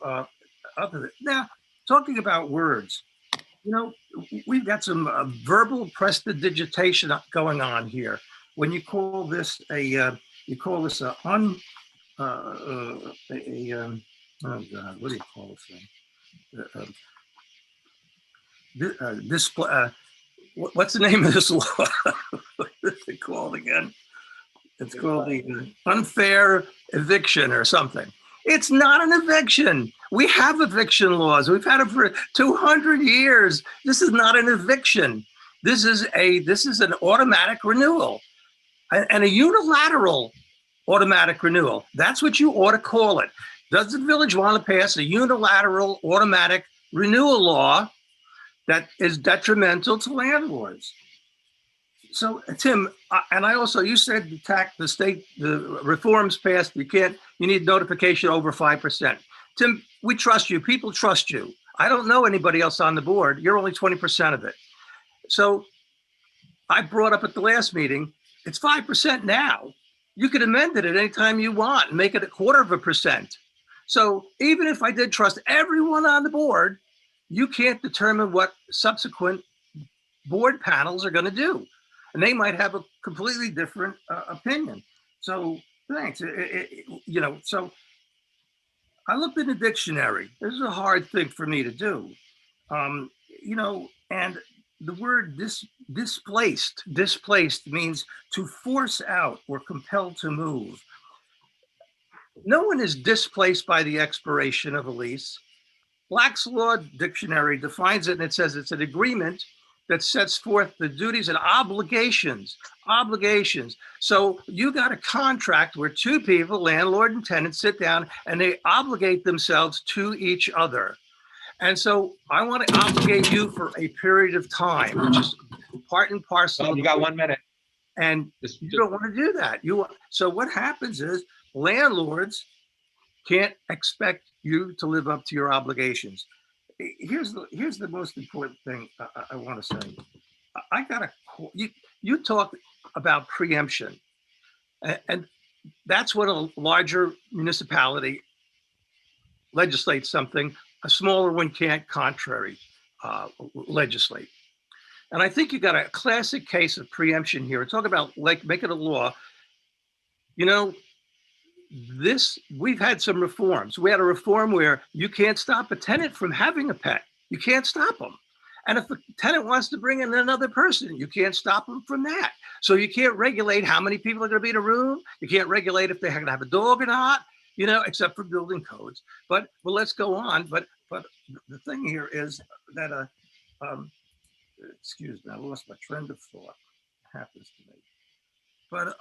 other. Now, talking about words, you know, we've got some verbal prestidigitation going on here. When you call this oh God, what do you call this thing? What's the name of this law? What's it called again? It's called the unfair eviction or something. It's not an eviction. We have eviction laws. We've had it for 200 years. This is not an eviction. This is an automatic renewal and a unilateral automatic renewal. That's what you ought to call it. Does the village want to pass a unilateral automatic renewal law that is detrimental to landlords? So, Tim, and I also, you said the reforms passed, you need notification over 5%. Tim, we trust you. People trust you. I don't know anybody else on the board. You're only 20% of it. So I brought up at the last meeting, it's 5% now. You could amend it at any time you want and make it 0.25%. So even if I did trust everyone on the board, you can't determine what subsequent board panels are going to do. And they might have a completely different opinion. So thanks. So I looked in the dictionary. This is a hard thing for me to do. And the word displaced means to force out or compel to move. No one is displaced by the expiration of a lease. Black's Law Dictionary defines it, and it says it's an agreement that sets forth the duties and obligations. So you got a contract where two people, landlord and tenant, sit down and they obligate themselves to each other. And so I want to obligate you for a period of time, which is part and parcel. Oh, you got 1 minute. And you don't want to do that. So what happens is landlords can't expect you to live up to your obligations. Here's the most important thing I want to say. You talk about preemption, and that's what a larger municipality legislates something, a smaller one can't legislate. And I think you got a classic case of preemption here. Talk about like making a law. You know, we've had some reforms. We had a reform where you can't stop a tenant from having a pet. You can't stop them. And if the tenant wants to bring in another person, you can't stop them from that. So you can't regulate how many people are going to be in a room. You can't regulate if they're going to have a dog or not, except for building codes. But let's go on. But the thing here is that, excuse me, I lost my trend of thought. It happens to me. But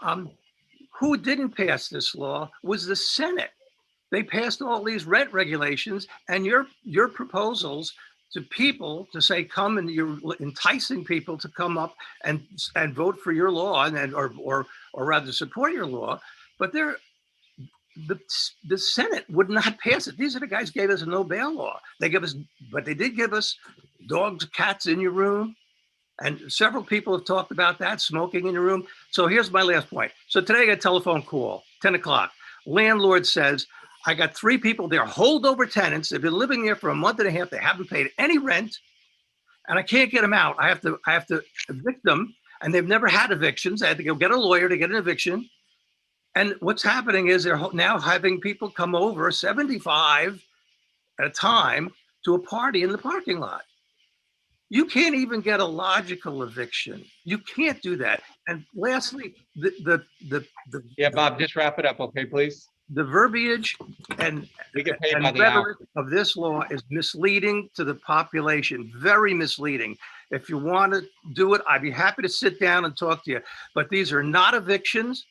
who didn't pass this law was the Senate. They passed all these rent regulations, and your proposals to people to say come, and you're enticing people to come up and vote for your law or rather support your law. But the Senate would not pass it. These are the guys who gave us a no bail law. They did give us dogs, cats in your room. And several people have talked about that, smoking in your room. So here's my last point. So today I got a telephone call, 10 o'clock. Landlord says, I got 3 people, they're holdover tenants. They've been living there for a month and a half. They haven't paid any rent and I can't get them out. I have to evict them, and they've never had evictions. I had to go get a lawyer to get an eviction. And what's happening is they're now having people come over 75 at a time to a party in the parking lot. You can't even get a logical eviction. You can't do that. And lastly, Yeah, Bob, just wrap it up, okay, please? the verbiage and We get paid and by the hour. rhetoric of this law is misleading to the population, very misleading. If you want to do it, I'd be happy to sit down and talk to you. But these are not evictions.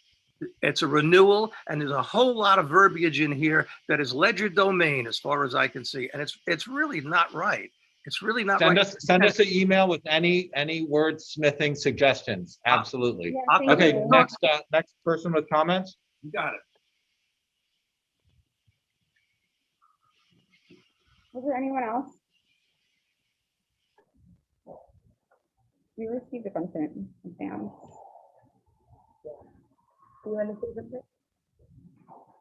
It's a renewal, and there's a whole lot of verbiage in here that is ledger domain as far as I can see. And it's really not right. It's really not Send right. us an email with any wordsmithing suggestions. Absolutely. Yeah, thank Okay, you. next person with comments. You got it. Was there anyone else? We received a bunch of down. You want to say something?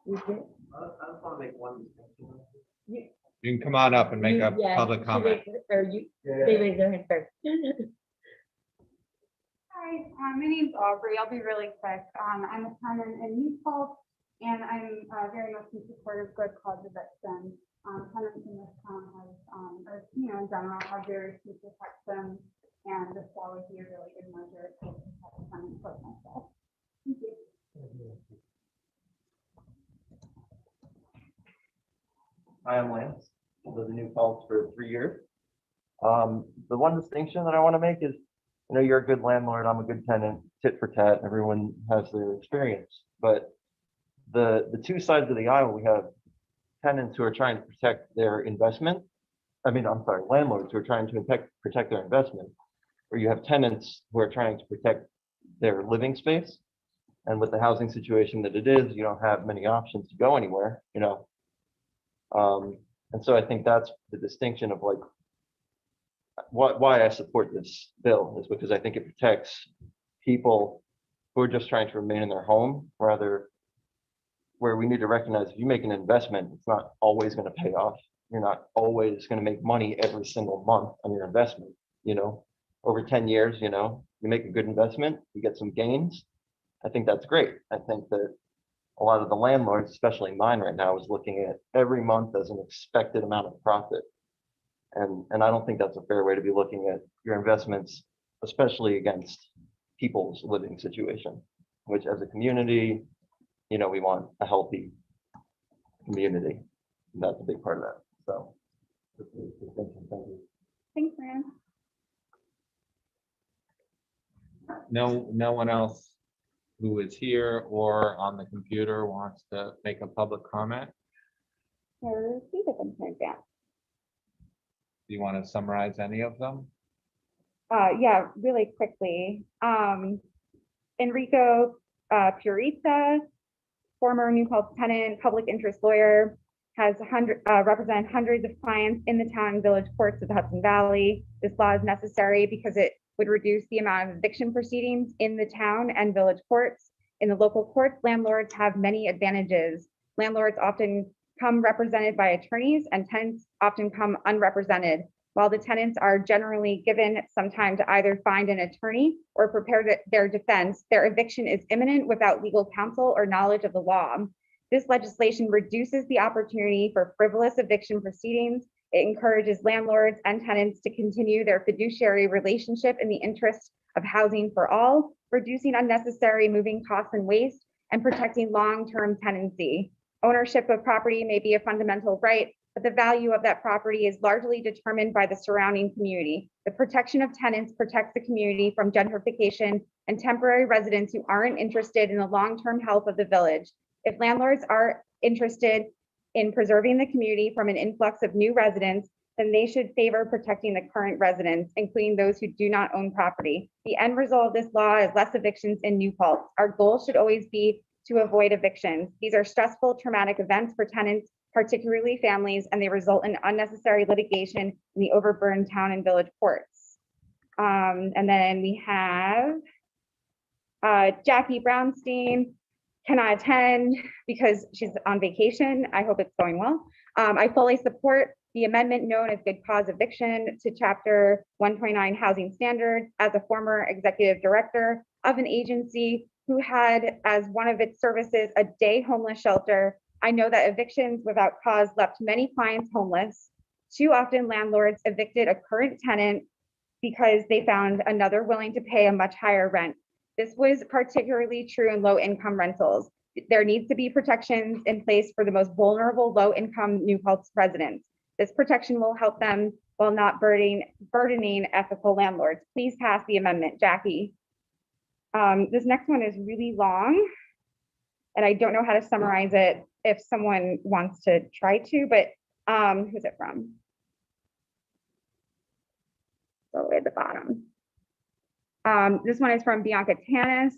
We did. I just want to make one distinction. You can come on up and make a public comment. Or you, they raise their hand first. Hi, my name's Aubrey. I'll be really quick. I'm a tenant in New Paltz, and I'm very much in support of good cause eviction. Tenants in this town have, or, in general, have very few protection, and this law would be a really good measure to protect tenants like myself. Thank you. Hi, I'm Lance. I lived in New Paltz for 3 years. The one distinction that I want to make is, you're a good landlord, I'm a good tenant, tit for tat, everyone has their experience. But the two sides of the aisle, we have tenants who are trying to protect their investment. Landlords who are trying to protect their investment, or you have tenants who are trying to protect their living space. And with the housing situation that it is, you don't have many options to go anywhere, And so I think that's the distinction of like, why I support this bill is because I think it protects people who are just trying to remain in their home, rather where we need to recognize if you make an investment, it's not always going to pay off. You're not always going to make money every single month on your investment, over 10 years, you make a good investment, you get some gains. I think that's great. I think that a lot of the landlords, especially mine right now, is looking at every month as an expected amount of profit. And I don't think that's a fair way to be looking at your investments, especially against people's living situation, which as a community, we want a healthy community. And that's a big part of that. So, thank you. Thanks, man. No one else who is here or on the computer wants to make a public comment? Or see the concern gap. Do you want to summarize any of them? Yeah, really quickly. Enrico Purita, former New Paltz tenant, public interest lawyer, has represented hundreds of clients in the town and village courts of the Hudson Valley. This law is necessary because it would reduce the amount of eviction proceedings in the town and village courts. In the local courts, landlords have many advantages. Landlords often come represented by attorneys and tenants often come unrepresented. While the tenants are generally given some time to either find an attorney or prepare their defense, their eviction is imminent without legal counsel or knowledge of the law. This legislation reduces the opportunity for frivolous eviction proceedings. It encourages landlords and tenants to continue their fiduciary relationship in the interest of housing for all, reducing unnecessary moving costs and waste, and protecting long-term tenancy. Ownership of property may be a fundamental right, but the value of that property is largely determined by the surrounding community. The protection of tenants protects the community from gentrification and temporary residents who aren't interested in the long-term health of the village. If landlords are interested in preserving the community from an influx of new residents, then they should favor protecting the current residents, including those who do not own property. The end result of this law is less evictions in New Paltz. Our goal should always be to avoid evictions. These are stressful, traumatic events for tenants, particularly families, and they result in unnecessary litigation in the overburdened town and village courts. And then we have Jackie Brownstein. Cannot attend because she's on vacation. I hope it's going well. I fully support the amendment known as good cause eviction to Chapter 129 Housing Standards. As a former executive director of an agency who had as one of its services a day homeless shelter, I know that evictions without cause left many clients homeless. Too often landlords evicted a current tenant because they found another willing to pay a much higher rent. This was particularly true in low-income rentals. There needs to be protections in place for the most vulnerable, low-income New Paltz residents. This protection will help them while not burdening ethical landlords. Please pass the amendment, Jackie. This next one is really long, and I don't know how to summarize it if someone wants to try to, but who's it from? All the way at the bottom. This one is from Bianca Tanis.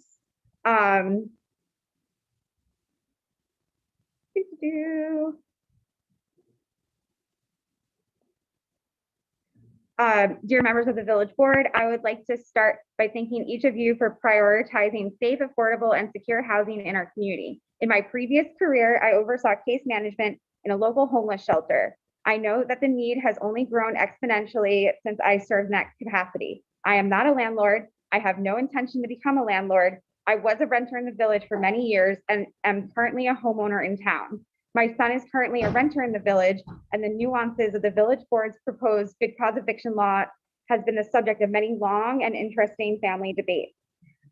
Dear members of the village board, I would like to start by thanking each of you for prioritizing safe, affordable, and secure housing in our community. In my previous career, I oversaw case management in a local homeless shelter. I know that the need has only grown exponentially since I served in that capacity. I am not a landlord. I have no intention to become a landlord. I was a renter in the village for many years and am currently a homeowner in town. My son is currently a renter in the village, and the nuances of the village board's proposed good cause eviction law has been the subject of many long and interesting family debates.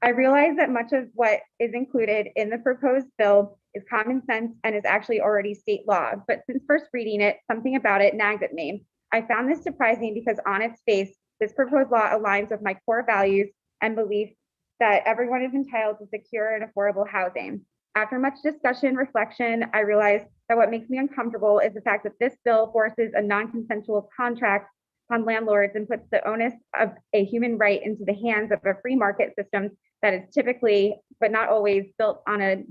I realize that much of what is included in the proposed bill is common sense and is actually already state law, but since first reading it, something about it nagged at me. I found this surprising because on its face, this proposed law aligns with my core values and belief that everyone is entitled to secure and affordable housing. After much discussion and reflection, I realized that what makes me uncomfortable is the fact that this bill forces a non-consensual contract on landlords and puts the onus of a human right into the hands of a free market system that is typically, but not always, built on a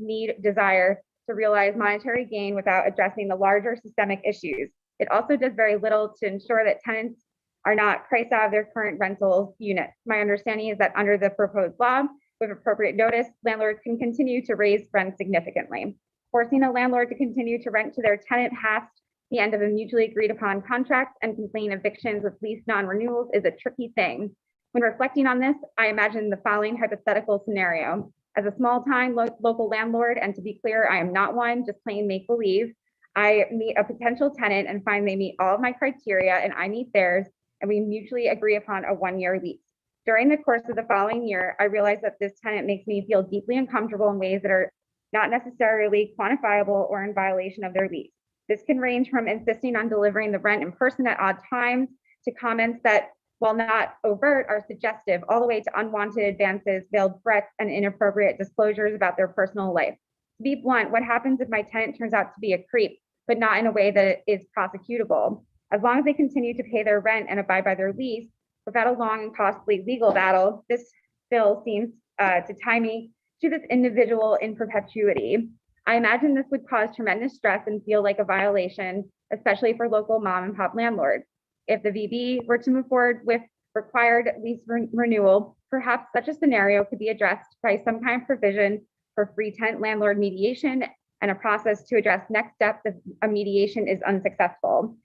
desire to realize monetary gain without addressing the larger systemic issues. It also does very little to ensure that tenants are not priced out of their current rental units. My understanding is that under the proposed law, with appropriate notice, landlords can continue to raise rent significantly. Forcing a landlord to continue to rent to their tenant past the end of a mutually agreed upon contract and completing evictions with lease non-renewals is a tricky thing. When reflecting on this, I imagine the following hypothetical scenario. As a small-time local landlord, and to be clear, I am not one, just plain make-believe, I meet a potential tenant and find they meet all of my criteria and I meet theirs, and we mutually agree upon a one-year lease. During the course of the following year, I realized that this tenant makes me feel deeply uncomfortable in ways that are not necessarily quantifiable or in violation of their lease. This can range from insisting on delivering the rent in person at odd times to comments that, while not overt, are suggestive, all the way to unwanted advances, veiled threats, and inappropriate disclosures about their personal life. To be blunt, what happens if my tenant turns out to be a creep, but not in a way that is prosecutable? As long as they continue to pay their rent and abide by their lease, without a long and costly legal battle, this bill seems to tie me to this individual in perpetuity. I imagine this would cause tremendous stress and feel like a violation, especially for local mom and pop landlords. If the VB were to move forward with required lease renewal, perhaps such a scenario could be addressed by some kind of provision for free tenant landlord mediation and a process to address next steps if a mediation is unsuccessful.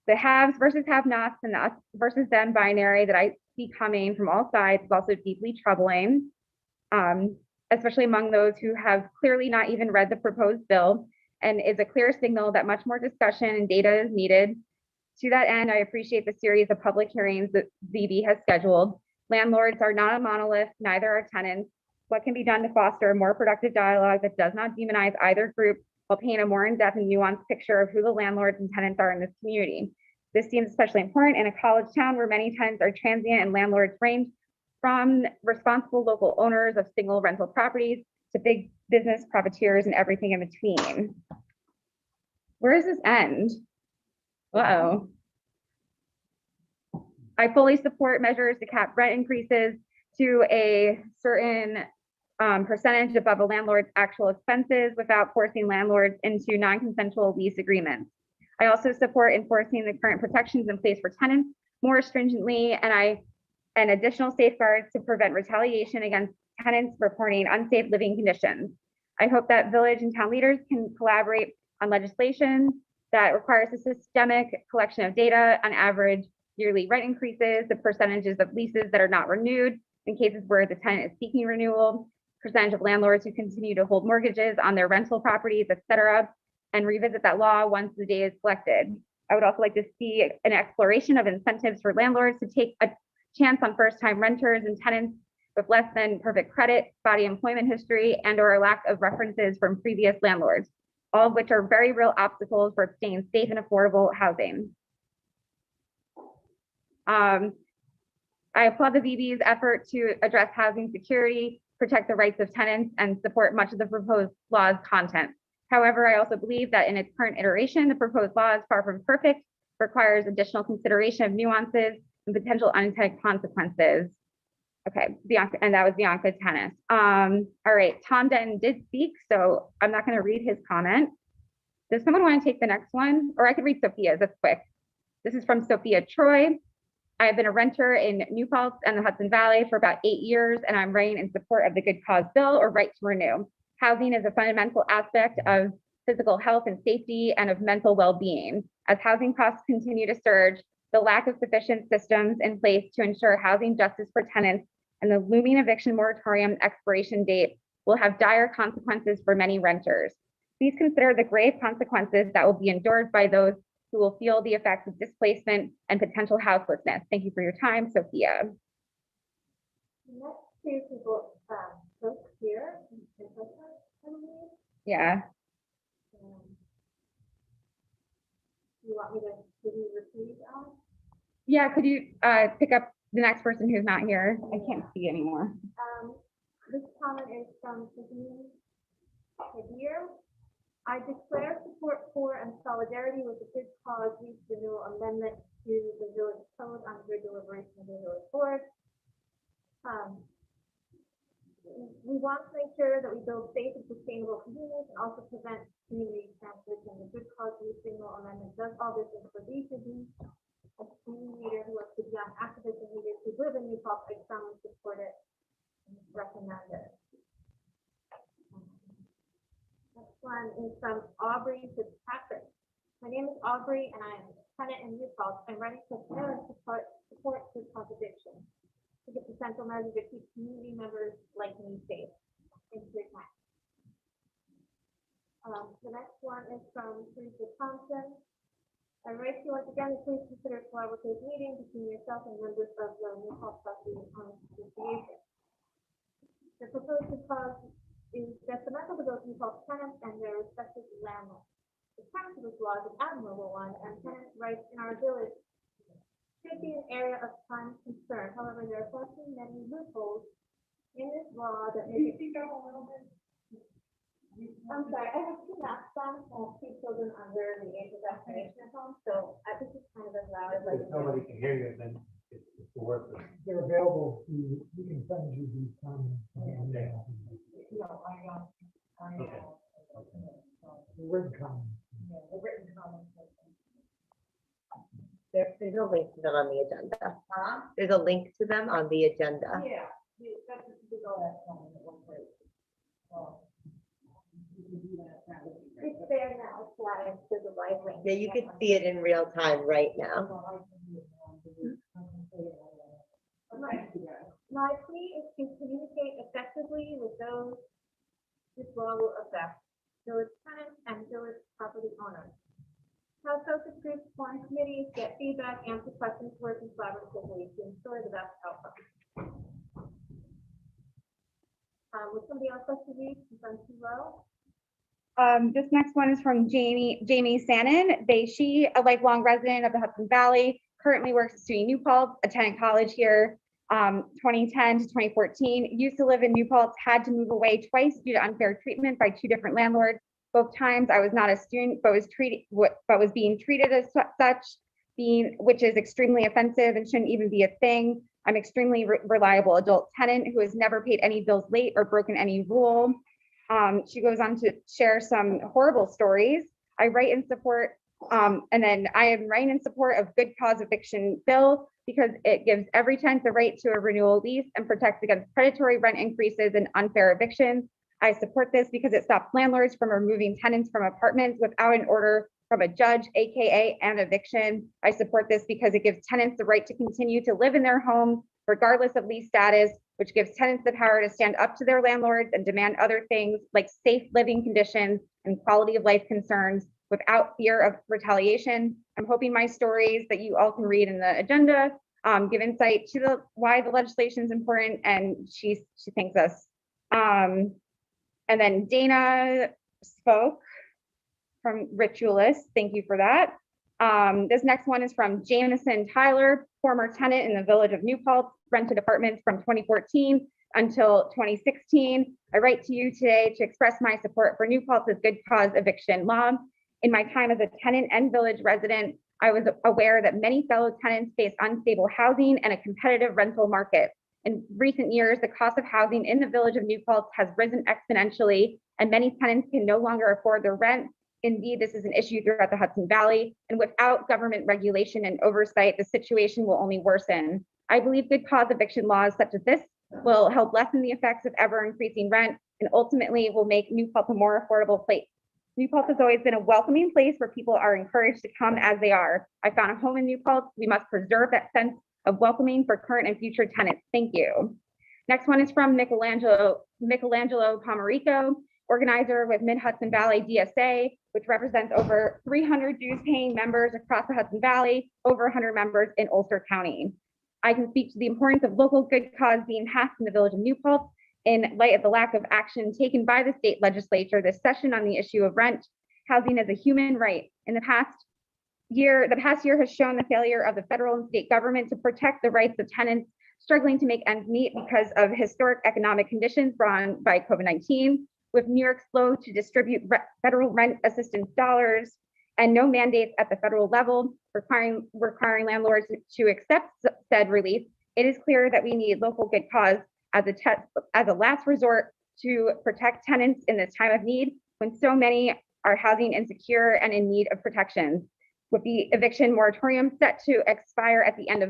The haves versus have-nots and the us versus them binary that I see coming from all sides is also deeply troubling, especially among those who have clearly not even read the proposed bill, and is a clear signal that much more discussion and data is needed. To that end, I appreciate the series of public hearings that VB has scheduled. Landlords are not a monolith, neither are tenants. What can be done to foster a more productive dialogue that does not demonize either group while painting a more in-depth and nuanced picture of who the landlords and tenants are in this community? This seems especially important in a college town where many tenants are transient and landlords range from responsible local owners of single rental properties to big business profiteers and everything in between. Where does this end? Uh-oh. I fully support measures to cap rent increases to a certain percentage above a landlord's actual expenses without forcing landlords into non-consensual lease agreements. I also support enforcing the current protections in place for tenants more stringently and additional safeguards to prevent retaliation against tenants reporting unsafe living conditions. I hope that village and town leaders can collaborate on legislation that requires a systemic collection of data on average yearly rent increases, the percentages of leases that are not renewed in cases where the tenant is seeking renewal, percentage of landlords who continue to hold mortgages on their rental properties, et cetera, and revisit that law once the data is collected. I would also like to see an exploration of incentives for landlords to take a chance on first-time renters and tenants with less than perfect credit, spotty employment history, and or a lack of references from previous landlords, all of which are very real obstacles for staying safe and affordable housing. I applaud the VB's effort to address housing security, protect the rights of tenants, and support much of the proposed law's content. However, I also believe that in its current iteration, the proposed law is far from perfect, requires additional consideration of nuances and potential unintended consequences. Okay, Bianca, and that was Bianca Tennis. All right, Tom Denton did speak, so I'm not going to read his comment. Does someone want to take the next one? Or I could read Sophia's, that's quick. This is from Sophia Troy. I have been a renter in New Paltz and the Hudson Valley for about 8 years, and I'm writing in support of the Good Cause Bill or Right to Renew. Housing is a fundamental aspect of physical health and safety and of mental well-being. As housing costs continue to surge, the lack of sufficient systems in place to ensure housing justice for tenants and the looming eviction moratorium expiration date will have dire consequences for many renters. Please consider the grave consequences that will be endured by those who will feel the effects of displacement and potential houselessness. Thank you for your time, Sophia. Next two people, folks here. I believe. Yeah. You want me to give you repeat? Yeah, could you pick up the next person who's not here? I can't see anymore. This comment is from Sabine Kadir. I declare support for and solidarity with the Good Cause Lease Renewal Amendment to the Village Code under deliberation of the Village Board. We want to make sure that we build safe and sustainable communities and also prevent community transmission. The Good Cause Lease Renewal Amendment does all this in for these reasons. A community leader who works with young activists and leaders who live in New Paltz, I strongly support it and recommend it. Next one is from Aubrey Fitzpatrick. My name is Aubrey and I am a tenant in New Paltz. I'm running for parent support Good Cause eviction to get the central measure to keep community members like me safe. Thanks for your time. The next one is from Teresa Thompson. I write to you once again, please consider a collaborative meeting between yourself and members of the New Paltz Trustee Owners Association. The proposed clause is detrimental to both New Paltz tenants and their respective landlords. The premise of this law is an admirable one, and tenants' rights in our village should be an area of prime concern. However, there are far too many loopholes in this law that make it. I'm sorry, I have two math sons and 2 children under the age of vaccination at home, so this is kind of as loud as I If can. nobody can hear you, then it's worth it. They're available to, we can send you these comments. No, I The written comments. the written comments. There's a link to them on the agenda. There's a link to them on the agenda. Yeah. That's just to go that comment at one place. It's there now, it's live, there's a live link. Yeah, you could see it in real time right now. My plea is to communicate effectively with those this law will affect, village tenants and village property owners. How focus groups form committees, get feedback, answer questions, working collaboratively to ensure the best outcome. Would somebody else like to read since I'm too low? This next one is from Jamie Sannon. She, a lifelong resident of the Hudson Valley, currently works at SUNY New Paltz, attended college here 2010 to 2014, used to live in New Paltz, had to move away twice due to unfair treatment by 2 different landlords. Both times I was not a student, but was being treated as such, which is extremely offensive and shouldn't even be a thing. I'm extremely reliable adult tenant who has never paid any bills late or broken any rule. She goes on to share some horrible stories. I write in support, and then I am writing in support of Good Cause Eviction Bill because it gives every tenant the right to a renewal lease and protects against predatory rent increases and unfair evictions. I support this because it stops landlords from removing tenants from apartments without an order from a judge, AKA an eviction. I support this because it gives tenants the right to continue to live in their home regardless of lease status, which gives tenants the power to stand up to their landlords and demand other things like safe living conditions and quality of life concerns without fear of retaliation. I'm hoping my stories that you all can read in the agenda give insight to why the legislation is important, and she thanks us. And then Dana spoke from Ritualist. Thank you for that. This next one is from Jameson Tyler, former tenant in the village of New Paltz, rented apartments from 2014 until 2016. I write to you today to express my support for New Paltz's good cause eviction law. In my time as a tenant and village resident, I was aware that many fellow tenants face unstable housing and a competitive rental market. In recent years, the cost of housing in the village of New Paltz has risen exponentially, and many tenants can no longer afford their rent. Indeed, this is an issue throughout the Hudson Valley, and without government regulation and oversight, the situation will only worsen. I believe good cause eviction laws such as this will help lessen the effects of ever increasing rent and ultimately will make New Paltz a more affordable place. New Paltz has always been a welcoming place where people are encouraged to come as they are. I found a home in New Paltz. We must preserve that sense of welcoming for current and future tenants. Thank you. Next one is from Michelangelo Pomerico, organizer with Mid-Hudson Valley DSA, which represents over 300 dues-paying members across the Hudson Valley, over 100 members in Ulster County. I can speak to the importance of local good cause being passed in the village of New Paltz in light of the lack of action taken by the state legislature this session on the issue of rent. Housing is a human right. In the past year has shown the failure of the federal and state government to protect the rights of tenants struggling to make ends meet because of historic economic conditions brought on by COVID-19. With New York slow to distribute federal rent assistance dollars and no mandates at the federal level requiring landlords to accept said relief, it is clear that we need local good cause as a last resort to protect tenants in this time of need when so many are housing insecure and in need of protections. With the eviction moratorium set to expire at the end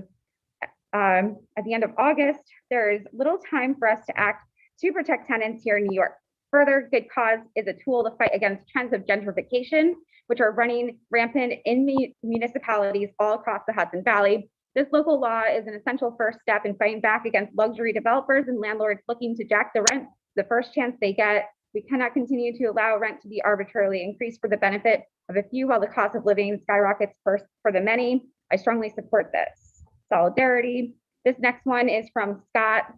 of August, there is little time for us to act to protect tenants here in New York. Further, good cause is a tool to fight against trends of gentrification, which are running rampant in municipalities all across the Hudson Valley. This local law is an essential first step in fighting back against luxury developers and landlords looking to jack the rent the first chance they get. We cannot continue to allow rent to be arbitrarily increased for the benefit of a few while the cost of living skyrockets for the many. I strongly support this. Solidarity. This next one is from Scott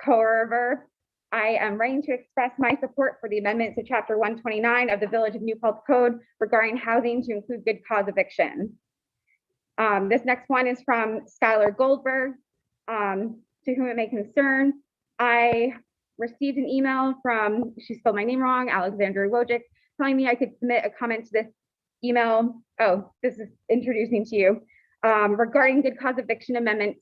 Corver. I am writing to express my support for the amendment to Chapter 129 of the Village of New Paltz Code regarding housing to include good cause eviction. This next one is from Skylar Goldberg, to whom it may concern. I received an email from, she spelled my name wrong, Alexandra Wojcik, telling me I could submit a comment to this email. Oh, this is introducing to you. Regarding good cause eviction amendment,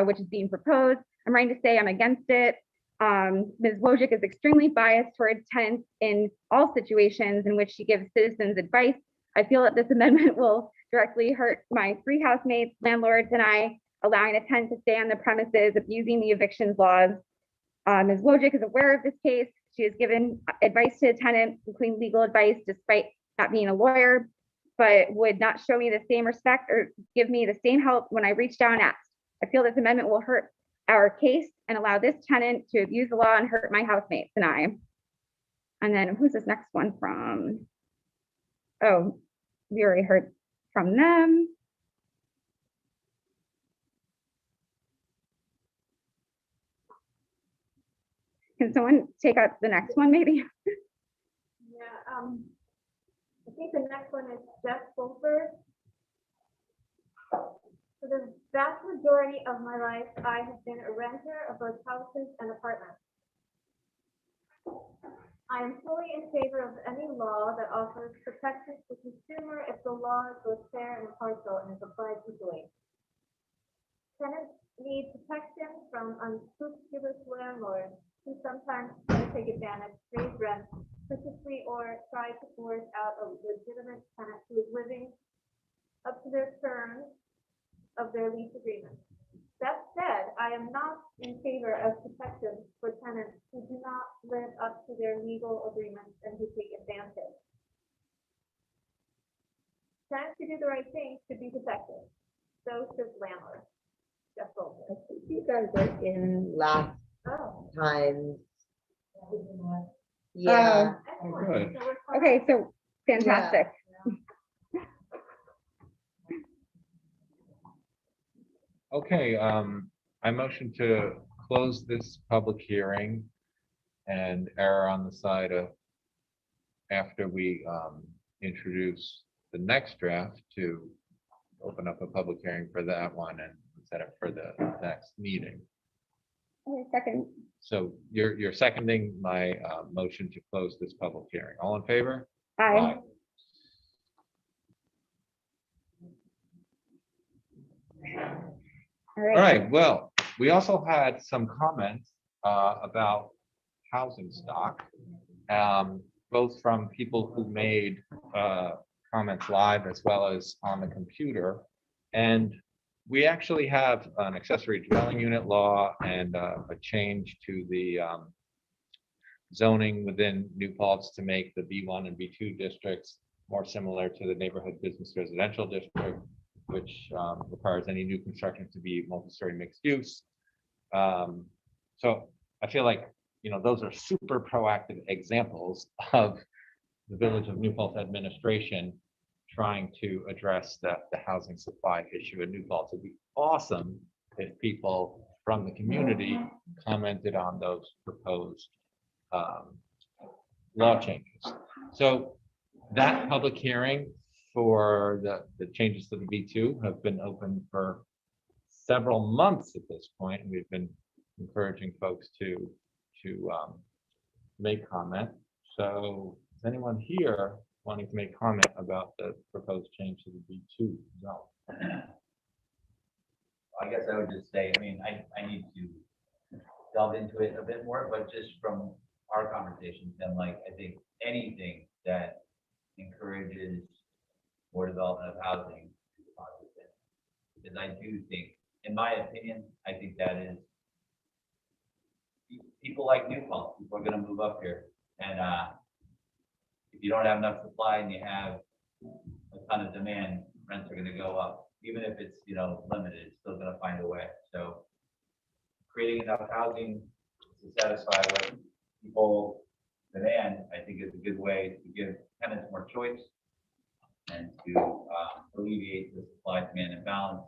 which is being proposed. I'm writing to say I'm against it. Ms. Wojcik is extremely biased towards tenants in all situations in which she gives citizens advice. I feel that this amendment will directly hurt my 3 housemates, landlords, and I, allowing a tenant to stay on the premises, abusing the evictions laws. Ms. Wojcik is aware of this case. She has given advice to a tenant, including legal advice, despite not being a lawyer, but would not show me the same respect or give me the same help when I reached out and asked. I feel this amendment will hurt our case and allow this tenant to abuse the law and hurt my housemates and I. And then who's this next one from? Oh, we already heard from them. Can someone take up the next one maybe? Yeah, I think the next one is Jeff Goldberg. For the vast majority of my life, I have been a renter of both houses and apartments. I am fully in favor of any law that offers protection to the consumer if the law is both fair and impartial and is applied equally. Tenants need protection from unscrupulous landlords who sometimes try to take advantage, raise rent, purposely or try to force out a legitimate tenant who is living up to their terms of their lease agreement. That said, I am not in favor of protection for tenants who do not live up to their legal agreements and who take advantage. Tenants who do the right thing should be protected. So should landlords. Jeff Goldberg. I think you guys are in last time. Yeah. Good. Okay, so fantastic. Okay, I motion to close this public hearing and err on the side of after we introduce the next draft to open up a public hearing for that one and set it for the next meeting. Okay, second. So you're seconding my motion to close this public hearing. All in favor? Aye. All right, well, we also had some comments about housing stock, both from people who made comments live as well as on the computer. And we actually have an accessory dwelling unit law and a change to the zoning within New Paltz to make the B1 and B2 districts more similar to the neighborhood business residential district, which requires any new construction to be multi-story mixed use. So I feel like, you know, those are super proactive examples of the Village of New Paltz administration trying to address the housing supply issue in New Paltz. It'd be awesome if people from the community commented on those proposed law changes. So that public hearing for the changes to the B2 have been open for several months at this point. And we've been encouraging folks to make comment. So is anyone here wanting to make comment about the proposed change to the B2 zone? I guess I would just say, I mean, I need to delve into it a bit more, but just from our conversations and like, I think anything that encourages more development of housing is a positive thing. Because I do think, in my opinion, I think that is, people like New Paltz, people are gonna move up here. And if you don't have enough supply and you have a ton of demand, rents are gonna go up. Even if it's, you know, limited, it's still gonna find a way. So creating enough housing to satisfy what people demand, I think is a good way to give tenants more choice and to alleviate the supply demand imbalance.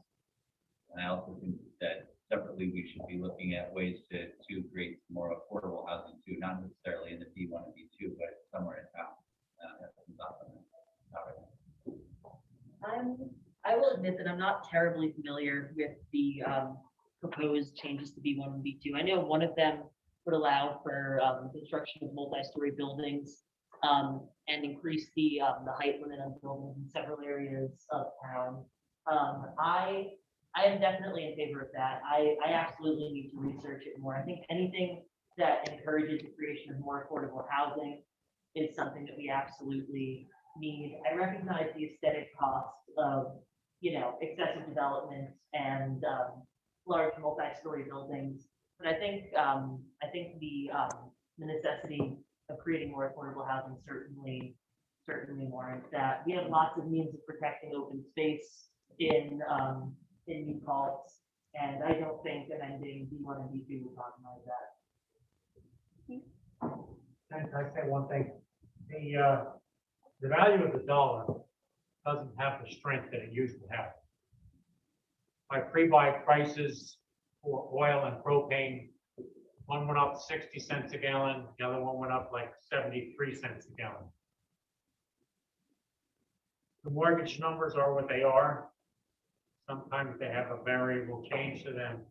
And I also think that separately, we should be looking at ways to create more affordable housing too, not necessarily in the B1 and B2, but somewhere in town. I will admit that I'm not terribly familiar with the proposed changes to B1 and B2. I know one of them would allow for construction of multi-story buildings and increase the height limit on buildings in several areas of town. I am definitely in favor of that. I absolutely need to research it more. I think anything that encourages the creation of more affordable housing is something that we absolutely need. I recognize the aesthetic cost of, you know, excessive development and large multi-story buildings, but I think the necessity of creating more affordable housing certainly warrants that. We have lots of means of protecting open space in New Paltz, and I don't think amending B1 and B2 would compromise that. Can I say one thing? The value of the dollar doesn't have the strength that it used to have. My pre-buy prices for oil and propane, one went up 60 cents a gallon, the other one went up like 73 cents a gallon. The mortgage numbers are what they are. Sometimes they have a variable change to them.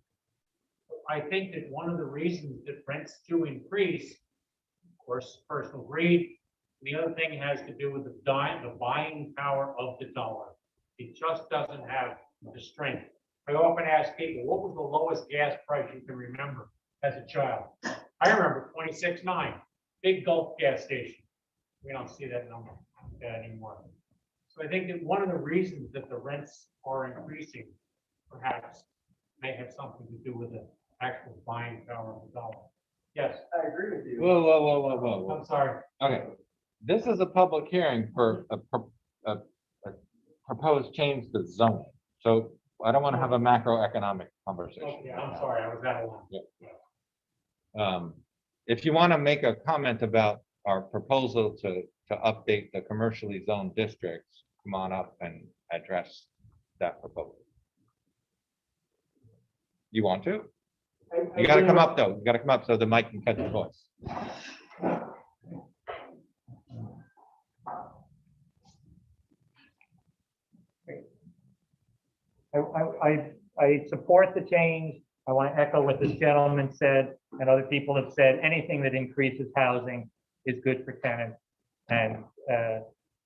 I think that one of the reasons that rents do increase, of course, personal greed. The other thing has to do with the buying power of the dollar. It just doesn't have the strength. I often ask people, what was the lowest gas price you can remember as a child? I remember 26.9, big Gulf gas station. We don't see that number anymore. So I think that one of the reasons that the rents are increasing perhaps may have something to do with the actual buying power of the dollar. Yes, I agree with you. Whoa. I'm sorry. Okay, this is a public hearing for a proposed change to zoning. So I don't want to have a macroeconomic conversation. Okay, I'm sorry, I was out of line. If you want to make a comment about our proposal to update the commercially zoned districts, come on up and address that proposal. You want to? You gotta come up though. You gotta come up so the mic can catch your voice. I support the change. I want to echo what this gentleman said and other people have said. Anything that increases housing is good for tenants. And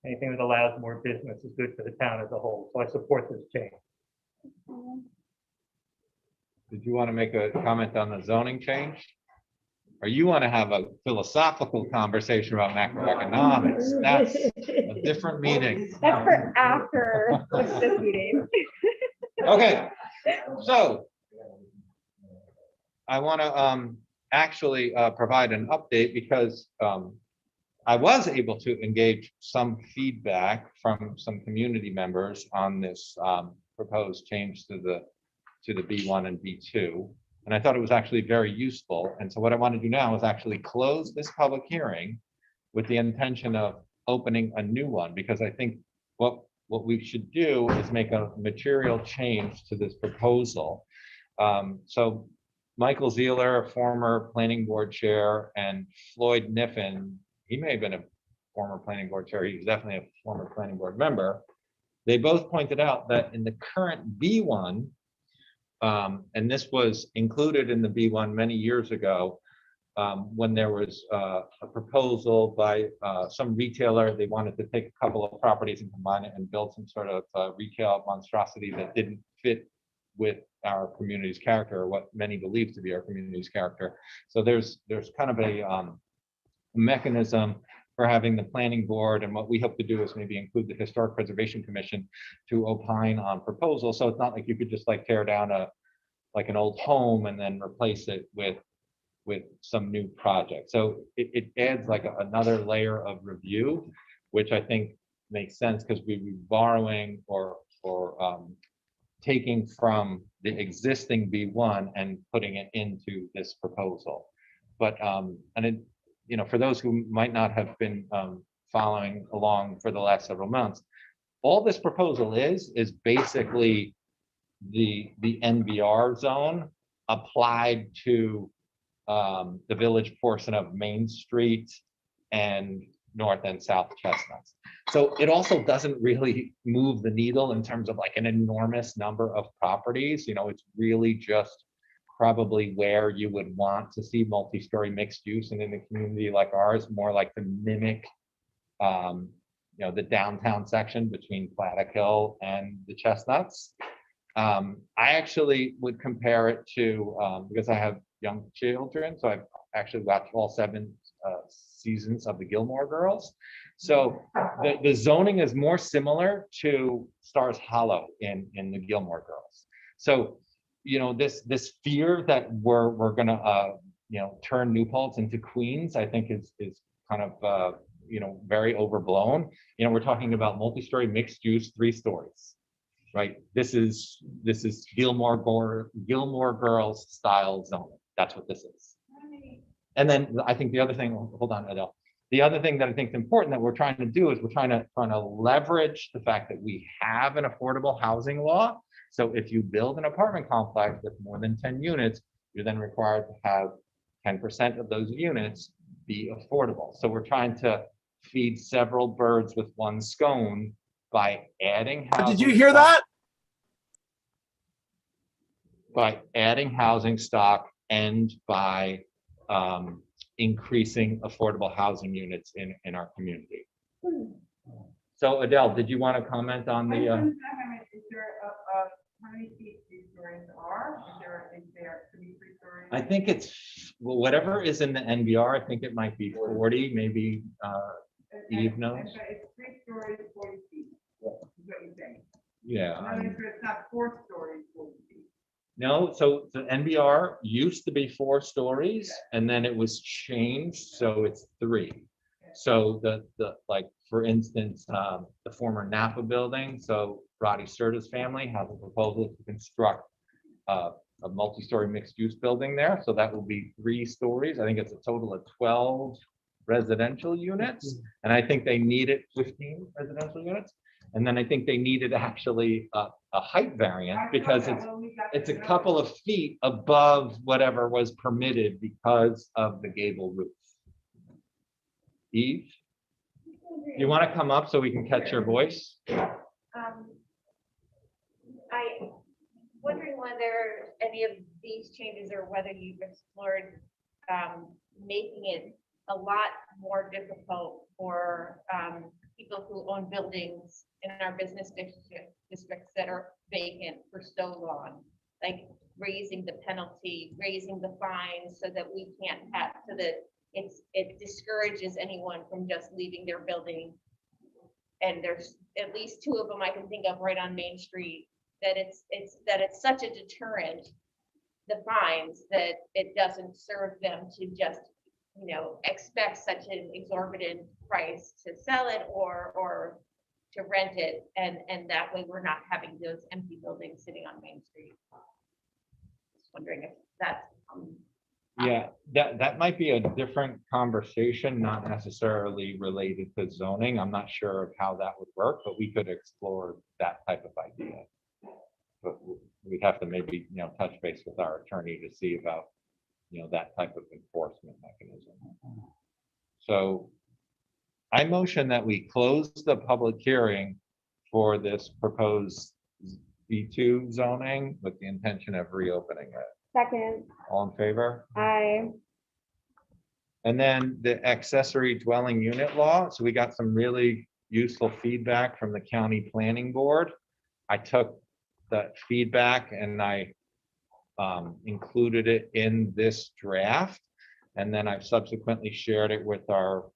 anything that allows more business is good for the town as a whole. So I support this change. Did you want to make a comment on the zoning change? Or you want to have a philosophical conversation about macroeconomics? That's a different meeting. That's for after this meeting. Okay, so I want to actually provide an update because I was able to engage some feedback from some community members on this proposed change to the B1 and B2. And I thought it was actually very useful. And so what I want to do now is actually close this public hearing with the intention of opening a new one, because I think what we should do is make a material change to this proposal. So Michael Zeeler, a former planning board chair, and Floyd Niffen, he may have been a former planning board chair, he's definitely a former planning board member. They both pointed out that in the current B1, and this was included in the B1 many years ago, when there was a proposal by some retailer. They wanted to take a couple of properties and combine it and build some sort of retail monstrosity that didn't fit with our community's character, or what many believe to be our community's character. So there's kind of a mechanism for having the planning board, and what we hope to do is maybe include the Historic Preservation Commission to opine on proposals. So it's not like you could just like tear down an old home and then replace it with some new project. So it adds like another layer of review, which I think makes sense because we'd be borrowing or taking from the existing B1 and putting it into this proposal. But for those who might not have been following along for the last several months, all this proposal is basically the NVR zone applied to the village portion of Main Street and North and South Chestnuts. So it also doesn't really move the needle in terms of like an enormous number of properties. It's really just probably where you would want to see multi-story mixed use, and in a community like ours, more like to mimic the downtown section between Plattekill and the Chestnuts. I actually would compare it to, because I have young children, so I've actually watched all 7 seasons of the Gilmore Girls. So the zoning is more similar to Stars Hollow in the Gilmore Girls. So this fear that we're gonna turn New Paltz into Queens, I think is kind of very overblown. We're talking about multi-story mixed use, 3 stories, right? This is Gilmore Girls style zoning. That's what this is. And then I think the other thing, hold on, Adele. The other thing that I think is important that we're trying to do is we're trying to leverage the fact that we have an affordable housing law. So if you build an apartment complex with more than 10 units, you're then required to have 10% of those units be affordable. So we're trying to feed several birds with one stone by adding housing. Did you hear that? By adding housing stock and by increasing affordable housing units in our community. So Adele, did you want to comment on the? Is there how many feet 3 stories are? Is there to be 3 stories? I think it's whatever is in the NVR. I think it might be 40, maybe Eve knows. It's 3 stories, 40 feet. Is what you're saying? Yeah. It's not 4 stories, 40 feet. No, so the NVR used to be 4 stories and then it was changed, so it's 3. So the like for instance, the former Napa building, so Roddy Serta's family has a proposal to construct a multi-story mixed-use building there. So that will be 3 stories. I think it's a total of 12 residential units, and I think they needed 15 residential units. And then I think they needed actually a height variance because it's a couple of feet above whatever was permitted because of the gable roof. Eve, you want to come up so we can catch your voice? I wondering whether any of these changes or whether you've explored making it a lot more difficult for people who own buildings in our business districts that are vacant for so long, like raising the penalty, raising the fines so that we can't have, so that it discourages anyone from just leaving their building. And there's at least 2 of them I can think of right on Main Street, that it's such a deterrent, the fines, that it doesn't serve them to just, expect such an exorbitant price to sell it or to rent it. And that way we're not having those empty buildings sitting on Main Street. Just wondering if that's, Yeah, that might be a different conversation, not necessarily related to zoning. I'm not sure of how that would work, but we could explore that type of idea. But we'd have to maybe, touch base with our attorney to see about, that type of enforcement mechanism. So I motion that we close the public hearing for this proposed B2 zoning with the intention of reopening it. Second, All in favor? I, And then the accessory dwelling unit law. So we got some really useful feedback from the county planning board. I took that feedback and I included it in this draft. And then I've subsequently shared it with our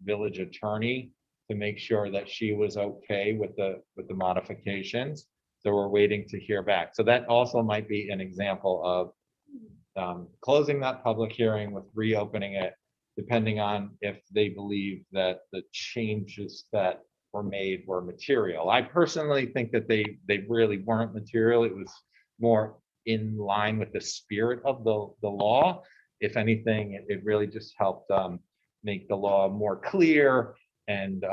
village attorney to make sure that she was okay with the modifications. So we're waiting to hear back. So that also might be an example of closing that public hearing with reopening it, depending on if they believe that the changes that were made were material. I personally think that they really weren't material. It was more in line with the spirit of the law. If anything, it really just helped make the law more clear and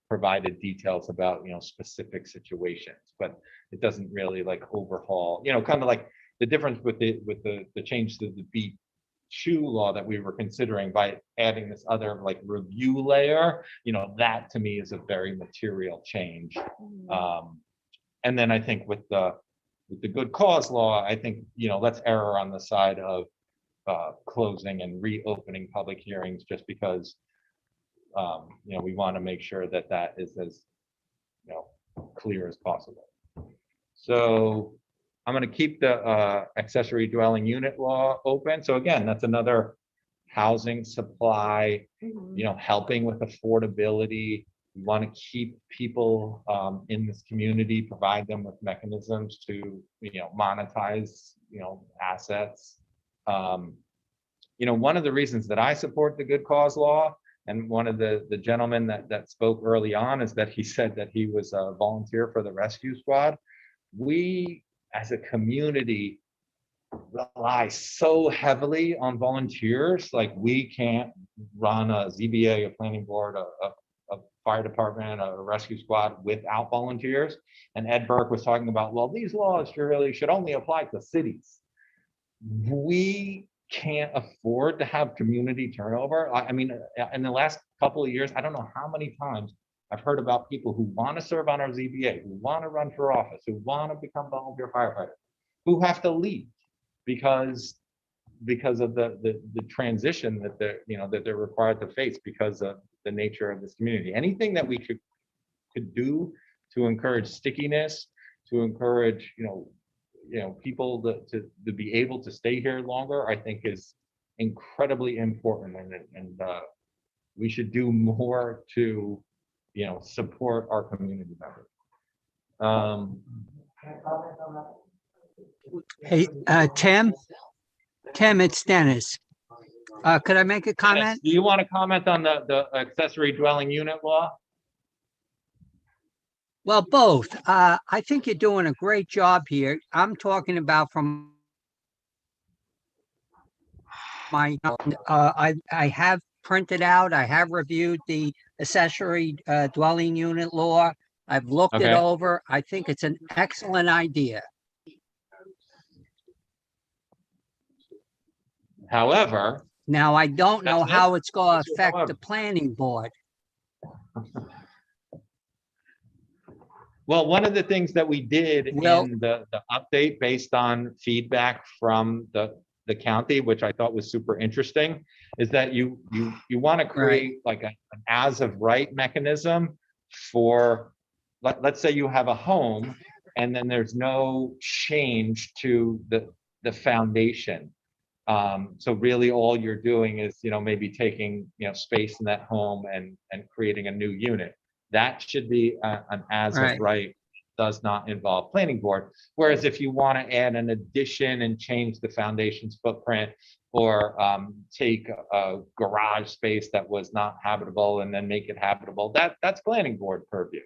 provided details about specific situations, but it doesn't really like overhaul, kind of like the difference with the change to the B2 law that we were considering by adding this other like review layer, that to me is a very material change. And then I think with the good cause law, I think let's err on the side of closing and reopening public hearings, just because we want to make sure that that is as clear as possible. So I'm going to keep the accessory dwelling unit law open. So again, that's another housing supply, helping with affordability. We want to keep people in this community, provide them with mechanisms to monetize assets. One of the reasons that I support the good cause law, and one of the gentlemen that spoke early on, is that he said that he was a volunteer for the rescue squad. We as a community rely so heavily on volunteers. Like we can't run a ZBA, a planning board, a fire department, a rescue squad without volunteers. And Ed Burke was talking about, well, these laws really should only apply to cities. We can't afford to have community turnover. I mean, in the last couple of years, I don't know how many times I've heard about people who want to serve on our ZBA, who want to run for office, who want to become volunteer firefighters, who have to leave because of the transition that they're required to face because of the nature of this community. Anything that we could do to encourage stickiness, to encourage people to be able to stay here longer, I think is incredibly important, and we should do more to support our community members. Hey, Tim, it's Dennis. Could I make a comment? Do you want to comment on the accessory dwelling unit law? Well, both. I think you're doing a great job here. I'm talking about from my, I have printed out. I have reviewed the accessory dwelling unit law. I've looked it Okay. over. I think it's an excellent idea. However, Now, I don't know That's it? how it's going What's to your affect the however? planning board. well, one of the things that we did Well- in the update based on feedback from the county, which I thought was super interesting, is that you want to create like an as of right mechanism for, let's say you have a home and then there's no change to the foundation. So really all you're doing is, maybe taking, space in that home and creating a new unit. That should be an as of Right. right, does not involve planning board. Whereas if you want to add an addition and change the foundation's footprint, or take a garage space that was not habitable and then make it habitable, that's planning board purview.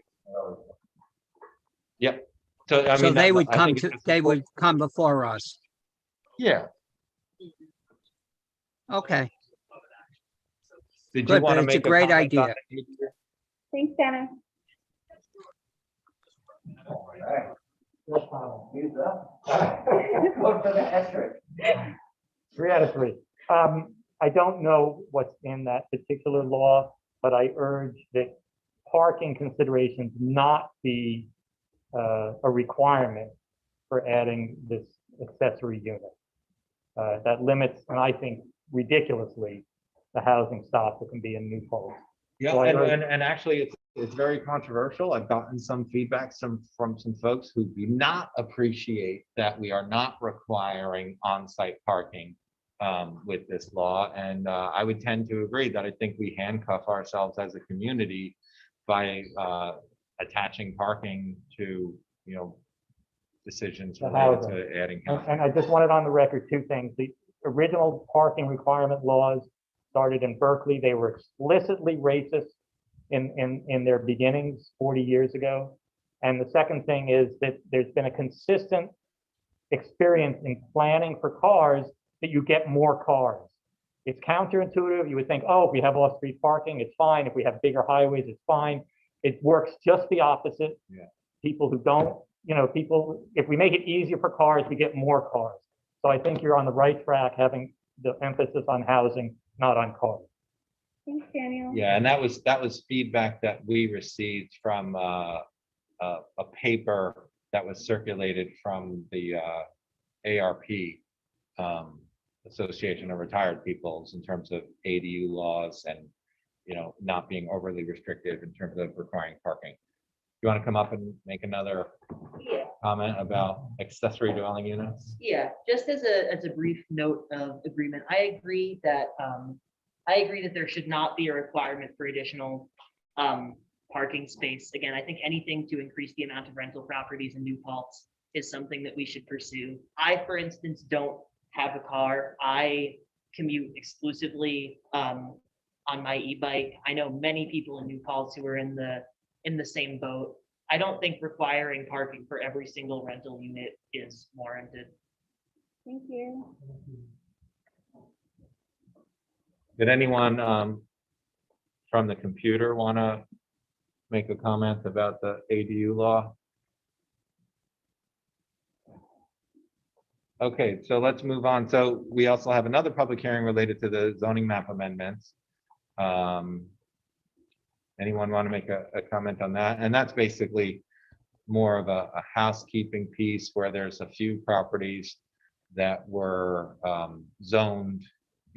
Yep. So I So mean, they that- would I come think to, it's just they would important. come before us. Yeah. Okay, Did you good, want but to it's a make great comment on idea. it? Thanks, Dana. Three out of three. I don't know what's in that particular law, but I urge that parking considerations not be a requirement for adding this accessory unit. That limits, and I think ridiculously, the housing stock that can be in New Paltz. Yeah, So I urge- and actually, it's very controversial. I've gotten some feedback from some folks who do not appreciate that we are not requiring on-site parking with this law. And I would tend to agree that I think we handcuff ourselves as a community by attaching parking to, decisions The related housing. to adding And housing. and I just wanted on the record two things. The original parking requirement laws started in Berkeley. They were explicitly racist in their beginnings 40 years ago. And the second thing is that there's been a consistent experience in planning for cars that you get more cars. It's counterintuitive. You would think, oh, if we have off-street parking, it's fine. If we have bigger highways, it's fine. It works just the opposite. Yeah. People who don't, if we make it easier for cars, we get more cars. So I think you're on the right track, having the emphasis on housing, not on cars. Thanks, Daniel. Yeah, and that was feedback that we received from a paper that was circulated from the ARP, Association of Retired Peoples, in terms of ADU laws and, not being overly restrictive in terms of requiring parking. You want to come up and make another Yeah. comment about accessory dwelling units? Yeah, just as a brief note of agreement, I agree that there should not be a requirement for additional parking space. Again, I think anything to increase the amount of rental properties in New Paltz is something that we should pursue. I, for instance, don't have a car. I commute exclusively on my e-bike. I know many people in New Paltz who are in the same boat. I don't think requiring parking for every single rental unit is warranted. Thank you. Did anyone from the computer want to make a comment about the ADU law? Okay, so let's move on. So we also have another public hearing related to the zoning map amendments. Anyone want to make a comment on that? And that's basically more of a housekeeping piece where there's a few properties that were zoned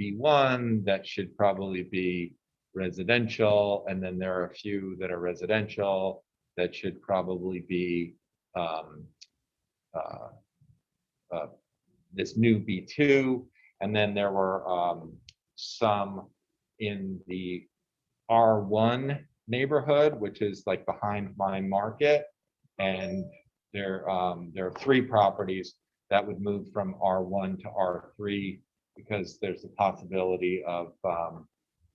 B1 that should probably be residential, and then there are a few that are residential that should probably be this new B2, and then there were some in the R1 neighborhood, which is like behind my market, and there are 3 properties that would move from R1 to R3 because there's a possibility of,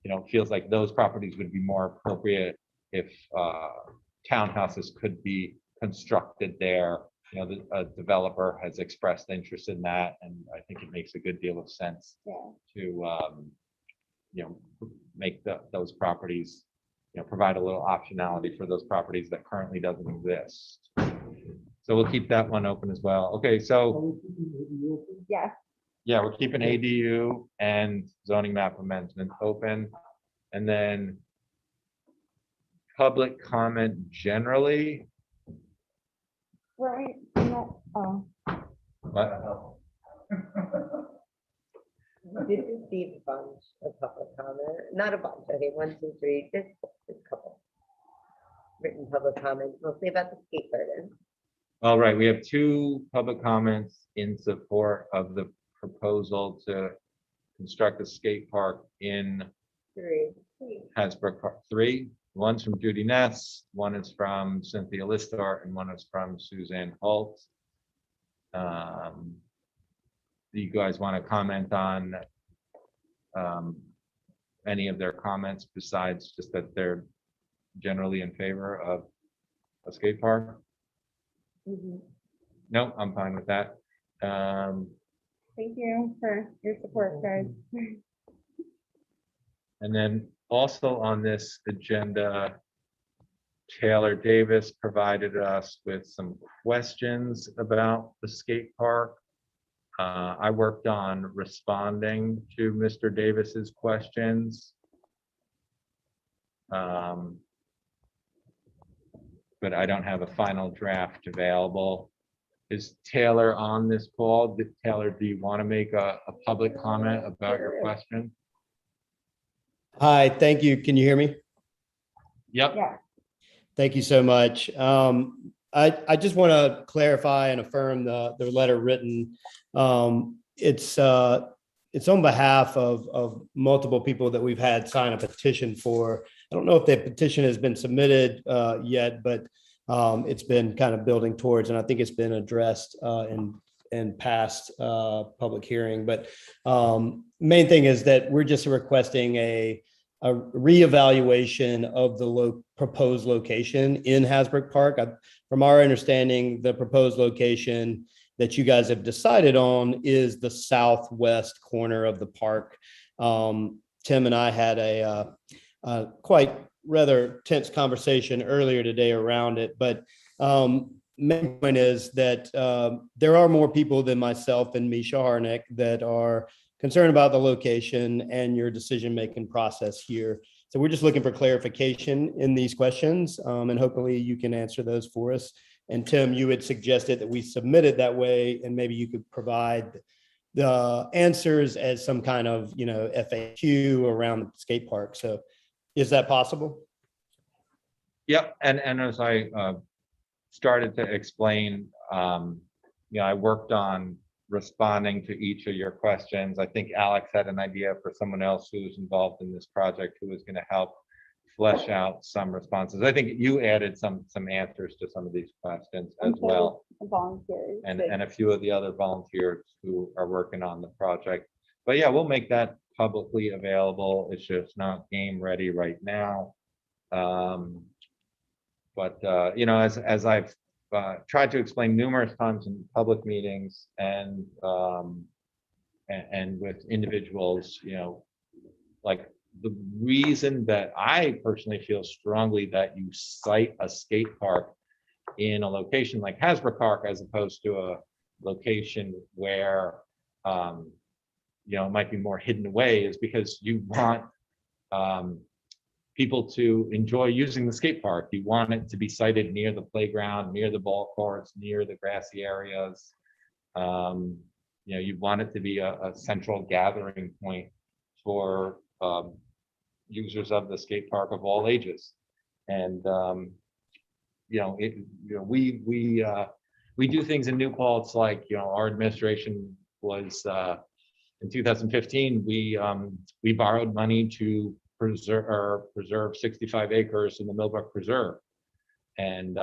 it feels like those properties would be more appropriate if townhouses could be constructed there. The developer has expressed interest in that, and I think it makes a good deal of sense Yeah. make those properties, provide a little optionality for those properties that currently doesn't exist. So we'll keep that one open as well. Okay, so Yeah. yeah, we're keeping ADU and zoning map amendment open. And then public comment generally. Right. Oh. What? Did receive a bunch of public comment, not a bunch, okay, 1, 2, 3, just a couple. Written public comments, mostly about the skate garden. All right, we have 2 public comments in support of the proposal to construct a skate park in 3. Hasbrook Park. 3. One's from Judy Ness, one is from Cynthia Listar, and one is from Suzanne Holt. Do you guys want to comment on any of their comments besides just that they're generally in favor of a skate park? No, I'm fine with that. Thank you for your support, guys. And then also on this agenda, Taylor Davis provided us with some questions about the skate park. I worked on responding to Mr. Davis's questions. But I don't have a final draft available. Is Taylor on this call? Taylor, do you want to make a public comment about your question? Hi, thank you. Can you hear me? Yep. Yeah. Thank you so much. I just want to clarify and affirm the letter written. It's on behalf of multiple people that we've had sign a petition for. I don't know if that petition has been submitted yet, but it's been kind of building towards, and I think it's been addressed in past public hearing. But main thing is that we're just requesting a reevaluation of the proposed location in Hasbrook Park. From our understanding, the proposed location that you guys have decided on is the southwest corner of the park. Tim and I had a quite rather tense conversation earlier today around it, but main point is that there are more people than myself and Misha Harnick that are concerned about the location and your decision-making process here. So we're just looking for clarification in these questions, and hopefully you can answer those for us. And Tim, you had suggested that we submit it that way, and maybe you could provide the answers as some kind of, FAQ around the skate park. So is that possible? Yep, and as I started to explain, I worked on responding to each of your questions. I think Alex had an idea for someone else who was involved in this project who was going to help flesh out some responses. I think you added some answers to some of these questions as well. Volunteers. And a few of the other volunteers who are working on the project. But yeah, we'll make that publicly available. It's just not game ready right now. As I've tried to explain numerous times in public meetings and with individuals, like the reason that I personally feel strongly that you cite a skate park in a location like Hasbrook Park as opposed to a location where it might be more hidden away is because you want people to enjoy using the skate park. You want it to be sited near the playground, near the ball courts, near the grassy areas. You want it to be a central gathering point for users of the skate park of all ages. And we do things in New Paltz like our administration was in 2015 we borrowed money to preserve 65 acres in the Millbrook Preserve, and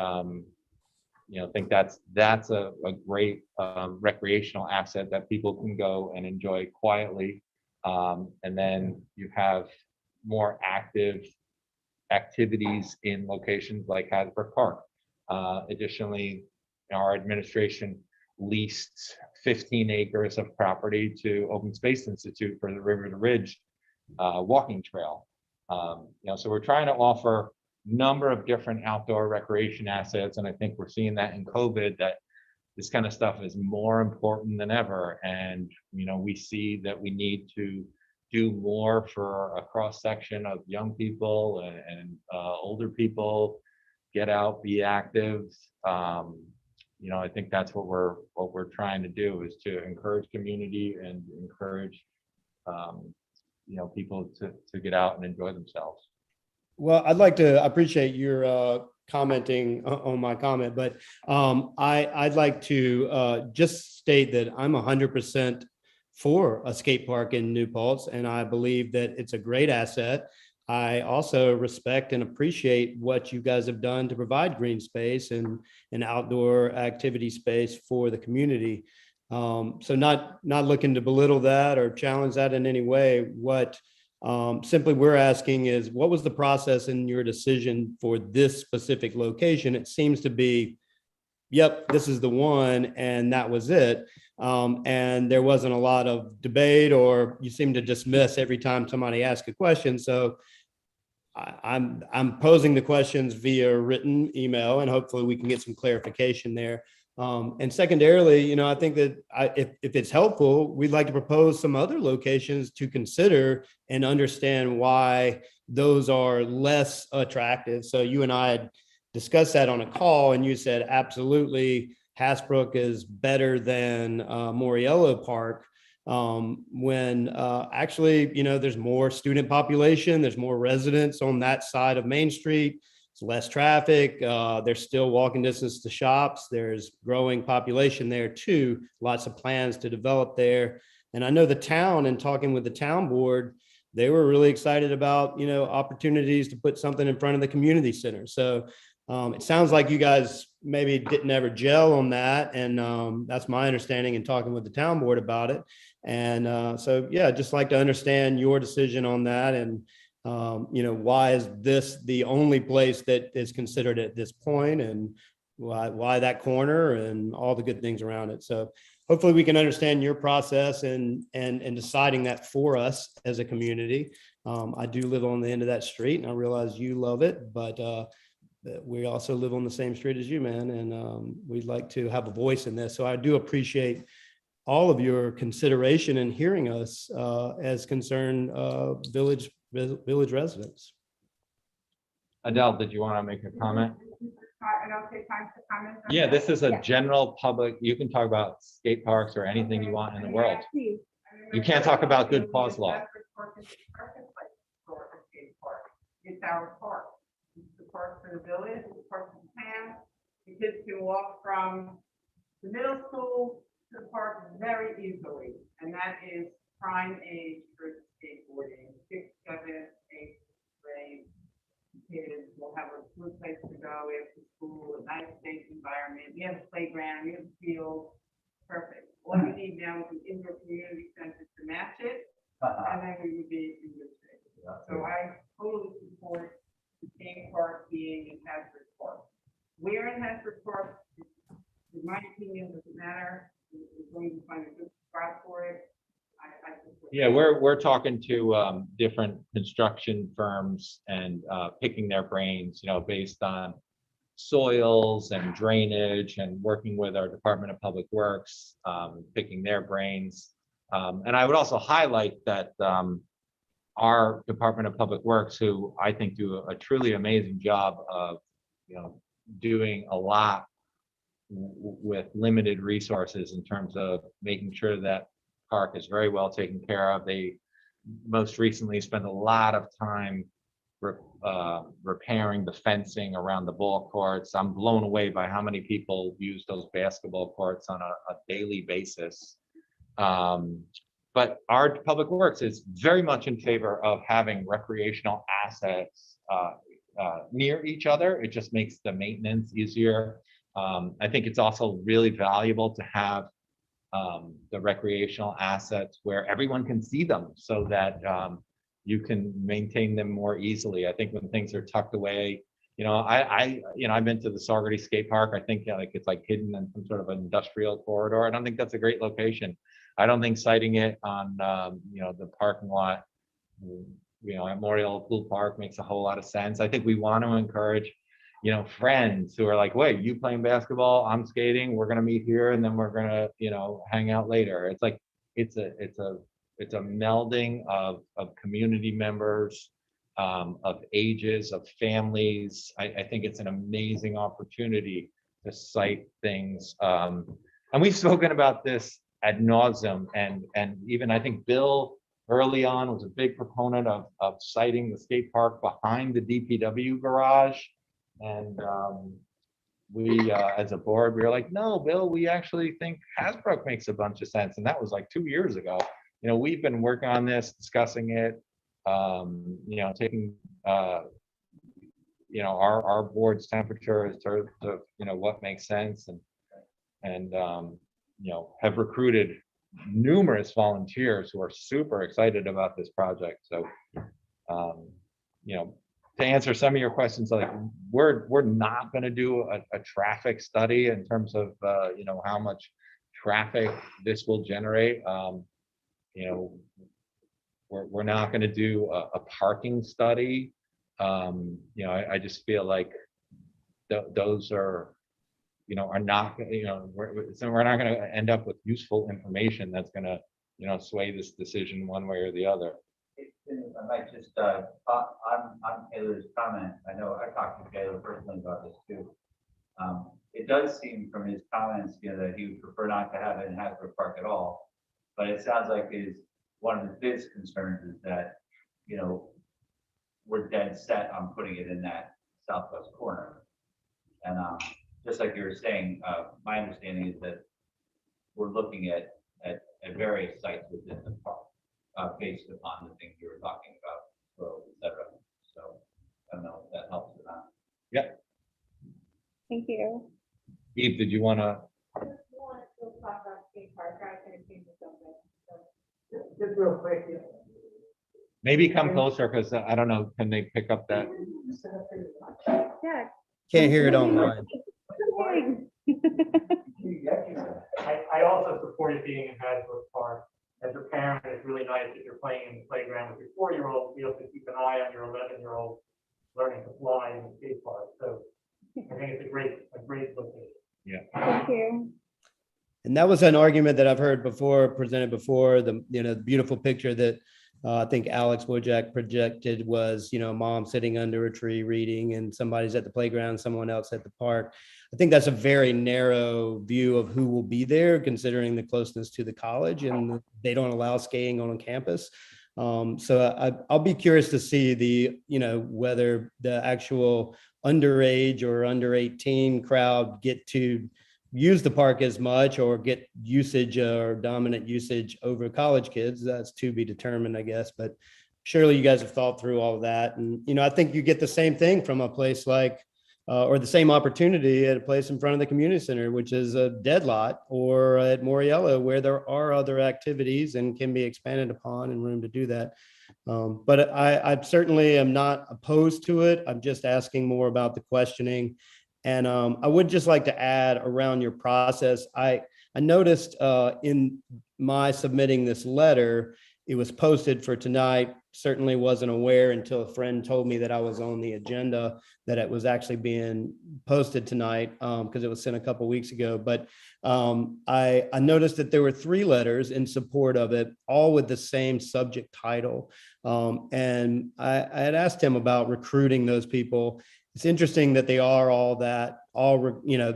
think that's a great recreational asset that people can go and enjoy quietly, and then you have more active activities in locations like Hasbrook Park. Additionally, our administration leased 15 acres of property to Open Space Institute for the River to Ridge walking trail. So we're trying to offer number of different outdoor recreation assets, and I think we're seeing that in COVID that this kind of stuff is more important than ever. And we see that we need to do more for a cross section of young people and older people. Get out, be active. I think that's what we're trying to do, is to encourage community and encourage people to get out and enjoy themselves. Well, I appreciate your commenting on my comment, but I'd like to just state that I'm 100% for a skate park in New Paltz, and I believe that it's a great asset. I also respect and appreciate what you guys have done to provide green space and an outdoor activity space for the community. So not looking to belittle that or challenge that in any way. What simply we're asking is, what was the process in your decision for this specific location? It seems to be, yep, this is the one, and that was it. And there wasn't a lot of debate, or you seem to dismiss every time somebody asks a question. So I'm posing the questions via written email, and hopefully we can get some clarification there. And secondarily, I think that if it's helpful, we'd like to propose some other locations to consider and understand why those are less attractive. So you and I had discussed that on a call, and you said absolutely Hasbrook is better than Moriello Park. When actually, there's more student population, there's more residents on that side of Main Street. It's less traffic. There's still walking distance to shops. There's growing population there too. Lots of plans to develop there. And I know the town, and talking with the town board, they were really excited about, opportunities to put something in front of the community center. So it sounds like you guys maybe didn't ever gel on that. And that's my understanding in talking with the town board about it. And so, yeah, just like to understand your decision on that. And, why is this the only place that is considered at this point, and why that corner, and all the good things around it. So hopefully we can understand your process and deciding that for us as a community. I do live on the end of that street, and I realize you love it, but we also live on the same street as you, man. And we'd like to have a voice in this. So I do appreciate all of your consideration and hearing us as concerned village residents. Adele, did you want to make a comment? And I'll take time to comment. on Yeah, that. this is a general public, you can talk about skate parks or anything you want in the world. You can't talk about good cause law. It's our park. It's the park for the village, it's the park for the town. The kids can walk from the middle school to the park very easily, and that is prime age for skateboarding. 6th, 7th, 8th grade kids will have a good place to go after school, a nice safe environment. We have a playground, we have a field, perfect. All we need now is an indoor community center to match it, and then we would be in good shape. So I totally support the skate park being in Hasbrook Park. Where in Hasbrook Park, in my opinion, doesn't matter. We're going to find a good spot for it. I support it. Yeah, we're talking to different construction firms and picking their brains, based on soils and drainage, and working with our Department of Public Works, picking their brains. And I would also highlight that our Department of Public Works, who I think do a truly amazing job of, doing a lot with limited resources in terms of making sure that park is very well taken care of. They most recently spent a lot of time repairing the fencing around the ball courts. I'm blown away by how many people use those basketball courts on a daily basis. But our Public Works is very much in favor of having recreational assets near each other. It just makes the maintenance easier. I think it's also really valuable to have the recreational assets where everyone can see them, so that you can maintain them more easily. I think when things are tucked away, I've been to the Saugerty Skate Park. I think it's like hidden in some sort of an industrial corridor. I don't think that's a great location. I don't think citing it on the parking lot At Morial Pool Park makes a whole lot of sense. I think we want to encourage, friends who are like, wait, you playing basketball, I'm skating, we're gonna meet here and then we're gonna, hang out later. It's like, it's a melding of community members, of ages, of families. I think it's an amazing opportunity to cite things. And we've spoken about this ad nauseum, and even I think Bill early on was a big proponent of citing the skate park behind the DPW garage. And we, as a board, we were like, no, Bill, we actually think Hasbrook makes a bunch of sense. And that was like 2 years ago. We've been working on this, discussing it, taking, our board's temperature as to, what makes sense, and have recruited numerous volunteers who are super excited about this project. So, to answer some of your questions, like we're not going to do a traffic study in terms of, how much traffic this will generate. We're not going to do a parking study. I just feel like those are, are not, we're not going to end up with useful information that's going to, sway this decision one way or the other. I might just, on Taylor's comment, I know I talked to Taylor personally about this too. It does seem from his comments, that he would prefer not to have it in Hasbrook Park at all. But it sounds like one of his concerns is that, we're dead set on putting it in that southwest corner. And just like you were saying, my understanding is that we're looking at various sites within the park, based upon the things you were talking about, so, et cetera. So I don't know if that helps or not. Yeah. Thank you. Eve, did you want to? Just real quick. Maybe come closer, because I don't know, can they pick up that? Yeah. Can't hear it online. I also supported being in Hasbrook Park. As a parent, it's really nice that you're playing in the playground with your 4-year-old, you have to keep an eye on your 11-year-old learning to fly in the skate park. So I think it's a great location. Yeah. Thank you. And that was an argument that I've heard before, presented before. The beautiful picture that I think Alex Wojak projected was, mom sitting under a tree reading, and somebody's at the playground, someone else at the park. I think that's a very narrow view of who will be there, considering the closeness to the college, and they don't allow skating on campus. So I'll be curious to see whether the actual underage or under 18 crowd get to use the park as much or get usage or dominant usage over college kids. That's to be determined, I guess, but surely you guys have thought through all of that. And, I think you get the same thing from a place like, or the same opportunity at a place in front of the community center, which is a dead lot, or at Moriello, where there are other activities and can be expanded upon and room to do that. But I certainly am not opposed to it. I'm just asking more about the questioning. And I would just like to add around your process. I noticed in my submitting this letter, it was posted for tonight. Certainly wasn't aware until a friend told me that I was on the agenda, that it was actually being posted tonight, because it was sent a couple of weeks ago. But I noticed that there were 3 letters in support of it, all with the same subject title. And I had asked him about recruiting those people. It's interesting that they are all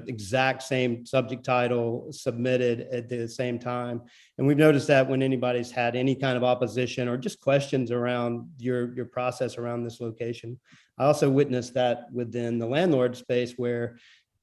exact same subject title submitted at the same time. And we've noticed that when anybody's had any kind of opposition or just questions around your process around this location. I also witnessed that within the landlord space, where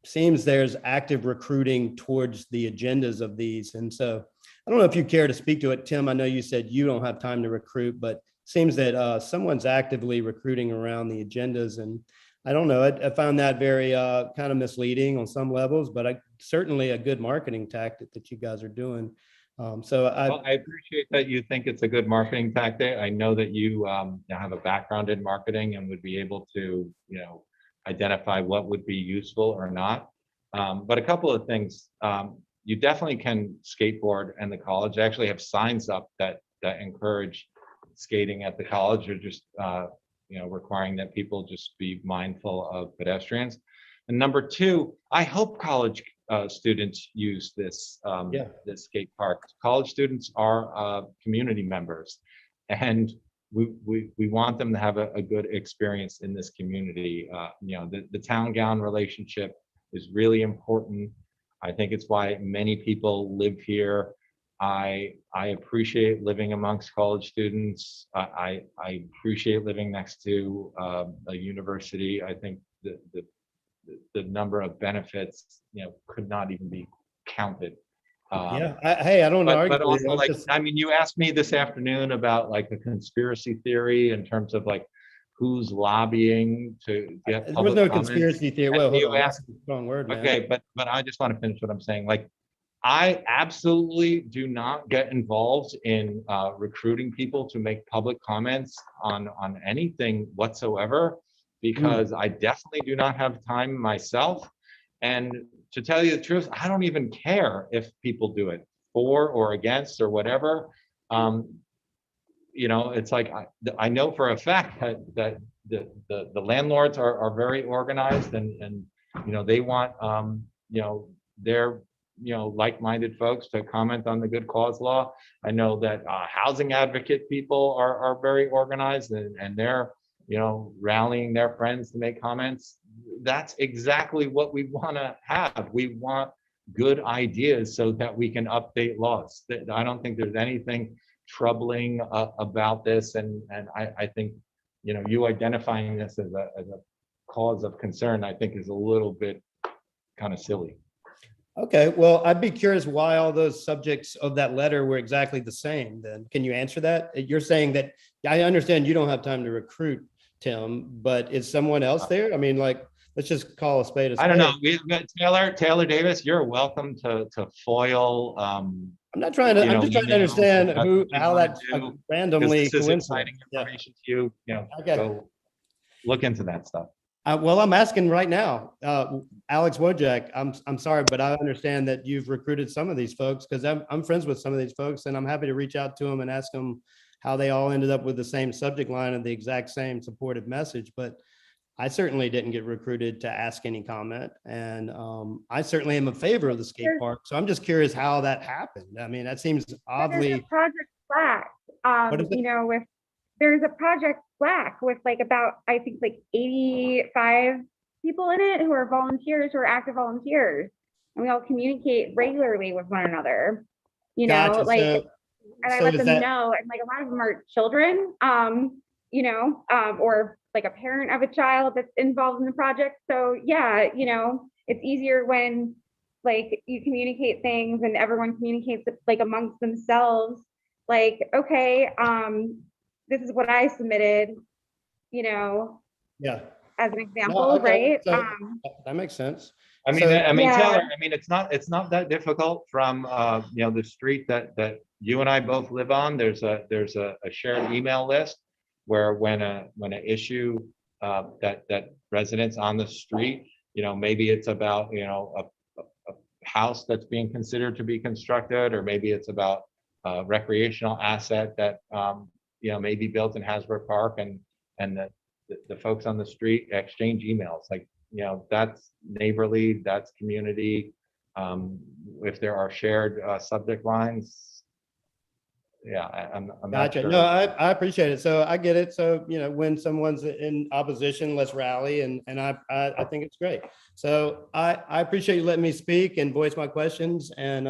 it seems there's active recruiting towards the agendas of these. And so I don't know if you care to speak to it, Tim. I know you said you don't have time to recruit, but it seems that someone's actively recruiting around the agendas. And I don't know, I found that very kind of misleading on some levels, but certainly a good marketing tactic that you guys are doing. So I appreciate that you think it's a good marketing tactic. I know that you have a background in marketing and would be able to, identify what would be useful or not. But a couple of things, you definitely can skateboard, and the college actually have signs up that encourage skating at the college or just, requiring that people just be mindful of pedestrians. And number two, I hope college students use this, this skate park. College students are community members, and we want them to have a good experience in this community. The town gown relationship is really important. I think it's why many people live here. I appreciate living amongst college students. I appreciate living next to a university. I think the number of benefits, could not even be counted. Hey, I don't argue. But also, like, I mean, you asked me this afternoon about like a conspiracy theory in terms of like who's lobbying to get There was public no comments. conspiracy theory. And Well, hold you on, asked, that's a strong word, man. okay, but I just want to finish what I'm saying. Like, I absolutely do not get involved in recruiting people to make public comments on anything whatsoever, because I definitely do not have time myself. And to tell you the truth, I don't even care if people do it for or against or whatever. It's like I know for a fact that the landlords are very organized, and they want their like-minded folks to comment on the good cause law. I know that housing advocate people are very organized, and they're rallying their friends to make comments. That's exactly what we want to have. We want good ideas so that we can update laws. I don't think there's anything troubling about this, and I think you identifying this as a cause of concern, I think, is a little bit kind of silly. Okay, well, I'd be curious why all those subjects of that letter were exactly the same then. Can you answer that? You're saying that, I understand you don't have time to recruit, Tim, but is someone else there? I mean, like, let's just call a spade a spade. I don't know. We've got Taylor Davis, you're welcome to foil. I'm not trying to, I'm just trying to understand how that randomly This is coincidence. exciting information to you, Okay. go look into that stuff. Well, I'm asking right now, Alex Wojak, I'm sorry, but I understand that you've recruited some of these folks, because I'm friends with some of these folks, and I'm happy to reach out to them and ask them how they all ended up with the same subject line and the exact same supportive message. But I certainly didn't get recruited to ask any comment, and I certainly am in favor of the skate park. So I'm just curious how that happened. I mean, that seems oddly. There's a Project Slack, What is it? there's a Project Slack with about, I think, 85 people in it who are volunteers, who are active volunteers. And we all communicate regularly with one another, Gotcha. and I let them know, and a lot of them are children, or a parent of a child that's involved in the project. So yeah, it's easier when you communicate things and everyone communicates amongst themselves. Okay, this is what I submitted, Yeah. as an example, No, okay, right? so that makes sense. I mean, Taylor, I mean, it's not that difficult from, the street that you and I both live on. There's a shared email list where when an issue that residents on the street, maybe it's about, a house that's being considered to be constructed, or maybe it's about a recreational asset that, may be built in Hasbrook Park, and the folks on the street exchange emails. That's neighborly, that's community. If there are shared subject lines, I'm not Gotcha. sure. No, I appreciate it. So I get it. So, when someone's in opposition, let's rally. And I think it's great. So I appreciate you letting me speak and voice my questions, and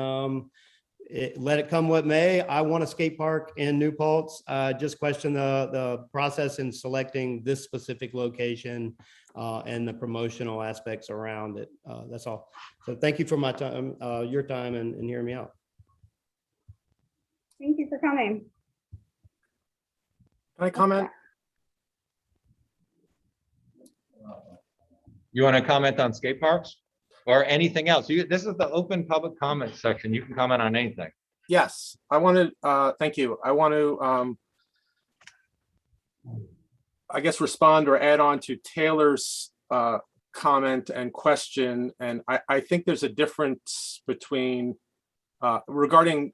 let it come what may. I want a skate park in New Paltz. Just question the process in selecting this specific location and the promotional aspects around it. That's all. So thank you for my time, your time, and hearing me out. Thank you for coming. Can I comment? You want to comment on skate parks or anything else? This is the open public comment section. You can comment on anything. Yes, I want to, thank you. I want to, I guess, respond or add on to Taylor's comment and question. And I think there's a difference between regarding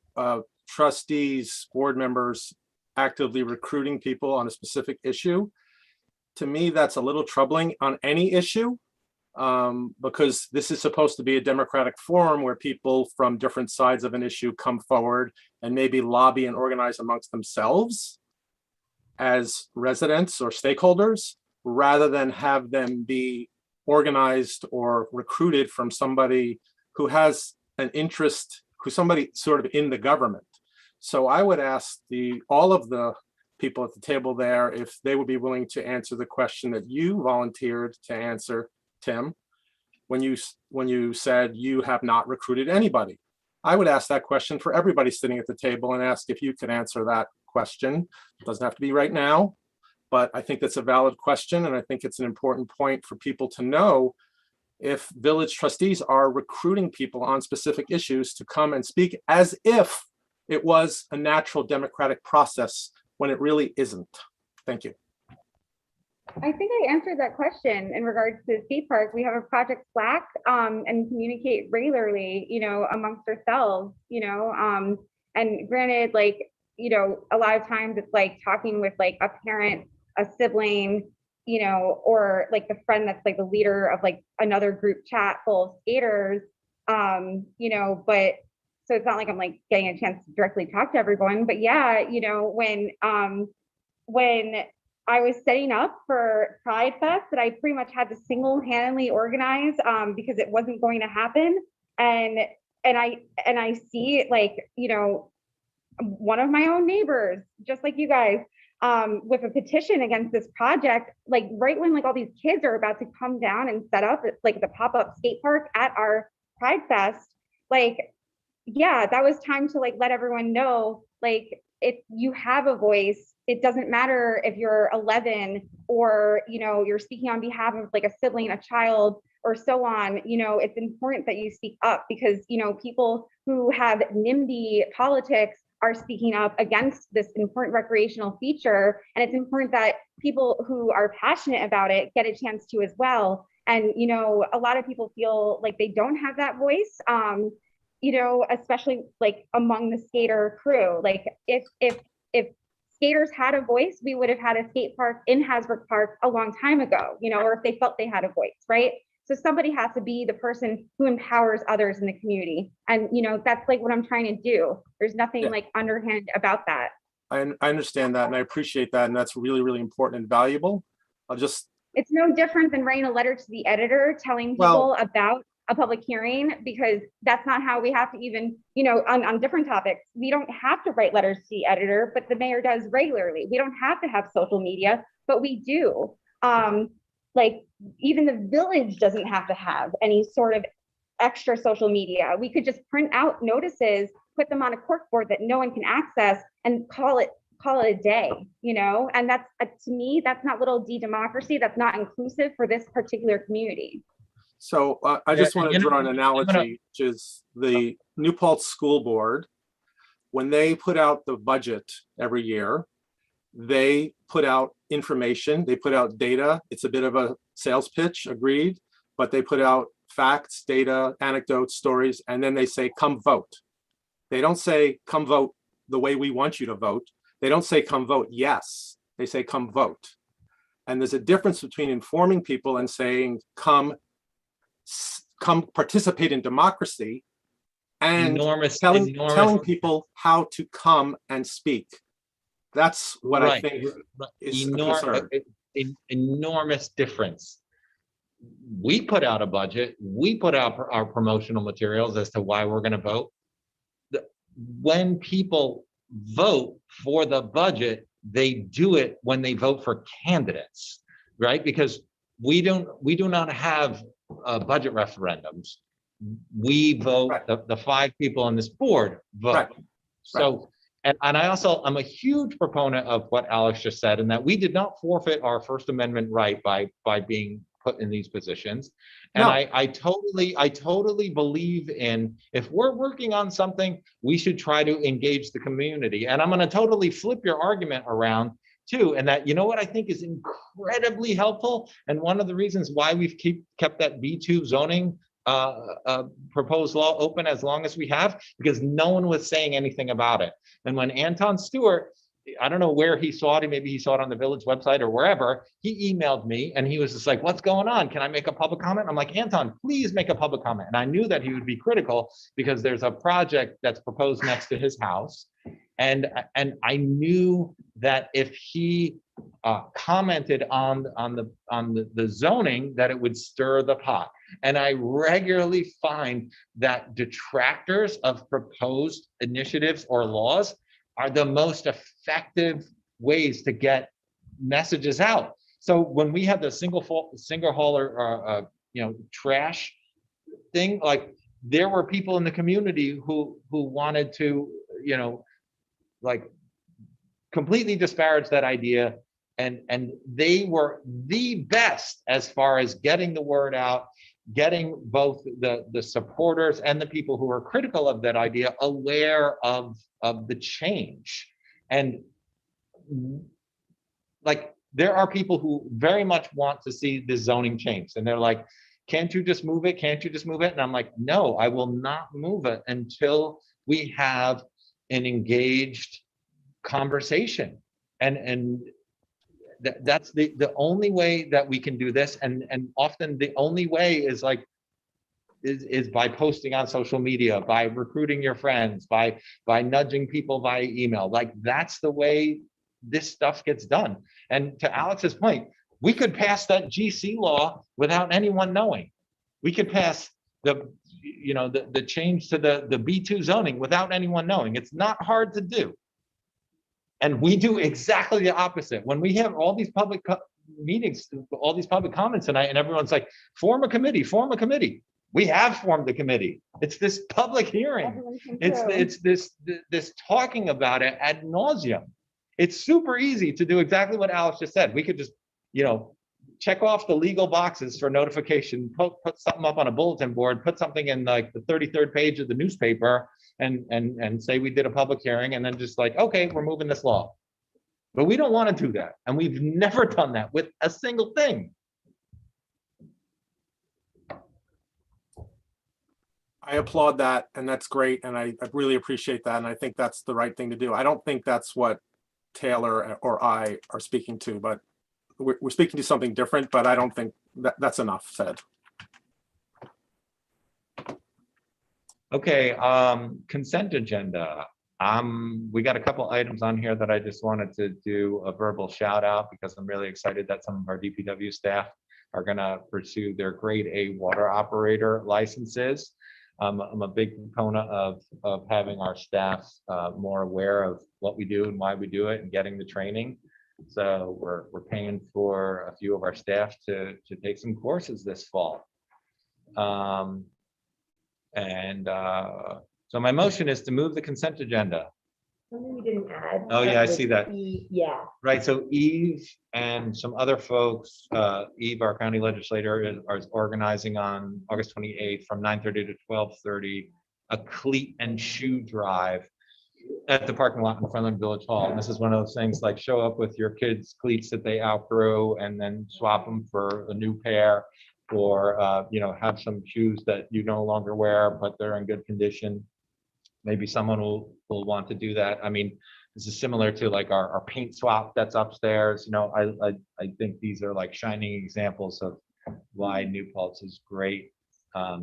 trustees, board members, actively recruiting people on a specific issue. To me, that's a little troubling on any issue, because this is supposed to be a democratic forum where people from different sides of an issue come forward and maybe lobby and organize amongst themselves as residents or stakeholders, rather than have them be organized or recruited from somebody who has an interest, who's somebody sort of in the government. So I would ask all of the people at the table there if they would be willing to answer the question that you volunteered to answer, Tim, when you said you have not recruited anybody. I would ask that question for everybody sitting at the table and ask if you could answer that question. It doesn't have to be right now, but I think that's a valid question, and I think it's an important point for people to know if village trustees are recruiting people on specific issues to come and speak as if it was a natural democratic process when it really isn't. Thank you. I think I answered that question in regards to the skate park. We have a Project Slack and communicate regularly, amongst ourselves, and granted, like, a lot of times it's like talking with like a parent, a sibling, or like the friend that's like the leader of like another group chat full of skaters, but so it's not like I'm like getting a chance to directly talk to everyone. But yeah, when I was setting up for Pride Fest, that I pretty much had to single-handedly organize because it wasn't going to happen. And I see like, one of my own neighbors, just like you guys, with a petition against this project, like right when like all these kids are about to come down and set up like the pop-up skate park at our Pride Fest, like, yeah, that was time to like let everyone know, like, if you have a voice, it doesn't matter if you're 11 or, you're speaking on behalf of like a sibling, a child, or so on. It's important that you speak up because, people who have NIMBY politics are speaking up against this important recreational feature. And it's important that people who are passionate about it get a chance to as well. And, a lot of people feel like they don't have that voice, especially like among the skater crew. Like if skaters had a voice, we would have had a skate park in Hasbrook Park a long time ago, or if they felt they had a voice, right? So somebody has to be the person who empowers others in the community. And, that's like what I'm trying to do. There's nothing like underhand about that. I understand that, and I appreciate that, and that's really, really important and valuable. It's no different than writing a letter to the editor telling people about a public hearing, because that's not how we have to even, on different topics, we don't have to write letters to the editor, but the mayor does regularly. We don't have to have social media, but we do. Like even the village doesn't have to have any sort of extra social media. We could just print out notices, put them on a corkboard that no one can access, and call it a day, and that's to me, that's not little d democracy. That's not inclusive for this particular community. So I just want to draw an analogy, which is the New Paltz School Board. When they put out the budget every year, they put out information, they put out data. It's a bit of a sales pitch, agreed, but they put out facts, data, anecdotes, stories, and then they say, come vote. They don't say, come vote the way we want you to vote. They don't say, come vote yes. They say, come vote. And there's a difference between informing people and saying, come participate in democracy, and telling people how to come and speak. That's what I think is a concern. Enormous difference. We put out a budget, we put out our promotional materials as to why we're going to vote. When people vote for the budget, they do it when they vote for candidates, right? Because we do not have budget referendums. We vote, the 5 people on this board vote. So, and I'm a huge proponent of what Alex just said, and that we did not forfeit our First Amendment right by being put in these positions. And no. I totally believe in, if we're working on something, we should try to engage the community. And I'm going to totally flip your argument around too. And that, what I think is incredibly helpful, and one of the reasons why we've kept that B2 zoning proposed law open as long as we have, because no one was saying anything about it. And when Anton Stewart I don't know where he saw it. Maybe he saw it on the village website or wherever. He emailed me and he was just like, what's going on? Can I make a public comment? I'm like, Anton, please make a public comment. And I knew that he would be critical because there's a project that's proposed next to his house. And I knew that if he commented on the zoning, that it would stir the pot. And I regularly find that detractors of proposed initiatives or laws are the most effective ways to get messages out. So when we had the single hauler, trash thing, like there were people in the community who wanted to, like completely disparage that idea. And they were the best as far as getting the word out, getting both the supporters and the people who are critical of that idea aware of the change. And like, there are people who very much want to see the zoning changed. And they're like, can't you just move it? Can't you just move it? And I'm like, no, I will not move it until we have an engaged conversation. And that's the only way that we can do this. And often the only way is by posting on social media, by recruiting your friends, by nudging people via email. Like, that's the way this stuff gets done. And to Alex's point, we could pass that GC law without anyone knowing. We could pass the change to the B2 zoning without anyone knowing. It's not hard to do. And we do exactly the opposite. When we have all these public meetings, all these public comments tonight, and everyone's like, form a committee, form a committee. We have formed the committee. It's this public hearing. It's this talking about it ad nauseum. It's super easy to do exactly what Alex just said. We could just, check off the legal boxes for notification, put something up on a bulletin board, put something in like the 33rd page of the newspaper, and say we did a public hearing, and then just like, okay, we're moving this law. But we don't want to do that. And we've never done that with a single thing. I applaud that, and that's great, and I really appreciate that, and I think that's the right thing to do. I don't think that's what Taylor or I are speaking to, but we're speaking to something different, but I don't think that's enough said. Okay, consent agenda. We got a couple items on here that I just wanted to do a verbal shout out because I'm really excited that some of our DPW staff are gonna pursue their grade A water operator licenses. I'm a big proponent of having our staff more aware of what we do and why we do it and getting the training. So we're paying for a few of our staff to take some courses this fall. So my motion is to move the consent agenda. Something we didn't add. Oh, yeah, I was see that. Yeah. Right, so Eve and some other folks, Eve, our county legislator, is organizing on August 28th from 9:30 to 12:30, a cleat and shoe drive at the parking lot in front of Village Hall. And this is one of those things like show up with your kids' cleats that they outgrew and then swap them for a new pair, or have some shoes that you no longer wear, but they're in good condition. Maybe someone will want to do that. I mean, this is similar to like our paint swap that's upstairs. I think these are like shining examples of why New Paltz is great.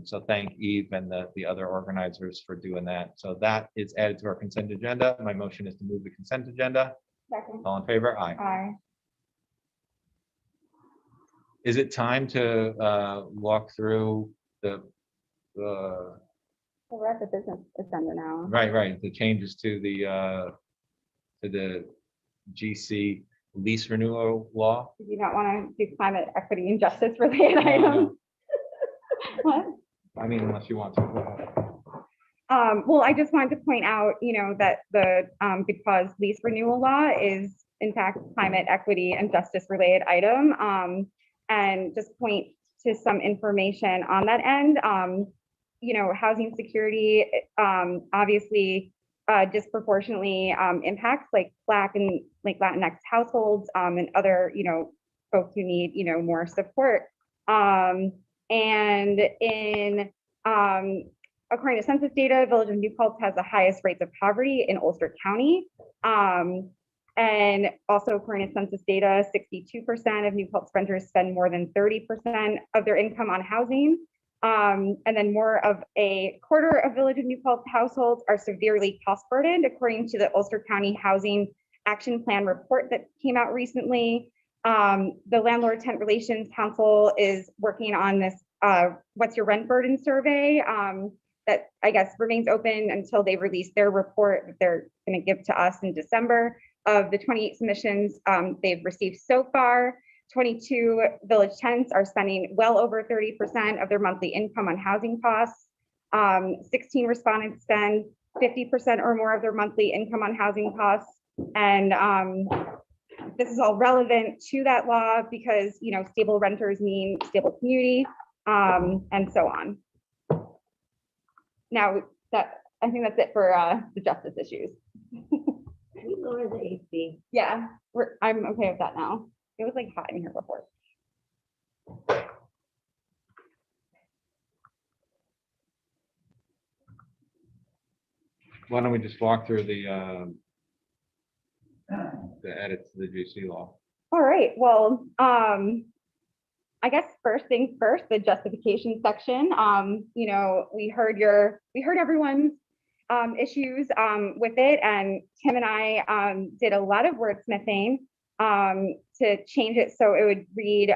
So thank Eve and the other organizers for doing that. So that is added to our consent agenda. My motion is to move the consent agenda. Second. All in favor? Aye. Aye. Is it time to walk through the So we're at the business agenda now. right, the changes to the GC lease renewal law? Did you not want to do climate equity and justice related items? What? I mean, unless you want to. Go ahead. Well, I just wanted to point out, that the because lease renewal law is in fact climate equity and justice related item, and just point to some information on that end. Housing security obviously disproportionately impacts like Black and like Latinx households and other folks who need more support. And in according to census data, Village of New Paltz has the highest rates of poverty in Ulster County. And also according to census data, 62% of New Paltz renters spend more than 30% of their income on housing. And then more of a quarter of Village of New Paltz households are severely cost burdened, according to the Ulster County Housing Action Plan report that came out recently. The Landlord Tenant Relations Council is working on this What's Your Rent Burden survey that I guess remains open until they release their report that they're going to give to us in December. Of the 28 submissions they've received so far, 22 village tenants are spending well over 30% of their monthly income on housing costs. 16 respondents spend 50% or more of their monthly income on housing costs. And this is all relevant to that law because, you know, stable renters mean stable community, and so on. Now, I think that's it for the justice issues. Can you lower the AC? Yeah, I'm okay with that now. It was like hot in here before. Why don't we just walk through the edits to the GC law? All right, well, I guess first things first, the justification section. You know, we heard everyone's issues with it, and Tim and I did a lot of wordsmithing to change it so it would read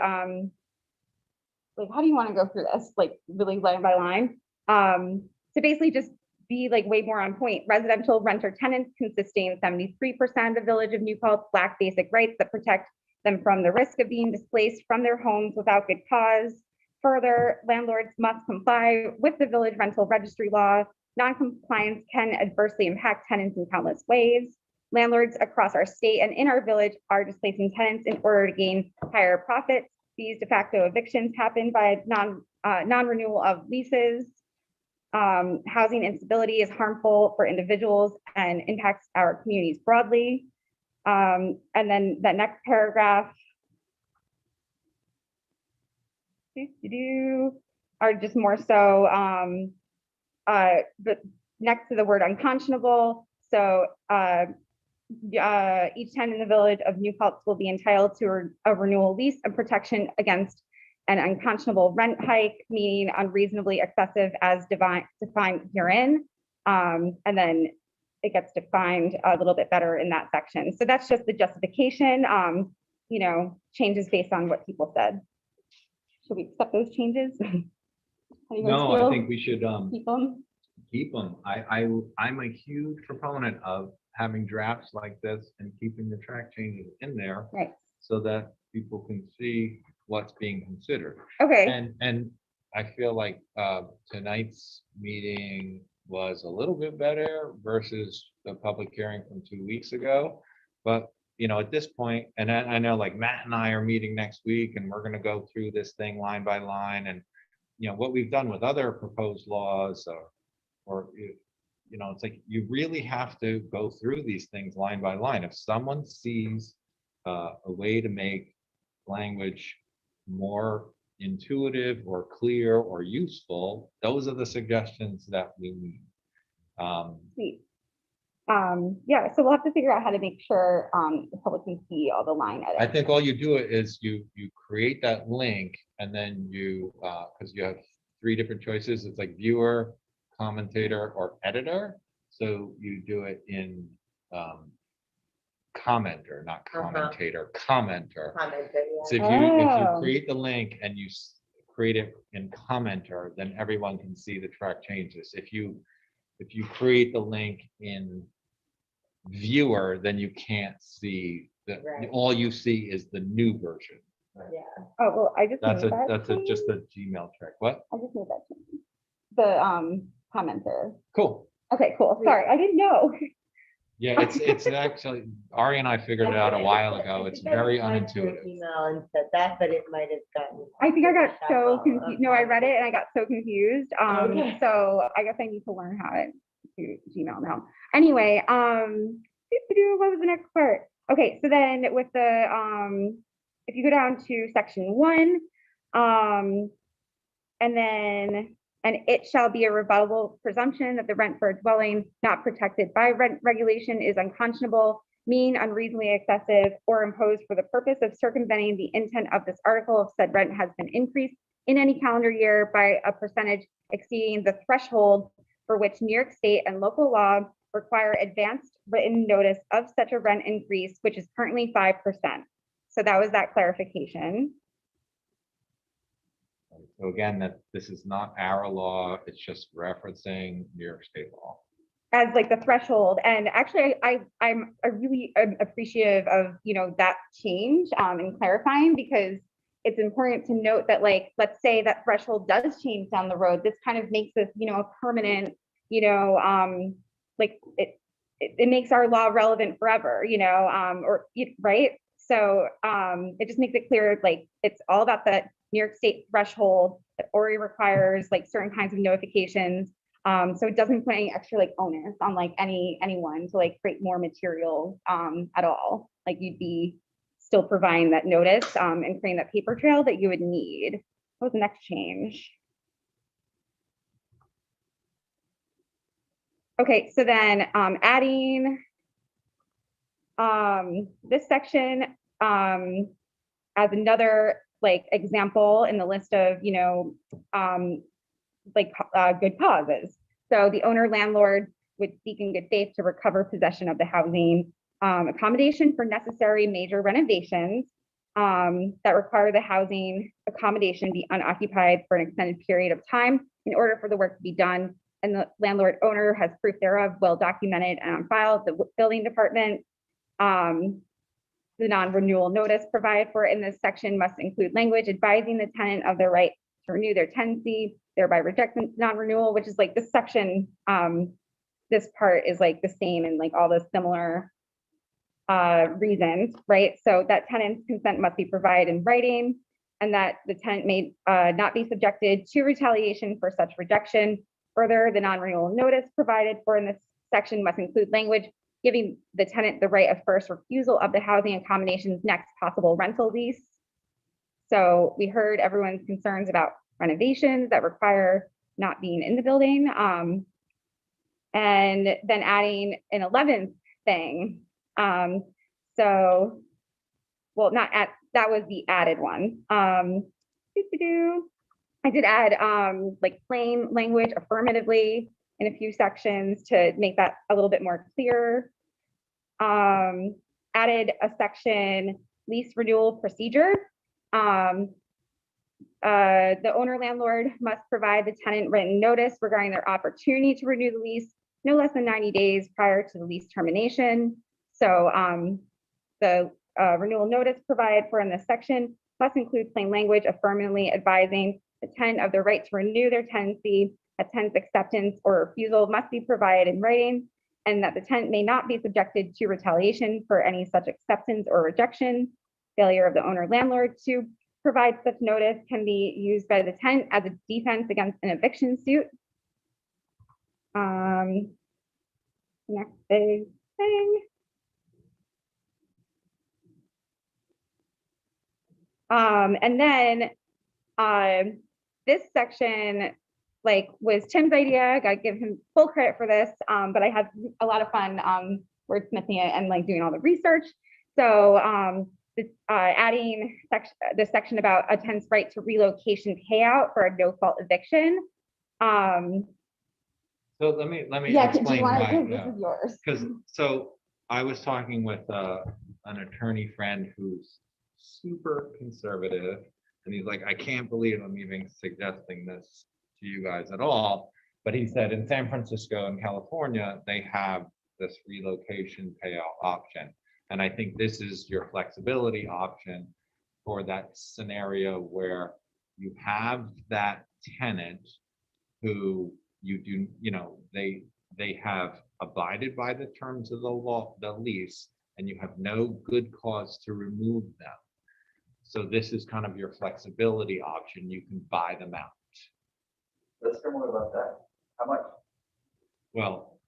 like, how do you want to go through this, like really line by line, to basically just be like way more on point. Residential renter tenants consisting 73% of the Village of New Paltz lack basic rights that protect them from the risk of being displaced from their homes without good cause. Further, landlords must comply with the village rental registry law. Non-compliance can adversely impact tenants in countless ways. Landlords across our state and in our village are displacing tenants in order to gain higher profits. These de facto evictions happen by non-renewal of leases. Housing instability is harmful for individuals and impacts our communities broadly. And then the next paragraph are just more so but next to the word unconscionable. So each tenant in the Village of New Paltz will be entitled to a renewal lease and protection against an unconscionable rent hike, meaning unreasonably excessive as defined herein. And then it gets defined a little bit better in that section. So that's just the justification, you know, changes based on what people said. Should we accept those changes? How do you guys No, feel? I think we should Keep them? keep them. I'm a huge proponent of having drafts like this and keeping the track changes in there. Right. So that people can see what's being considered. Okay. And I feel like tonight's meeting was a little bit better versus the public hearing from 2 weeks ago. But, you know, at this point, and I know like Matt and I are meeting next week and we're gonna go through this thing line by line, and, you know, what we've done with other proposed laws or you know, it's like you really have to go through these things line by line. If someone sees a way to make language more intuitive or clear or useful, those are the suggestions that we need. Sweet. Yeah, so we'll have to figure out how to make sure the public can see all the line edits. I think all you do is you create that link, and then you because you have 3 different choices. It's like viewer, commentator, or editor. So you do it in commenter, not commentator, commenter. So if you create the link and you create it in commenter, then everyone can see the track changes. If you create the link in viewer, then you can't see all you see is the new version. Yeah. Oh, well, I just That's made that just change. a Gmail trick. What? I just made that change. The commenter. Cool. Okay, cool. Sorry, I didn't know. Yeah, it's actually, Ari and I figured it out a while ago. It's very Went through unintuitive. Email and said that, but it might have gotten. I think I got so confused. No, I read it and I got so confused. Okay. So I guess I need to learn how to do Gmail now. Anyway, what was the next part? Okay, so then with the if you go down to section 1, and it shall be a rebuttable presumption that the rent for a dwelling not protected by rent regulation is unconscionable mean, unreasonably excessive, or imposed for the purpose of circumventing the intent of this article if said rent has been increased in any calendar year by a percentage exceeding the threshold for which New York State and local law require advanced written notice of such a rent increase, which is currently 5%. So that was that clarification. So again, that this is not our law, it's just referencing New York State law. As like the threshold. And actually, I'm really appreciative of, you know, that change and clarifying, because it's important to note that, like, let's say that threshold does change down the road. This kind of makes this, you know, a permanent, you know, like it makes our law relevant forever, you know, right? So it just makes it clear, like, it's all about that New York State threshold that already requires like certain kinds of notifications. So it doesn't put any extra like onus on like anyone to like create more material at all. Like you'd be still providing that notice and creating that paper trail that you would need. What was the next change? Okay, so then adding this section as another like example in the list of, you know, good causes. So the owner landlord would seek in good faith to recover possession of the housing accommodation for necessary major renovations that require the housing accommodation be unoccupied for an extended period of time in order for the work to be done. And the landlord owner has proof thereof well documented and on file at the building department. The non-renewal notice provided for in this section must include language advising the tenant of their right to renew their tenancy, thereby rejecting non-renewal, which is like this section, this part is like the same and like all the similar reasons, right? So that tenant's consent must be provided in writing, and that the tenant may not be subjected to retaliation for such rejection. Further, the non-renewal notice provided for in this section must include language giving the tenant the right of first refusal of the housing accommodation's next possible rental lease. So we heard everyone's concerns about renovations that require not being in the building. And then adding an 11th thing. So, well, not at, that was the added one. I did add like plain language affirmatively in a few sections to make that a little bit more clear. Added a section lease renewal procedure. The owner landlord must provide the tenant written notice regarding their opportunity to renew the lease no less than 90 days prior to the lease termination. So the renewal notice provided for in this section must include plain language affirmatively advising the tenant of their right to renew their tenancy. A tenant's acceptance or refusal must be provided in writing, and that the tenant may not be subjected to retaliation for any such acceptance or rejection. Failure of the owner landlord to provide such notice can be used by the tenant as a defense against an eviction suit. Next big thing. And then this section like was Tim's idea. I gotta give him full credit for this, but I had a lot of fun wordsmithing it and like doing all the research. So adding this section about a tenant's right to relocation payout for a no-fault eviction. So let me Yeah, do you explain want why. to, this is yours. Because so I was talking with an attorney friend who's super conservative, and he's like, I can't believe I'm even suggesting this to you guys at all. But he said in San Francisco and California, they have this relocation payout option. And I think this is your flexibility option for that scenario where you have that tenant who you do, you know, they have abided by the terms of the law, the lease, and you have no good cause to remove them. So this is kind of your flexibility option. You can buy them out. Let's hear more about that. How much? Well,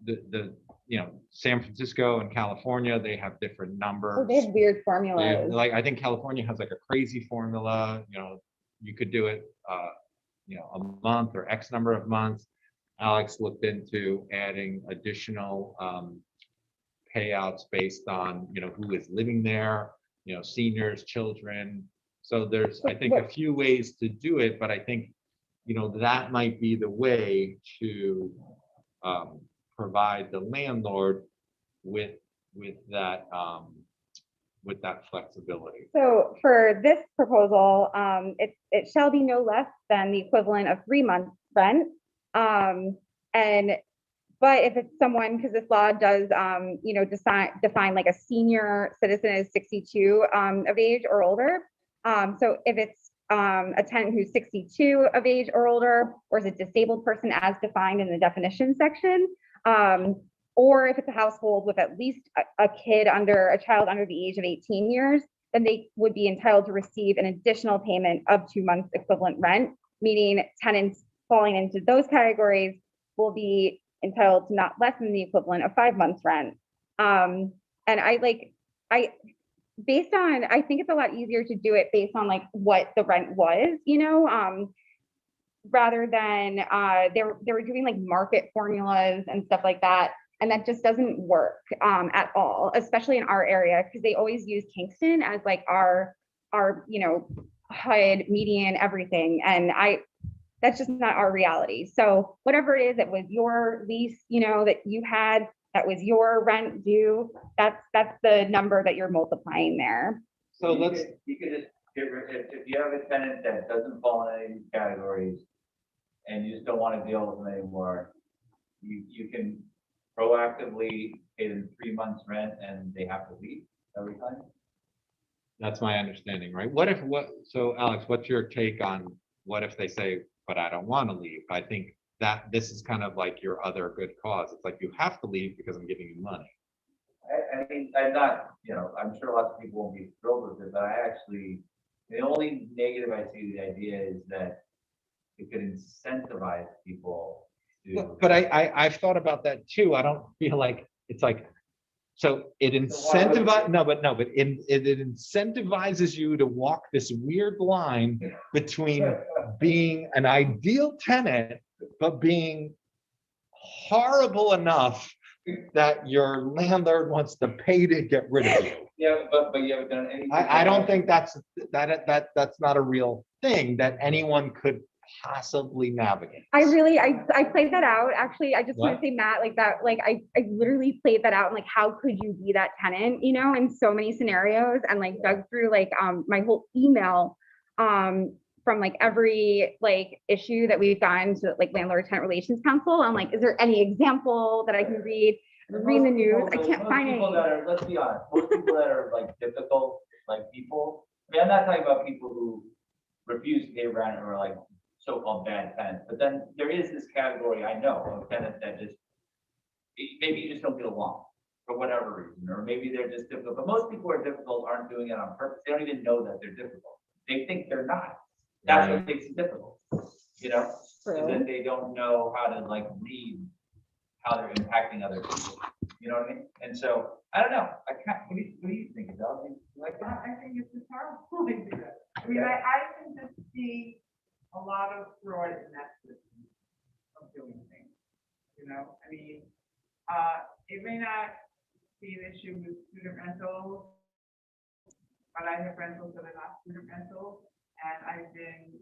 the you know, San Francisco and California, they have different numbers. Oh, they have weird formulas. Like I think California has like a crazy formula. You know, you could do it, you know, a month or X number of months. Alex looked into adding additional payouts based on, who is living there, seniors, children. So there's, I think, a few ways to do it, but I think, that might be the way to provide the landlord with that flexibility. So for this proposal, it shall be no less than the equivalent of 3 months rent. But if it's someone, because this law does, define like a senior citizen as 62 of age or older. So if it's a tenant who's 62 of age or older, or is a disabled person as defined in the definition section, or if it's a household with at least a child under the age of 18 years, then they would be entitled to receive an additional payment of 2 months equivalent rent, meaning tenants falling into those categories will be entitled to not less than the equivalent of 5 months rent. And I think it's a lot easier to do it based on like what the rent was, rather than they were doing like market formulas and stuff like that. And that just doesn't work at all, especially in our area, because they always use Kingston as like our HUD median everything. And that's just not our reality. So whatever it is that was your lease, that you had, that was your rent due, that's the number that you're multiplying there. So you could just get rid, if you have a tenant that doesn't fall in any of these categories and you just don't want to deal with them anymore, you can proactively pay them 3 months rent and they have to leave every time. That's my understanding, right? So Alex, what's your take on what if they say, but I don't want to leave? I think that this is kind of like your other good cause. It's like you have to leave because I'm giving you money. I mean, I'm not, I'm sure lots of people won't be thrilled with it, but the only negative I see to the idea is that it could incentivize people to. But I've thought about that too. I don't feel like it's like, so it incentivizes, but it incentivizes you to walk this weird line between being an ideal tenant, but being horrible enough that your landlord wants to pay to get rid of you. Yeah, but you haven't done anything. I don't think that's not a real thing that anyone could possibly navigate. I played that out. Actually, I just want to say, Matt, like that, like I literally played that out and like, how could you be that tenant, in so many scenarios, and like dug through like my whole email from like every like issue that we've gotten to like landlord tenant relations council. I'm like, is there any example that I can read? Read the news. I can't find any. Let's be honest, most people that are like difficult, like people, I mean, I'm not talking about people who refuse to pay rent or like so-called bad tenants, but then there is this category I know of tenants that just, maybe you just don't get along for whatever reason, or maybe they're just difficult, but most people who are difficult aren't doing it on purpose. They don't even know that they're difficult. They think they're not. That's what makes it difficult, is that they don't know how to like read how they're impacting other people. You know what I mean? And so, I don't know, what do you think, Adele? Like that? I think it's a terrible idea. I mean, I can just see a lot of fraud in that system of doing things, I mean, it may not be an issue with student rentals, but I have rentals that are not student rentals, and I've been,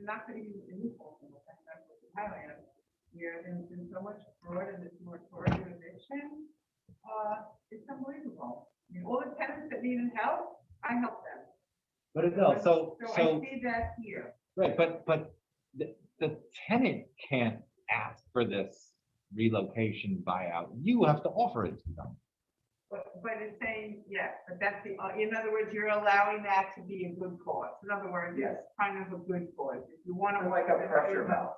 not that even in this whole thing, that's what Thailand, where there's been so much fraud and this moratorium eviction, it's unbelievable. I mean, all the tenants that needed help, I help them. But Adele, so I see that here. Right, but the tenant can't ask for this relocation buyout. You have to offer it to them. But it's saying, yes, but that's in other words, you're allowing that to be a good cause. In other words, it's kind of a good cause. If you want to. Like a pressure valve.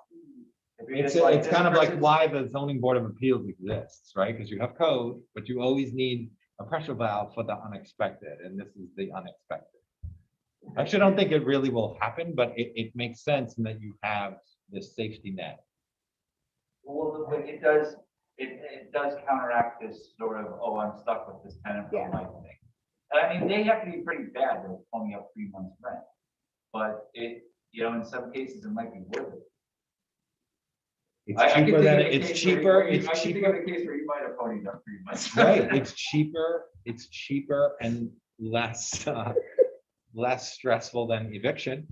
It's kind of like why the zoning board of appeals exists, right? Because you have code, but you always need a pressure valve for the unexpected, and this is the unexpected. I actually don't think it really will happen, but it makes sense in that you have this safety net. Well, but it does counteract this sort of, oh, I'm stuck with this tenant for life thing. And I mean, they have to be pretty bad to pull me up 3 months rent, but in some cases it might be worth it. It's I can cheaper think than, of a it's case where cheaper, you- it's I can think cheaper. of a case where you might have ponied up pretty much. Right, it's cheaper and less, less stressful than eviction.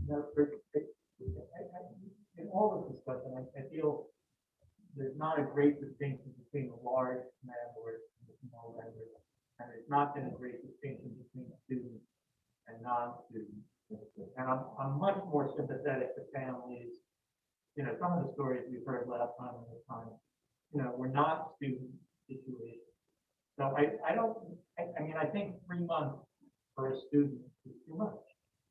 In all this discussion, I feel there's not a great distinction between the large landlords and the small landlords. And there's not been a great distinction between students and non-students. And I'm much more sympathetic to families. You know, some of the stories we've heard last time and this time, you know, were not student situations. So I don't, I mean, I think 3 months for a student is too much.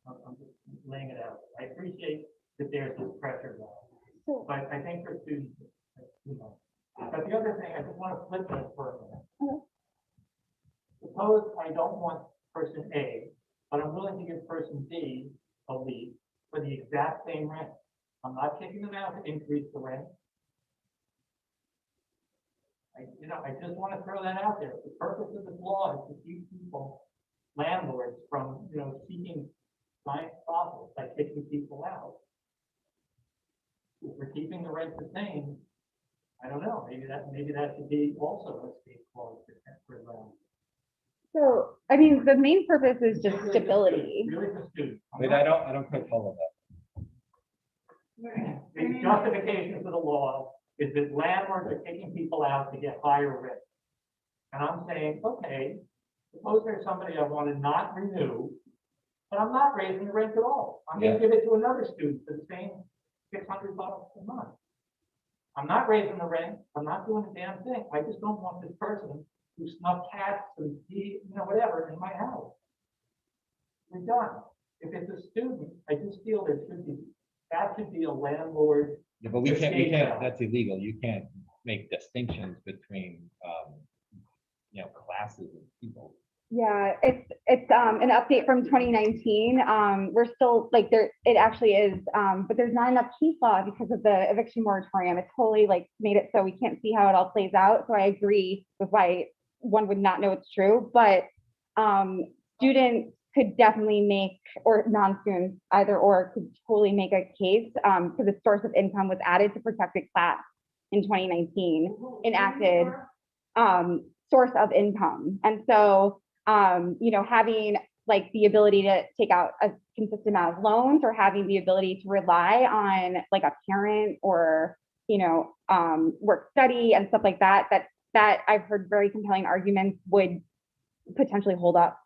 I'm just laying it out. I appreciate that there's this pressure now, but I think for students, it's too much. But the other thing, I just want to flip this for a minute. Suppose I don't want person A, but I'm willing to give person B a lease for the exact same rent. I'm not kicking them out to increase the rent. I just want to throw that out there. The purpose of this law is to keep people, landlords, from, seeking giant profits by kicking people out. If we're keeping the rent the same, I don't know, maybe that should be also a state clause for landlords. So, I mean, the main purpose is just stability. Really for students. Wait, I don't quite follow that. The justification for the law is that landlords are kicking people out to get higher rent. And I'm saying, okay, suppose there's somebody I want to not renew, but I'm not raising the rent at all. I'm gonna Yeah. give it to another student for the same $600 a month. I'm not raising the rent, I'm not doing a damn thing. I just don't want this person who snuffed cats and, whatever in my house. We're done. If it's a student, I just feel that should be a landlord. Yeah, but we can't, escape valve. that's illegal. You can't make distinctions between, classes of people. Yeah, it's an update from 2019. We're still like there, it actually is, but there's not enough case law because of the eviction moratorium. It's totally like made it so we can't see how it all plays out. So I agree with why one would not know it's true, but students could definitely make, or non-students either or could totally make a case because the source of income was added to protected class in 2019, enacted source of income. And so having like the ability to take out a consistent amount of loans or having the ability to rely on like a parent or, work study and stuff like that, that I've heard very compelling arguments would potentially hold up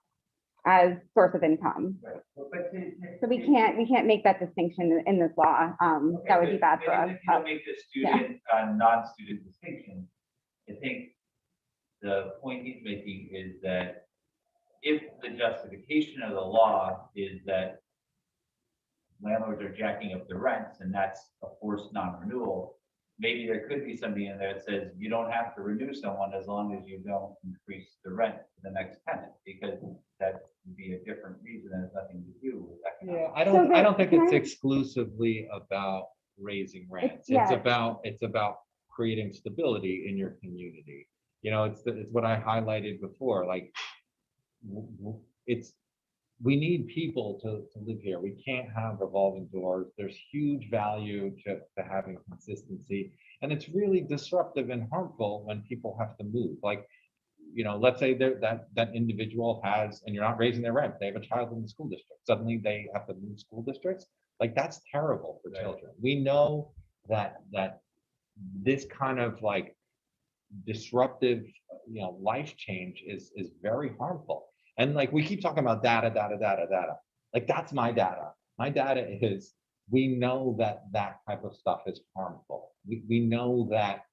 as source of income. So we can't make that distinction in this law. That would be bad for us. If you don't make the student, non-student distinction, I think the point he's making is that if the justification of the law is that landlords are jacking up the rents and that's a forced non-renewal, maybe there could be something in there that says you don't have to renew someone as long as you don't increase the rent to the next tenant, because that would be a different reason and has nothing to do with economic. Yeah, I don't think it's exclusively about raising rents. It's about creating stability in your community. It's what I highlighted before, like we need people to live here. We can't have revolving doors. There's huge value to having consistency. And it's really disruptive and harmful when people have to move. Like, let's say that individual has, and you're not raising their rent, they have a child in the school district. Suddenly they have to move school districts. Like, that's terrible for children. We know that this kind of like disruptive, life change is very harmful. And like, we keep talking about data. Like, that's my data. My data is, we know that type of stuff is harmful. We know that,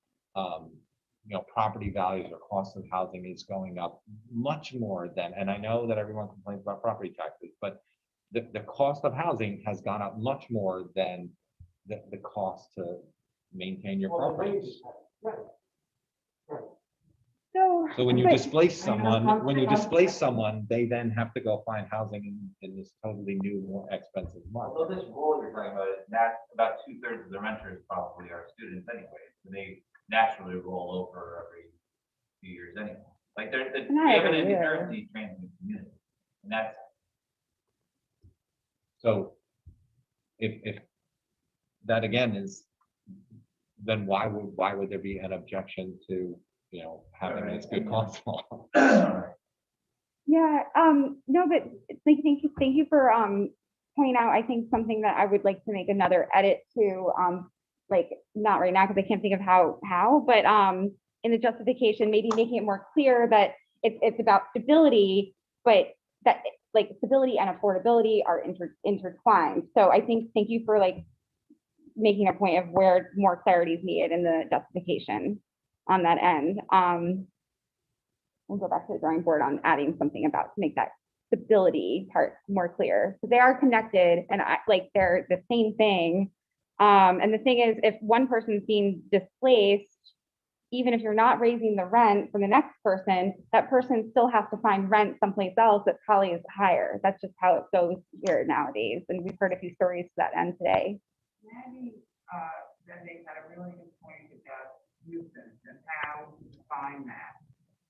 property values or cost of housing is going up much more than, and I know that everyone complains about property taxes, but the cost of housing has gone up much more than the cost to maintain your properties. So when you displace someone, they then have to go find housing in this totally new, more expensive market. Although this rule you're talking about, that about 2/3 of the renters probably are students anyway, so they naturally roll over every few years anyway. Like they have an inherently transient community, and that's. So if that again is then why would there be an objection to, you know, having this good counsel? Yeah, no, but thank you for pointing out, I think something that I would like to make another edit to, like, not right now, because I can't think of how, but in the justification, maybe making it more clear that it's about stability, but that like stability and affordability are intertwined. So I think, thank you for like making a point of where more clarity is needed in the justification on that end. We'll go back to the drawing board on adding something about to make that stability part more clear, because they are connected and like they're the same thing. And the thing is, if one person's being displaced, even if you're not raising the rent for the next person, that person still has to find rent someplace else that probably is higher. That's just how it goes here nowadays. And we've heard a few stories to that end today. Maybe, then they had a really good point about nuisance and how to define that.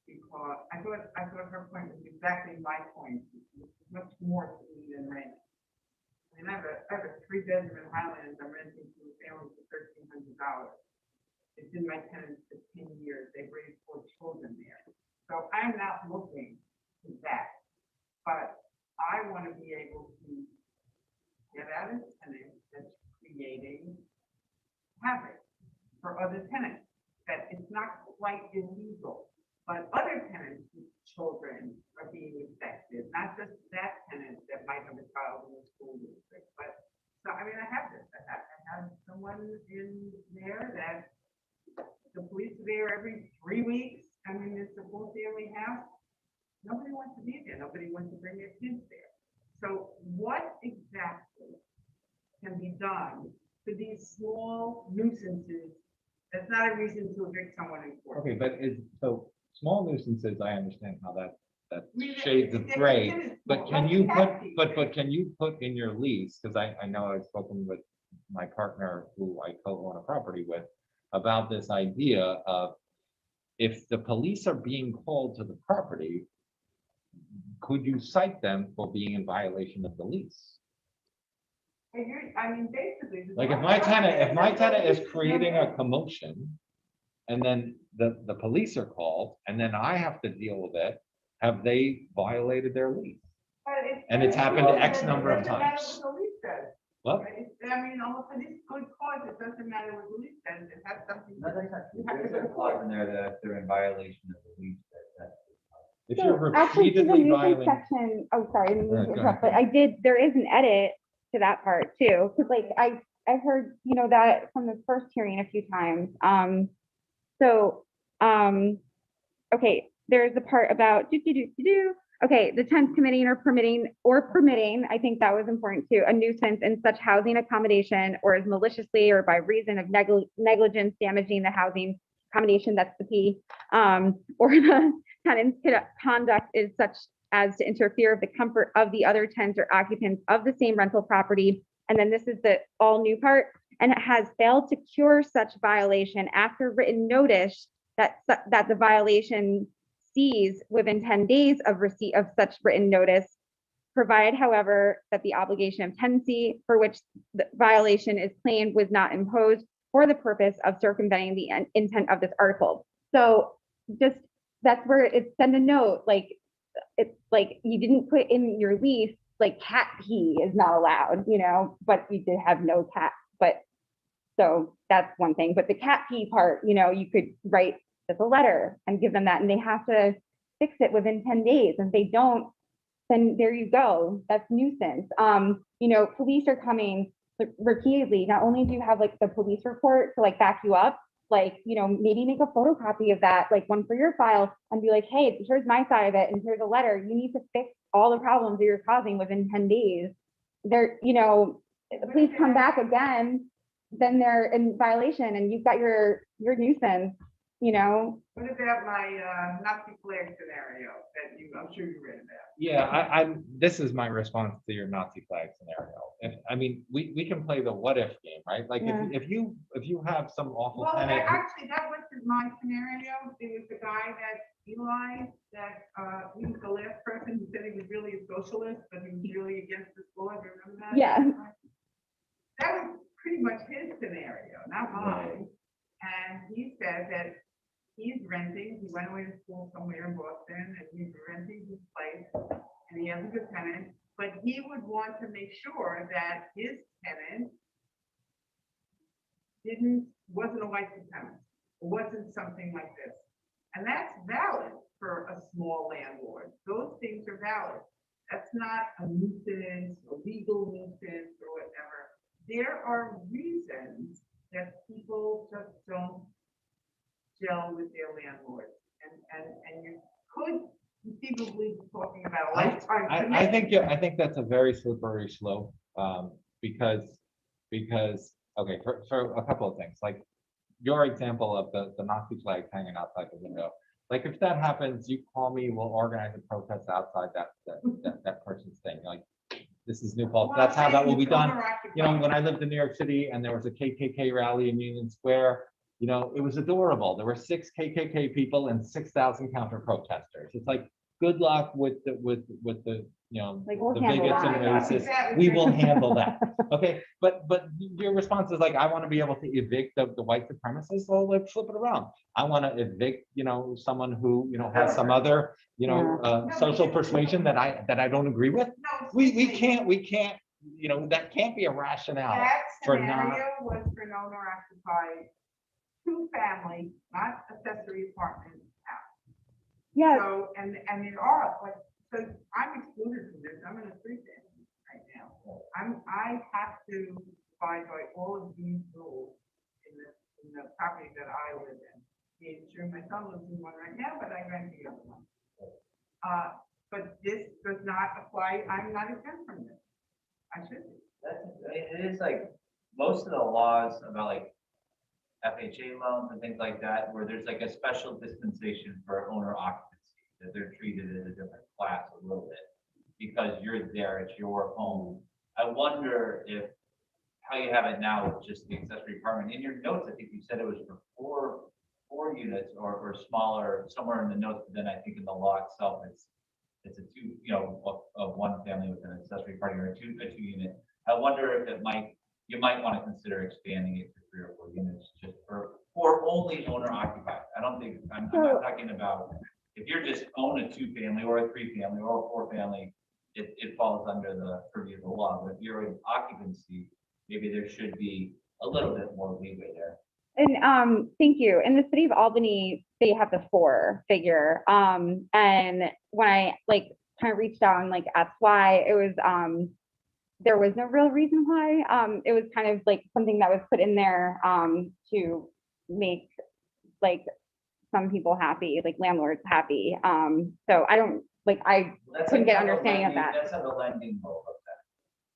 Because I thought her point was exactly my point, it's much more to me than rent. I mean, I have a 3-bedroom in Highlands, I'm renting to a family for $1,300. It's been my tenants for 10 years, they've raised 4 children there. So I'm not looking to that, but I want to be able to get at a tenant that's creating havoc for other tenants, that it's not quite illegal. But other tenants whose children are being affected, not just that tenant that might have a child in the school district, but, so, I mean, I have this, I have someone in there that the police are there every 3 weeks. I mean, it's a full family house. Nobody wants to be there, nobody wants to bring their kids there. So what exactly can be done for these small nuisances? That's not a reason to evict someone in court. Okay, but so small nuisances, I understand how that mean, shades of it gray, is but small, can but you it put, can be. but can you put in your lease, because I know I've spoken with my partner who I co-own a property with about this idea of if the police are being called to the property, could you cite them for being in violation of the lease? I mean, basically. Like if my tenant is creating a commotion and then the police are called and then I have to deal with it, have they violated their lease? And it's happened X number of times. What? I mean, all for this good cause, it doesn't matter what the lease says, it has something. You have to go to There's a clause court. in there that if they're in violation of the lease, If So you're actually, to the repeatedly nuisance violating. section, oh, sorry, I didn't mean Right, to go interrupt, ahead. but there is an edit to that part too, because like I heard, you know, that from the first hearing a few times. Okay, there's the part about okay, the tenants committing or permitting, I think that was important too, a nuisance in such housing accommodation or is maliciously or by reason of negligence damaging the housing accommodation, that's the P, or the tenant's conduct is such as to interfere with the comfort of the other tenants or occupants of the same rental property. And then this is the all new part, and it has failed to cure such violation after written notice that the violation cease within 10 days of receipt of such written notice, provided, however, that the obligation of tenancy for which the violation is claimed was not imposed for the purpose of circumventing the intent of this article. So just, that's where it's send a note, like, it's like you didn't put in your lease, like cat pee is not allowed, you know, but you did have no cat, but so that's one thing. But the cat pee part, you know, you could write just a letter and give them that, and they have to fix it within 10 days. And if they don't, then there you go. That's nuisance. You know, police are coming repeatedly. Not only do you have like the police report to like back you up, like, you know, maybe make a photocopy of that, like one for your file, and be like, hey, here's my side of it, and here's a letter. You need to fix all the problems that you're causing within 10 days. They're, you know, if the police come back again, then they're in violation, and you've got your nuisance, you know. What about my Nazi flag scenario that I'm sure you read about? Yeah, this is my response to your Nazi flag scenario. I mean, we can play the what if game, right? Like Yeah. if you have some awful Well, tenant. actually, that was my scenario. There was a guy Eli, he was the last person who said he was really a socialist, but he was really against this law. Remember that? Yeah. That was pretty much his scenario, not mine. said that he's renting, he went away to school somewhere in Boston, and he's renting his place, and he has a good tenant, but he would want to make sure that his tenant wasn't a white supremacist, wasn't something like this. And that's valid for a small landlord. Those things are valid. That's not a nuisance, a legal nuisance or whatever. There are reasons that people just don't gel with their landlords. And you could conceivably be talking about a lifetime. I think that's a very slippery slope, because, okay, for a couple of things, like your example of the Nazi flags hanging outside the window. Like if that happens, you call me, we'll organize a protest outside that person's thing. Like, this is New Paltz. That's how that will be done. You know, when I lived in New York City and there was a KKK rally in Union Square, you know, it was adorable. There were 6 KKK people and 6,000 counter protesters. It's like, good luck with the, you know, Like, we'll the handle bigots and that. racists. We will handle that. Okay, but your response is like, I want to be able to evict the white supremacists. Well, let's flip it around. I want to evict, you know, someone who, you know, has some other, you know, social persuasion that I don't agree with. We can't, you know, that can't be a rationale That for scenario not. was for an owner occupied 2-family, not accessory apartment house. Yeah. So, and there are, like, so I'm excluded from this, I'm in a 3-family right now. I have to abide by all of these rules in the property that I live in. Being sure my son lives in one right now, but I rent the other one. But this does not apply, I'm not exempt from this. I should be. It is like, most of the laws about like FHA loans and things like that, where there's like a special dispensation for owner occupancy, that they're treated as a different class a little bit, because you're there, it's your home. I wonder if, how you have it now with just the accessory apartment. In your notes, I think you said it was for four units or smaller, somewhere in the notes, but then I think in the law itself, it's a 2, you know, of 1 family with an accessory apartment or a 2 unit. I wonder if you might want to consider expanding it to 3 or 4 units just for only owner occupied. I don't think, I'm not talking about, if you're just own a 2-family or a 3-family or a 4-family, it falls under the purview of the law. But if you're in occupancy, maybe there should be a little bit more leeway there. And thank you. In the city of Albany, they have the 4 figure. And when I like kind of reached out and like asked why, it was there was no real reason why. It was kind of like something that was put in there to make like some people happy, like landlords happy. So I don't like I couldn't get understanding of that. That's how the lending role of that.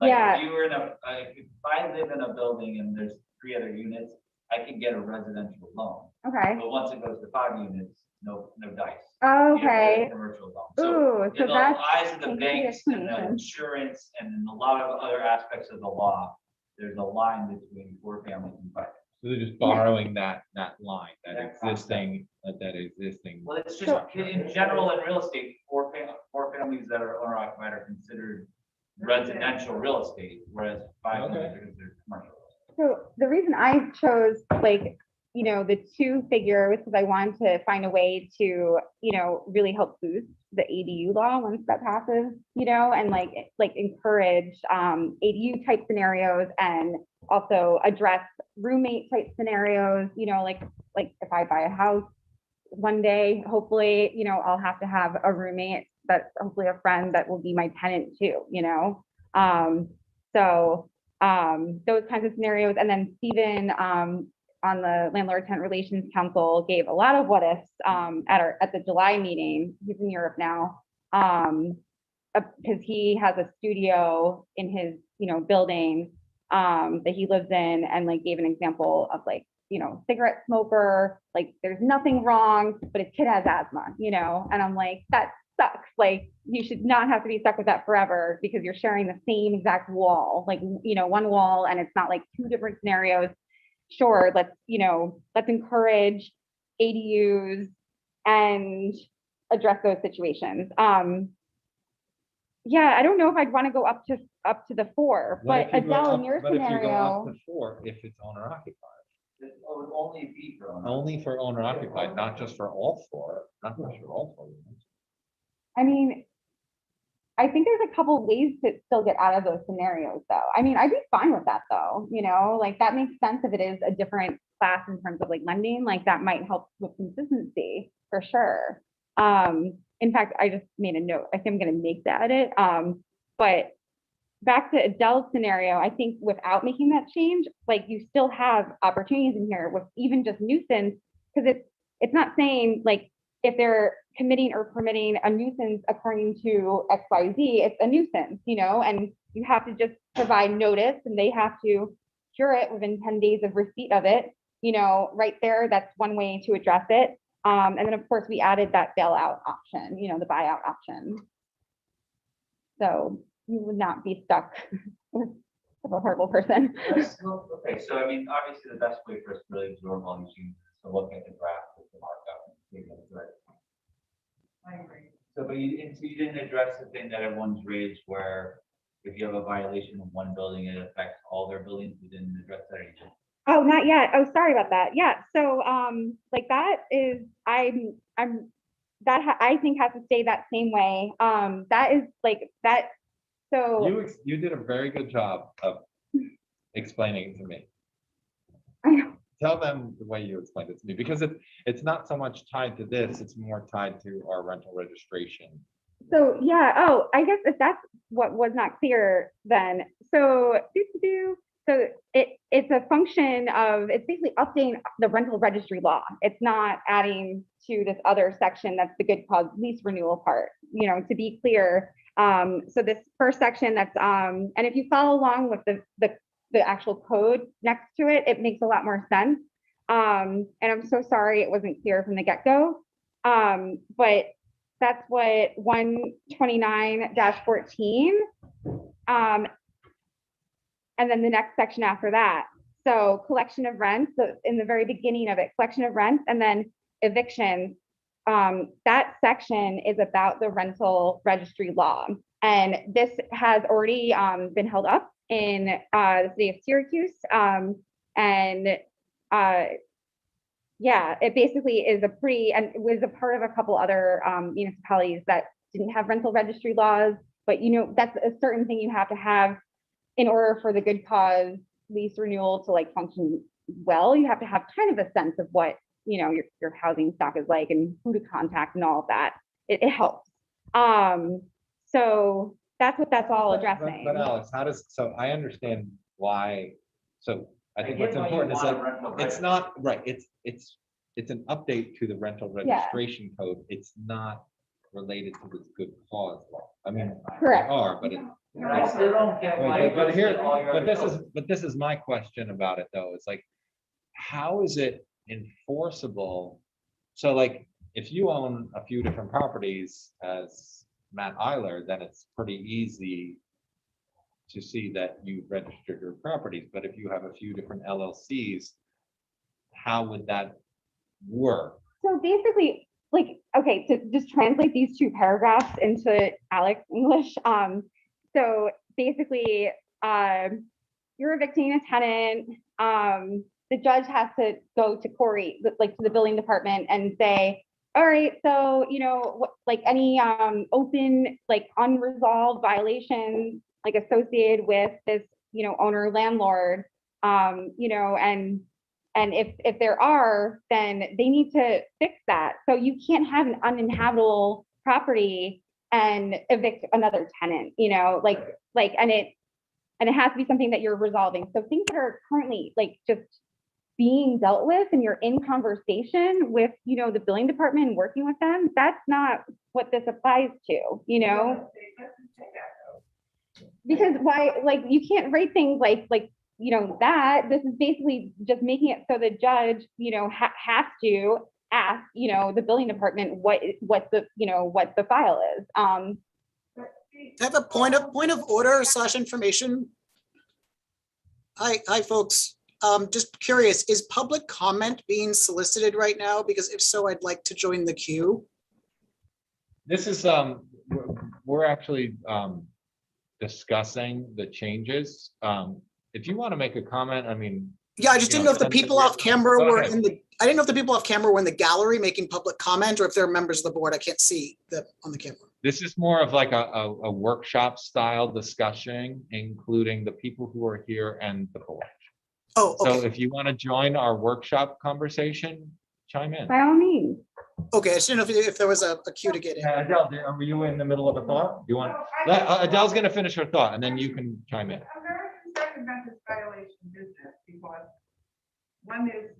Like Yeah. if you were in if I live in a building and there's 3 other units, I can get a residential loan. Okay. But once it goes to 5 units, no dice. Oh, You have to get a okay. commercial loan. Ooh, In so the that's. eyes of the thank you for the banks and the explanation. insurance and in a lot of other aspects of the law, there's a line between 4 families and 5. So they're just borrowing that line, that That existing. Well, it's just in general in real estate, 4 families that are owner occupied are considered residential real estate, whereas 5 families are considered commercial. So the reason I chose like, you know, the 2 figure was because I wanted to find a way to, you know, really help boost the ADU law once that passes, you know, and like encourage ADU type scenarios and also address roommate type scenarios, you know, like if I buy a house one day, hopefully, you know, I'll have to have a roommate that's hopefully a friend that will be my tenant too, you know? Those kinds of scenarios. And then Stephen on the Landlord Tenant Relations Council gave a lot of what ifs at the July meeting. He's in Europe now. Because he has a studio in his, you know, building that he lives in, and like gave an example of like, you know, cigarette smoker, like there's nothing wrong, but his kid has asthma, you know, and I'm like, that sucks. Like you should not have to be stuck with that forever because you're sharing the same exact wall, like, you know, one wall, and it's not like 2 different scenarios. Sure, let's encourage ADUs and address those situations. Yeah, I don't know if I'd want to go up to the 4, What but if you go Adele, up- in your what if you go up scenario, to 4 if it's owner occupied? It would only be for owner. Only for owner occupied, not just for all four, not just for all four units. I mean, I think there's a couple ways to still get out of those scenarios, though. I mean, I'd be fine with that, though, you know, like that makes sense if it is a different class in terms of like lending, like that might help with consistency for sure. In fact, I just made a note. I think I'm gonna make that edit. But back to Adele's scenario, I think without making that change, like you still have opportunities in here with even just nuisance, because it's not saying like if they're committing or permitting a nuisance according to XYZ, it's a nuisance, you know, and you have to just provide notice and they have to cure it within 10 days of receipt of it, you know, right there. That's one way to address it. And then of course we added that bailout option, you know, the buyout option. So you would not be stuck with a horrible person. Okay, so I mean, obviously the best way for us to really absorb all these changes is to look at the graph with the markup. And see what's right. I agree. So, but you didn't address the thing that everyone's raised where if you have a violation of one building, it affects all their buildings. You didn't address that, or you just Oh, not yet. Oh, sorry about that. Yeah. So, like that is, I think has to stay that same way. That is like that. So You did a very good job of explaining it to me. I know. Tell them the way you explained it to me, because it's not so much tied to this, it's more tied to our rental registration. So yeah. Oh, I guess if that's what was not clear, then so it's a function of, it's basically updating the rental registry law. It's not adding to this other section that's the good cause lease renewal part, you know, to be clear. So this first section that's, and if you follow along with the actual code next to it, it makes a lot more sense. And I'm so sorry it wasn't clear from the get-go. But that's what 129-14, and then the next section after that. So collection of rents, so in the very beginning of it, collection of rents, and then evictions. That section is about the rental registry law. And this has already been held up in the city of Syracuse. Yeah, it basically is and it was a part of a couple other municipalities that didn't have rental registry laws, but you know, that's a certain thing you have to have in order for the good cause lease renewal to like function well. You have to have kind of a sense of what, you know, your housing stock is like and who to contact and all of that. It helps. So that's what that's all addressing. But Alex, so I understand why, so I think what's important is that it's not, right, it's an update to the rental registration code. It's not related to this good cause law. I mean, correct. They are, but I still don't get why. but this is my question about it though. It's like, how is it enforceable? So like, if you own a few different properties as Matt Eiler, then it's pretty easy to see that you registered your properties. But if you have a few different LLCs, how would that work? So basically, like, okay, to just translate these two paragraphs into Alex English. So basically, you're evicting a tenant. The judge has to go to Corey, like to the building department, and say, all right, so, you know, like any open, like unresolved violations, like associated with this, you know, owner landlord, you know, and if there are, then they need to fix that. So you can't have an uninhabitable property and evict another tenant, you know, and it has to be something that you're resolving. So things that are currently like just being dealt with and you're in conversation with, you know, the building department and working with them, that's not what this applies to, you know? Because why, like, you can't write things like, you know, that this is basically just making it so the judge, you know, has to ask, you know, the building department what the, you know, what the file is. I have a point of order / information. Hi, folks. Just curious, is public comment being solicited right now? Because if so, I'd like to join the queue. This is, we're actually discussing the changes. If you want to make a comment, I mean, Yeah, I just You didn't know, know if the send people it- off camera Go were ahead. in the, I didn't know if the people off camera were in the gallery making public comment, or if they're members of the board. I can't see them on the camera. This is more of like a workshop style discussion, including the people who are here and the board. Oh, So okay. if you want to join our workshop conversation, chime in. By all means. Okay, I just didn't know if there was a cue to get in. Adele, were you in the middle of a thought? Do you want, Adele's gonna finish her thought and then you can chime in. I'm very concerned about this violation business because one is,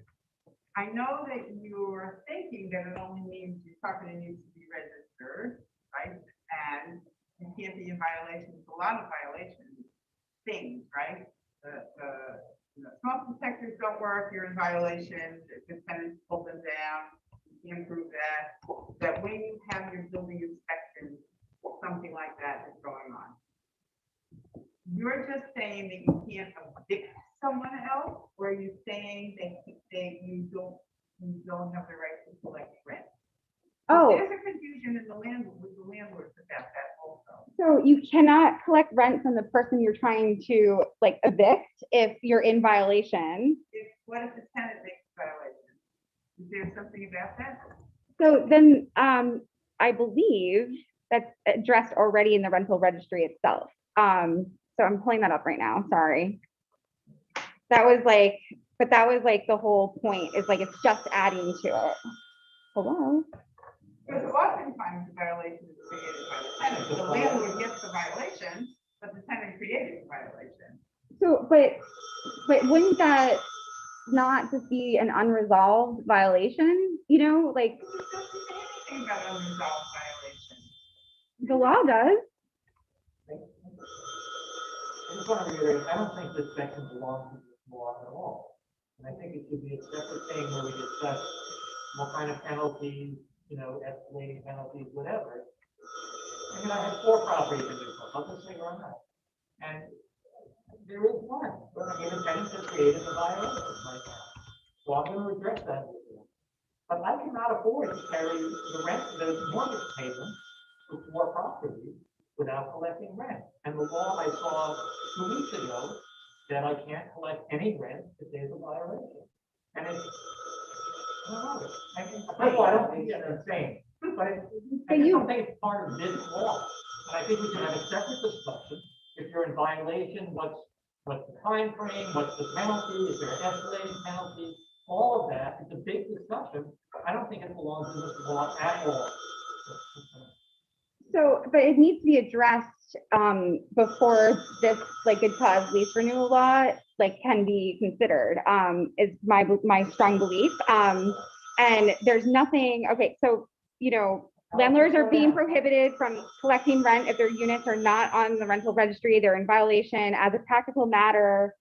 I know that you're thinking that it only means your property needs to be registered, right? And you can't be in violation with a lot of violation things, right? The smoke detectors don't work, you're in violation, the tenants pull them down, you can't prove that. That when you have your building inspection, something like that is going on. You're just saying that you can't evict someone else, or are you saying that you don't have the right to collect rent? Oh. There's a confusion in the landlord, with the landlords about that also. So you cannot collect rent from the person you're trying to like evict if you're in violation. What if the tenant makes a violation? Is there something about that? So then I believe that's addressed already in the rental registry itself. So I'm pulling that up right now, sorry. That was like the whole point, is like it's just adding to it. Hello? Because oftentimes the violation is created by the tenant. The landlord gets the violation, but the tenant created the violation. So, but wouldn't that not just be an unresolved violation? You know, like Anything about unresolved violation. the law does. I just want to reiterate, I don't think this section belongs to this law at all. And I think it should be a separate thing where we discuss what kind of penalties, you know, escalating penalties, whatever. I mean, I have 4 properties in Newport, I'll just say where I'm at. And there is one, where I mean, the tenants have created a violation right now. So I'm going to address that with you. But I cannot afford to carry the rent, the mortgage payment for 4 properties without collecting rent. And the law I saw 2 weeks ago that I can't collect any rent if there's a violation. And it's, I don't know, first of all, I don't think it's insane, but I just don't think it's part of this law. And I think we can have a separate discussion. If you're in violation, what's the time frame? What's the penalty? Is there an escalating penalty? All of that, it's a big discussion. I don't think it belongs in this law at all. So, but it needs to be addressed before this like good cause lease renewal law like can be considered, is my strong belief. And there's nothing, okay, so, you know, landlords are being prohibited from collecting rent if their units are not on the rental registry, they're in violation. As a practical matter,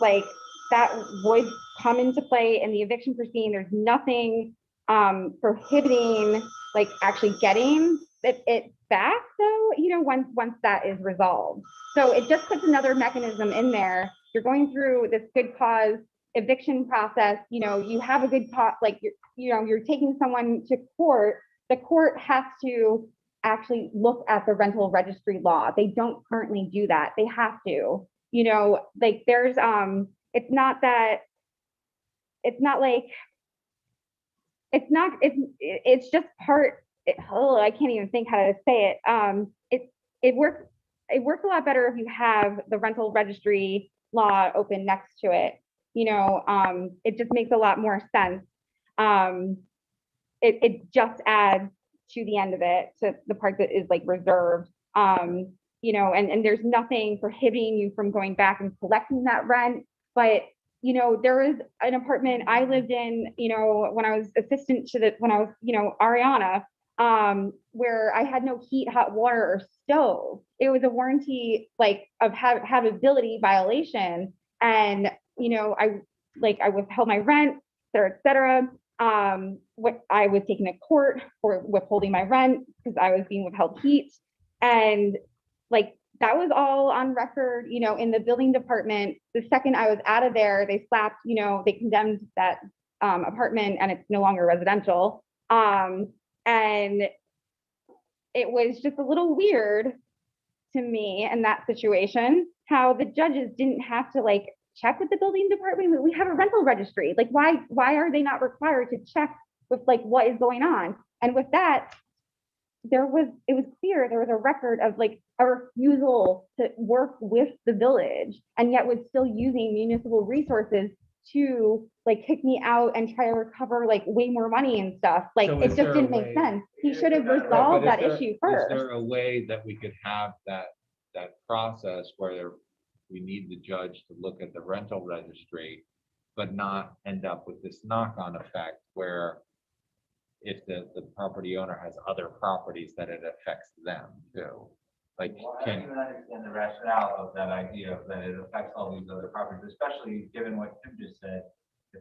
like that would come into play in the eviction proceeding. There's nothing prohibiting like actually getting it back though, you know, once that is resolved. So it just puts another mechanism in there. You're going through this good cause eviction process, you know, you have a good cause, like you're taking someone to court. The court has to actually look at the rental registry law. They don't currently do that. They have to, you know, like there's it's not just part, I can't even think how to say it. It works a lot better if you have the rental registry law open next to it. You know, it just makes a lot more sense. It just adds to the end of it, to the part that is like reserved. You know, and there's nothing prohibiting you from going back and collecting that rent. But you know, there was an apartment I lived in, you know, when I was assistant to when I was, you know, Ariana, where I had no heat, hot water, or stove. It was a warranty like of habitability violation. And, you know, I withheld my rent, et cetera. What I was taken to court for withholding my rent because I was being withheld heat. And like, that was all on record, you know, in the building department. The second I was out of there, they slapped, you know, they condemned that apartment and it's no longer residential. And it was just a little weird to me in that situation, how the judges didn't have to like check with the building department? We have a rental registry. Like, why are they not required to check with like what is going on? And with that, it was clear there was a record of like a refusal to work with the village, and yet was still using municipal resources to like kick me out and try to recover like way more money and stuff. Like, So it is just there a didn't make way- sense. He should have Right, resolved but that issue Is first. there a way that we could have that process where we need the judge to look at the rental registry, but not end up with this knock-on effect where if the property owner has other properties that it affects them too? Like, Well, I don't can, even understand the rationale of that idea of that it affects all these other properties, especially given what Tim just said.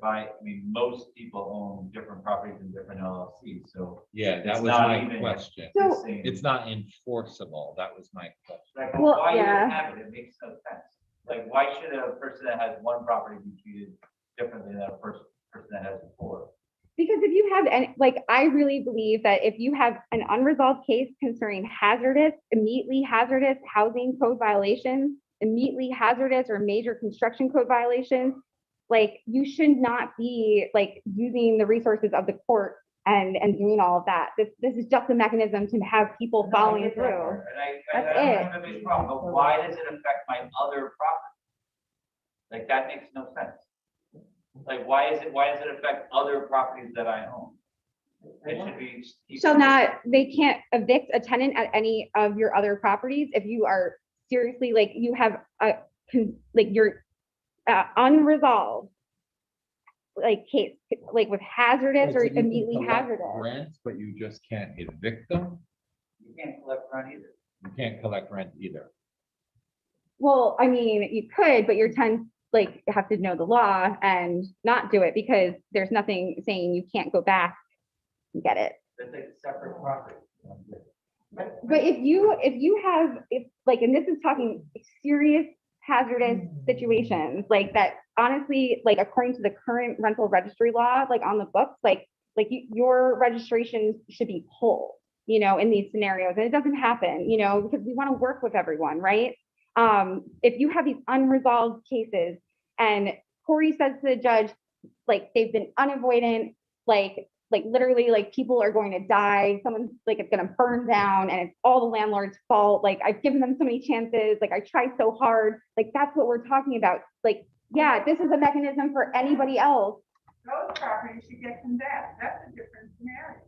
I mean, most people own different properties in different LLCs, so. yeah, that it's was not my even question. the So- same. It's not enforceable. That was my question. Like, Well, why even yeah. have it? It makes no sense. Like, why should a person that has one property be treated differently than a person that has four? Because if you have, and like, I really believe that if you have an unresolved case concerning immediately hazardous housing code violations, immediately hazardous or major construction code violations, like, you should not be like using the resources of the court and doing all of that. This is just a mechanism to have people following through. And I That's don't it. have a big problem, but why does it affect my other property? Like, that makes no sense. Like, why does it affect other properties that I own? It should be. They can't evict a tenant at any of your other properties if you are seriously, like, you have you're unresolved, like, case, like with hazardous So or you can immediately collect hazardous. Rent, but you just can't evict them? You can't collect rent either. You can't collect rent either. Well, I mean, you could, but your tenants like have to know the law and not do it because there's nothing saying you can't go back and get it. That's like separate property. But if you have, and this is talking serious hazardous situations, like that, honestly, like according to the current rental registry law, like on the books, your registration should be pulled, in these scenarios. And it doesn't happen, because we want to work with everyone, right? If you have these unresolved cases and Corey says to the judge, like, they've been unavoidant, like literally, like, people are going to die, someone's like, it's gonna burn down and it's all the landlord's fault. Like, I've given them so many chances, like, I tried so hard. Like, that's what we're talking about. Like, yeah, this is a mechanism for anybody else. Those properties should get condemned. That's a different scenario.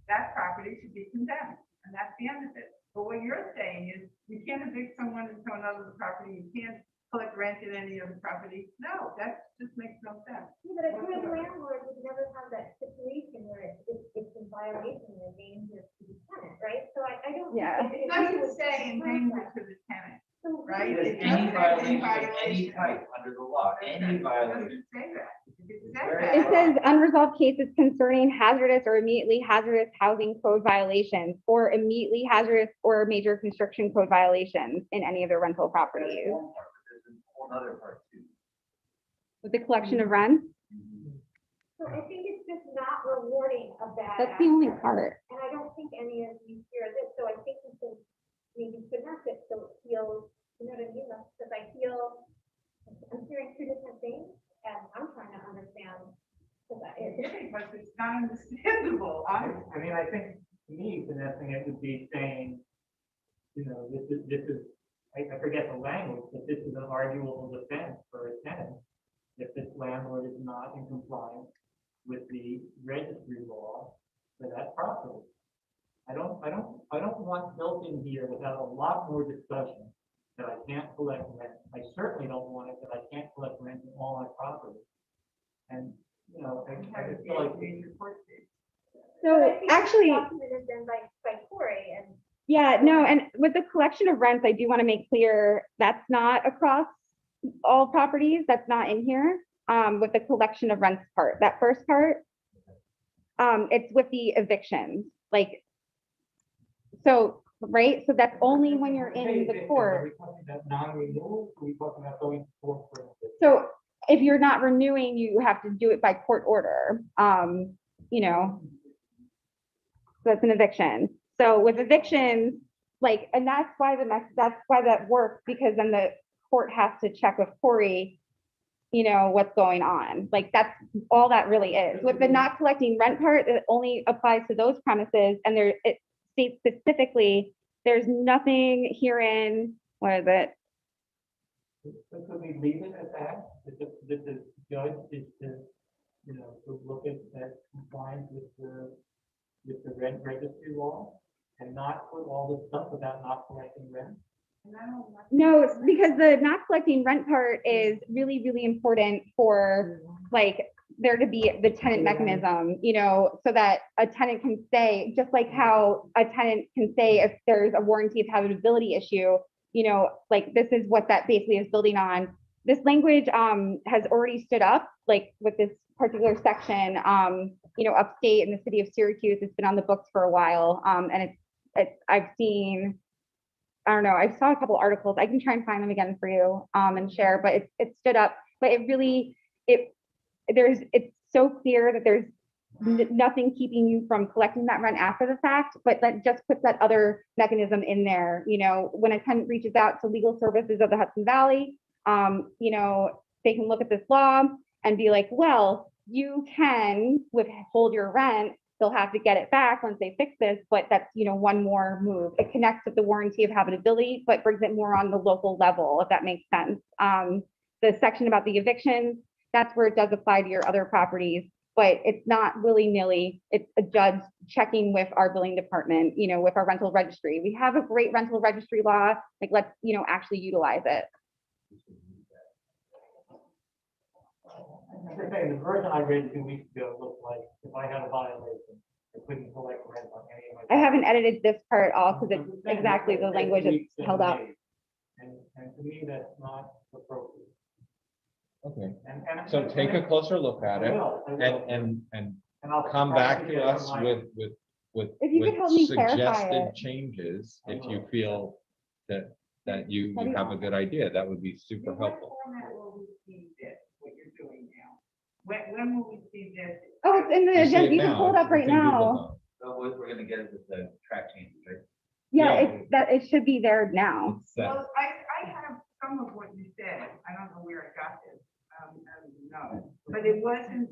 That property should be condemned, and that's the end of it. But what you're saying is, you can't evict someone into another property, you can't collect rent in any other property. No, that just makes no sense. Yeah, but a good landlord would never have that situation where it's in violation and dangerous to the tenant, right? So I don't. Yeah. It doesn't say in danger to the tenant, right? Because It any just says in violation of any type under the law, any It violation. doesn't say that. It It says unresolved cases concerning hazardous or immediately hazardous housing code violations or immediately hazardous or major construction code violations in any of their rental properties. There's a whole other part too. With the collection of rents, So I think it's just not rewarding a bad. that's the only actor. part. And I don't think any of you hear this, so I think we can maybe finesse it so it feels, you know what I mean? Because I feel, I'm hearing two different things and I'm trying to understand. Because it's not understandable, honestly. I mean, I think to me, finessing it would be saying, this is, I forget the language, but this is an arguable defense for a tenant if this landlord is not in compliance with the registry law for that property. I don't want built in here without a lot more discussion that I can't collect rent. I certainly don't want it that I can't collect rent in all my property. And, I just feel like. So actually, Documented then by Corey and. yeah, no, and with the collection of rents, I do want to make clear that's not across all properties. That's not in here. With the collection of rents part, that first part, it's with the evictions, like, so, right? So that's only when you're in the court. Are we talking about non-renewal? Are we talking about going for? So if you're not renewing, you have to do it by court order, so that's an eviction. So with evictions, and that's why that works, because then the court has to check with Corey you know, what's going on. Like, that's all that really is. With the not collecting rent part, it only applies to those premises, and there, it states specifically, there's nothing herein, what is it? So could we leave it at that? That the judge is to, you know, to look at compliance with the rent registry law and not put all this stuff about not collecting rent? No, it's because the not collecting rent part is really, really important for, like, there to be the tenant mechanism, you know, so that a tenant can say, just like how a tenant can say if there's a warranty of habitability issue, you know, like, this is what that basically is building on. This language has already stood up, like, with this particular section, you know, upstate in the city of Syracuse. It's been on the books for a while, and I've seen, I don't know, I saw a couple articles. I can try and find them again for you and share, but it stood up. But it really, it's so clear that there's nothing keeping you from collecting that rent after the fact, but that just puts that other mechanism in there. You know, when a tenant reaches out to legal services of the Hudson Valley, you know, they can look at this law and be like, well, you can withhold your rent. They'll have to get it back once they fix this, but that's, you know, one more move. It connects with the warranty of habitability, but brings it more on the local level, if that makes sense. The section about the evictions, that's where it does apply to your other properties, but it's not willy-nilly. It's a judge checking with our billing department, you know, with our rental registry. We have a great rental registry law, like, let's, you know, actually utilize it. As I say, the version I read 2 weeks ago looked like if I had a violation, I couldn't collect rent on any of my. I haven't edited this part all because it's exactly the language that's held up. And to me, that's not appropriate. Okay, And so take a closer look at it and I'll come back to us with If you could help me clarify suggested it. changes, if you feel that you have a good idea, that would be super helpful. Format will we see this, what you're doing now? When will we see this? Oh, it's in the You see agenda. it You can now, pull it up it's right in Google now. Docs. So we're gonna get it with the track changes, right? Yeah, Yeah. it's that, it should be there now. It's set. Well, I have some of what you said. I don't know where I got this. I don't know, but it wasn't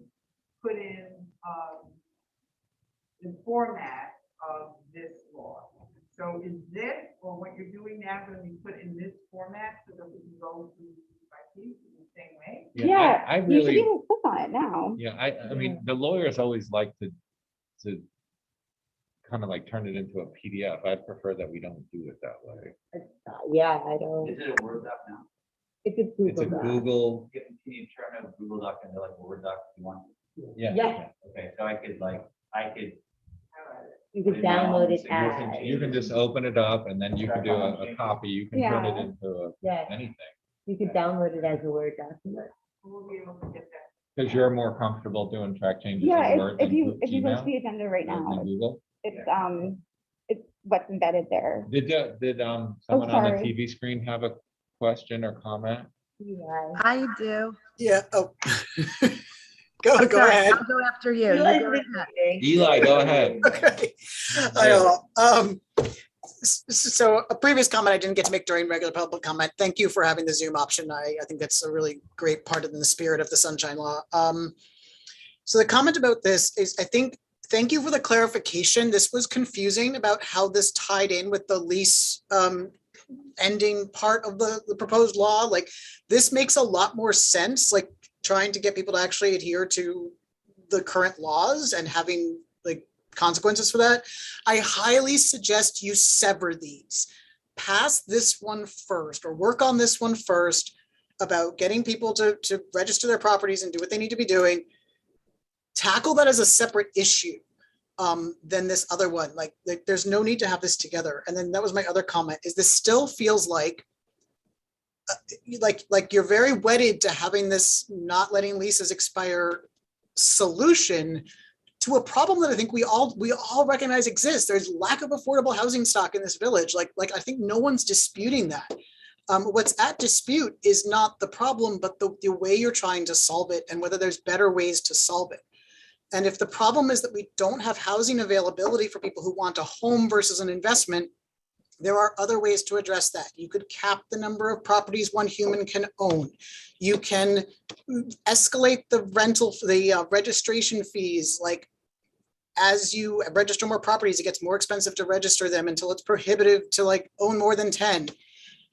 put in, the format of this law. So is this, or what you're doing now, going to be put in this format so that we can go through by piece in the same way? Yeah, I you should really, be able to click on it now. yeah, I mean, the lawyers always like to kind of like turn it into a PDF. I prefer that we don't do it that way. Yeah, I don't, Is it a Word doc now? it's a It's a Google Doc. Google, Can you turn a Google Doc into like a Word doc if you want? yeah. Yeah. Okay, so I could. You can download it So as, You can just open it up and then you can do a copy. You can turn it Yeah. into yeah, anything. you can download it as a Word document. We'll be able to get that. Because you're more comfortable doing track changes Yeah, in Word if than you go to Gmail the agenda right than now, Google. it's what's embedded there. Did someone on the sorry. TV screen have a question or comment? Yeah. I do. Yeah, oh. Go I'm sorry, ahead. I'll go after you. You go ahead. Eli, go ahead. Okay. I know. So a previous comment I didn't get to make during regular public comment. Thank you for having the Zoom option. I think that's a really great part of the spirit of the Sunshine Law. So the comment about this is, I think, thank you for the clarification. This was confusing about how this tied in with the lease ending part of the proposed law. Like, this makes a lot more sense, like trying to get people to actually adhere to the current laws and having like consequences for that. I highly suggest you sever these. Pass this one first, or work on this one first about getting people to register their properties and do what they need to be doing. Tackle that as a separate issue than this other one. Like there's no need to have this together. And then that was my other comment, is this still feels like you're very wedded to having this not letting leases expire solution to a problem that I think we all recognize exists. There's lack of affordable housing stock in this village. Like I think no one's disputing that. What's at dispute is not the problem, but the way you're trying to solve it and whether there's better ways to solve it. And if the problem is that we don't have housing availability for people who want a home versus an investment, There are other ways to address that. You could cap the number of properties one human can own. You can escalate the registration fees, like as you register more properties, it gets more expensive to register them until it's prohibitive to like own more than 10.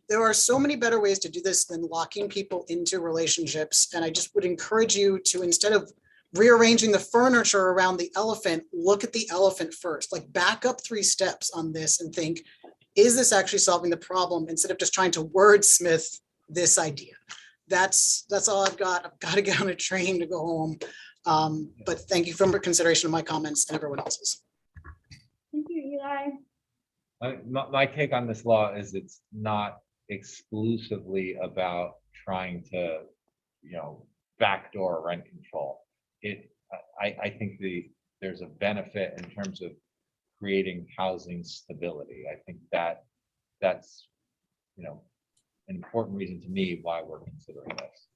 There are so many better ways to do this than locking people into relationships. And I just would encourage you to, instead of rearranging the furniture around the elephant, look at the elephant first, like back up 3 steps on this and think, is this actually solving the problem, instead of just trying to wordsmith this idea? That's all I've got. I've got to get on a train to go home. But thank you for your consideration of my comments and everyone else's. Thank you, Eli. My take on this law is it's not exclusively about trying to, backdoor rent control. I think there's a benefit in terms of creating housing stability. I think that's an important reason to me why we're considering this.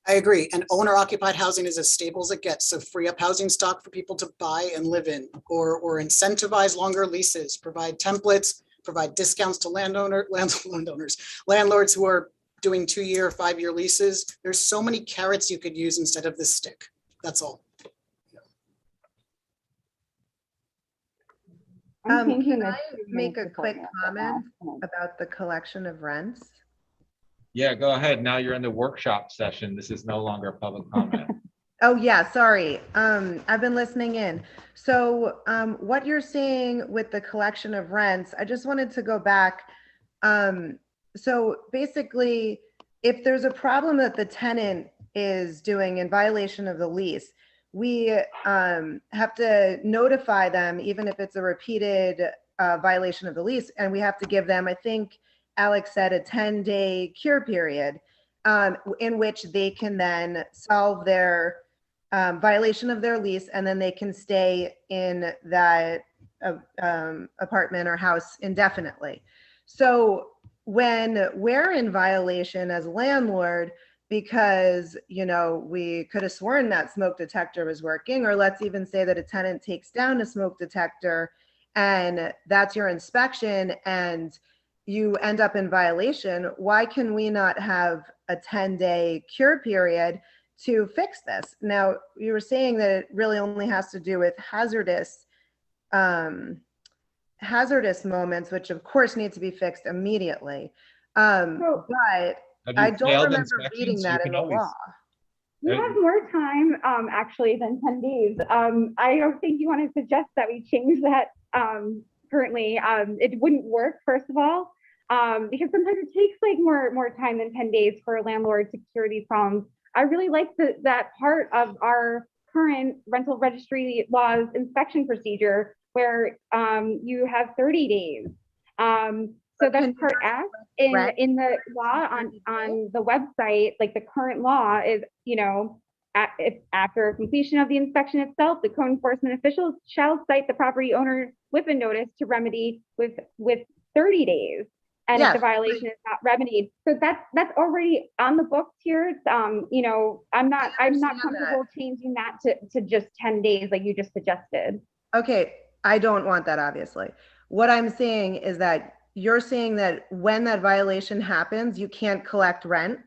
I agree. And owner occupied housing is as stable as it gets. So free up housing stock for people to buy and live in, or incentivize longer leases, provide templates, provide discounts to landlords who are doing 2-year, 5-year leases. There's so many carrots you could use instead of this stick. That's all. Can I make a quick comment about the collection of rents? Yeah, go ahead. Now you're in the workshop session. This is no longer a public comment. Oh, yeah, sorry. I've been listening in. So what you're saying with the collection of rents, I just wanted to go back. So basically, if there's a problem that the tenant is doing in violation of the lease, we have to notify them, even if it's a repeated violation of the lease, and we have to give them, I think Alex said, a 10-day cure period in which they can then solve their violation of their lease, and then they can stay in that apartment or house indefinitely. So when we're in violation as a landlord, because we could have sworn that smoke detector was working, or let's even say that a tenant takes down a smoke detector and that's your inspection and you end up in violation, why can we not have a 10-day cure period to fix this? Now, you were saying that it really only has to do with hazardous moments, which of course need to be fixed immediately. But I don't remember reading that in the law. We have more time, actually, than 10 days. I don't think you want to suggest that we change that currently. It wouldn't work, first of all, because sometimes it takes like more time than 10 days for a landlord to cure these problems. I really like that part of our current rental registry laws inspection procedure where you have 30 days. So that's part F in the law on the website. Like the current law is, if after completion of the inspection itself, the code enforcement officials shall cite the property owner with a notice to remedy with 30 days. And if the violation is not remedied, so that's already on the books here. It's, I'm not comfortable changing that to just 10 days like you just suggested. Okay, I don't want that, obviously. What I'm saying is that you're saying that when that violation happens, you can't collect rent.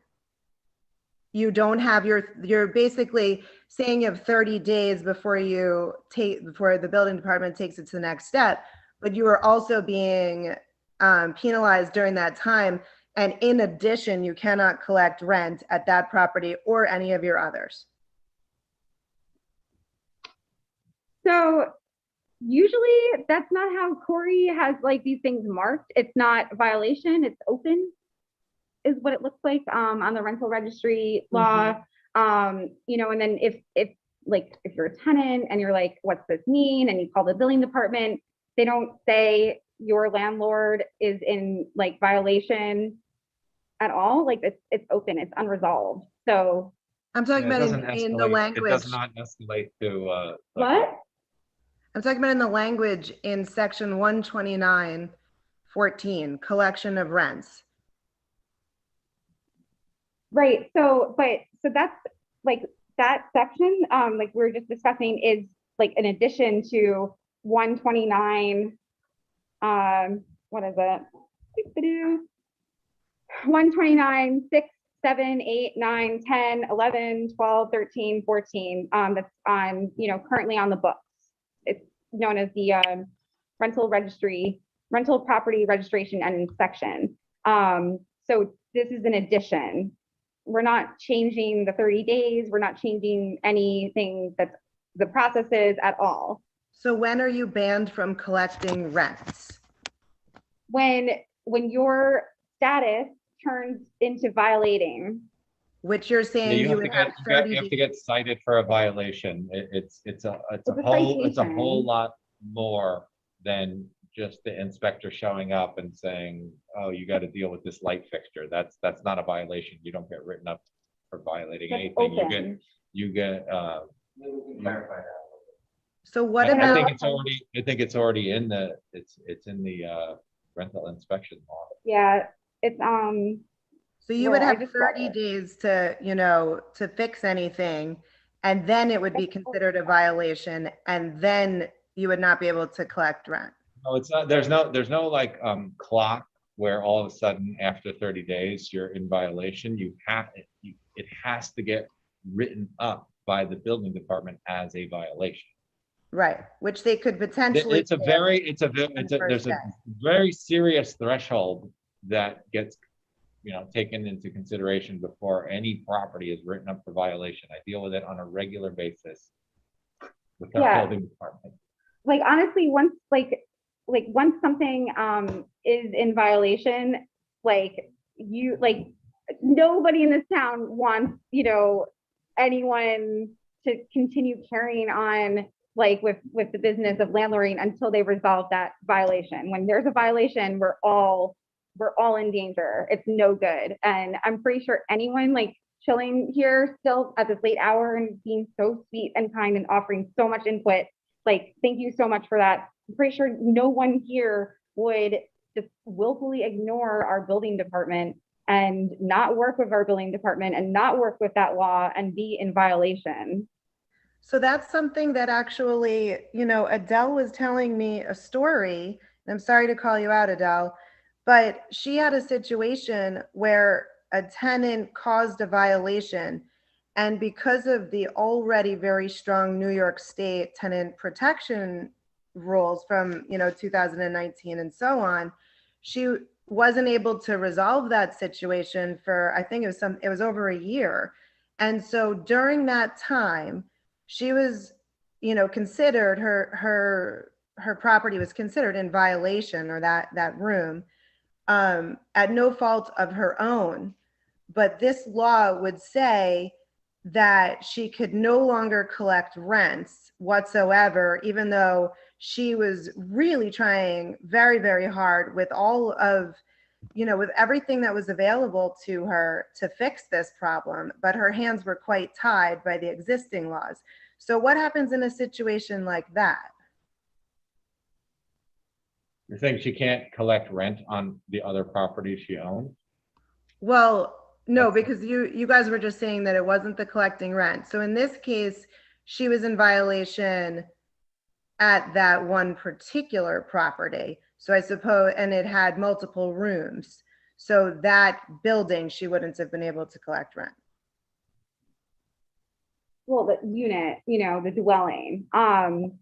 You don't have you're basically saying you have 30 days before the building department takes it to the next step, but you are also being penalized during that time. And in addition, you cannot collect rent at that property or any of your others. So usually that's not how Corey has like these things marked. It's not a violation, it's open is what it looks like on the rental registry law. And then if you're a tenant and you're like, what's this mean? And you call the building department, they don't say your landlord is in like violation at all. Like it's open, it's unresolved. So I'm talking about in the language. It does not escalate to what? I'm talking about in the language in section 129.14, collection of rents. Right. So that's like that section, like we were just discussing, is like an addition to 129. What is it? 129, 6, 7, 8, 9, 10, 11, 12, 13, 14. That's on, currently on the books. It's known as the rental property registration and inspection. So this is an addition. We're not changing the 30 days. We're not changing anything that's the processes at all. So when are you banned from collecting rents? When your status turns into violating. Which you're saying You you have to would have get, 30 you have to days. get cited for a violation. It's a a whole citation. lot more than just the inspector showing up and saying, oh, you got to deal with this light fixture. That's not a violation. You don't get written up for violating That's anything. open. You get, Clarify that. So what I about, think it's already in the, it's in the rental inspection law. Yeah, it's so you well, would I have just read 30 it. days to, to fix anything, and then it would be considered a violation, and then you would not be able to collect rent. No, it's not, there's no like clock where all of a sudden after 30 days you're in violation. It has to get written up by the building department as a violation. Right, which they could potentially. There's a very serious threshold that gets, taken into consideration before any property is written up for violation. I deal with it on a regular basis with the Yeah. building department. Like honestly, once once something is in violation, nobody in this town wants, anyone to continue carrying on with the business of landlording until they resolve that violation. When there's a violation, we're all in danger. It's no good. And I'm pretty sure anyone chilling here still at this late hour and being so sweet and kind and offering so much input, thank you so much for that. I'm pretty sure no one here would just willfully ignore our building department and not work with our building department and not work with that law and be in violation. So that's something that actually, Adele was telling me a story, and I'm sorry to call you out, Adele, but she had a situation where a tenant caused a violation, and because of the already very strong New York State tenant protection rules from, 2019 and so on, she wasn't able to resolve that situation for, I think it was over a year. And so during that time, she was, considered her property was considered in violation, or that room, at no fault of her own. But this law would say that she could no longer collect rents whatsoever, even though she was really trying very, very hard with all of, with everything that was available to her to fix this problem, but her hands were quite tied by the existing laws. So what happens in a situation like that? You think she can't collect rent on the other properties she owns? Well, no, because you guys were just saying that it wasn't the collecting rent. So in this case, she was in violation at that one particular property. So I suppose, and it had multiple rooms. So that building, she wouldn't have been able to collect rent. Well, the unit, the dwelling. And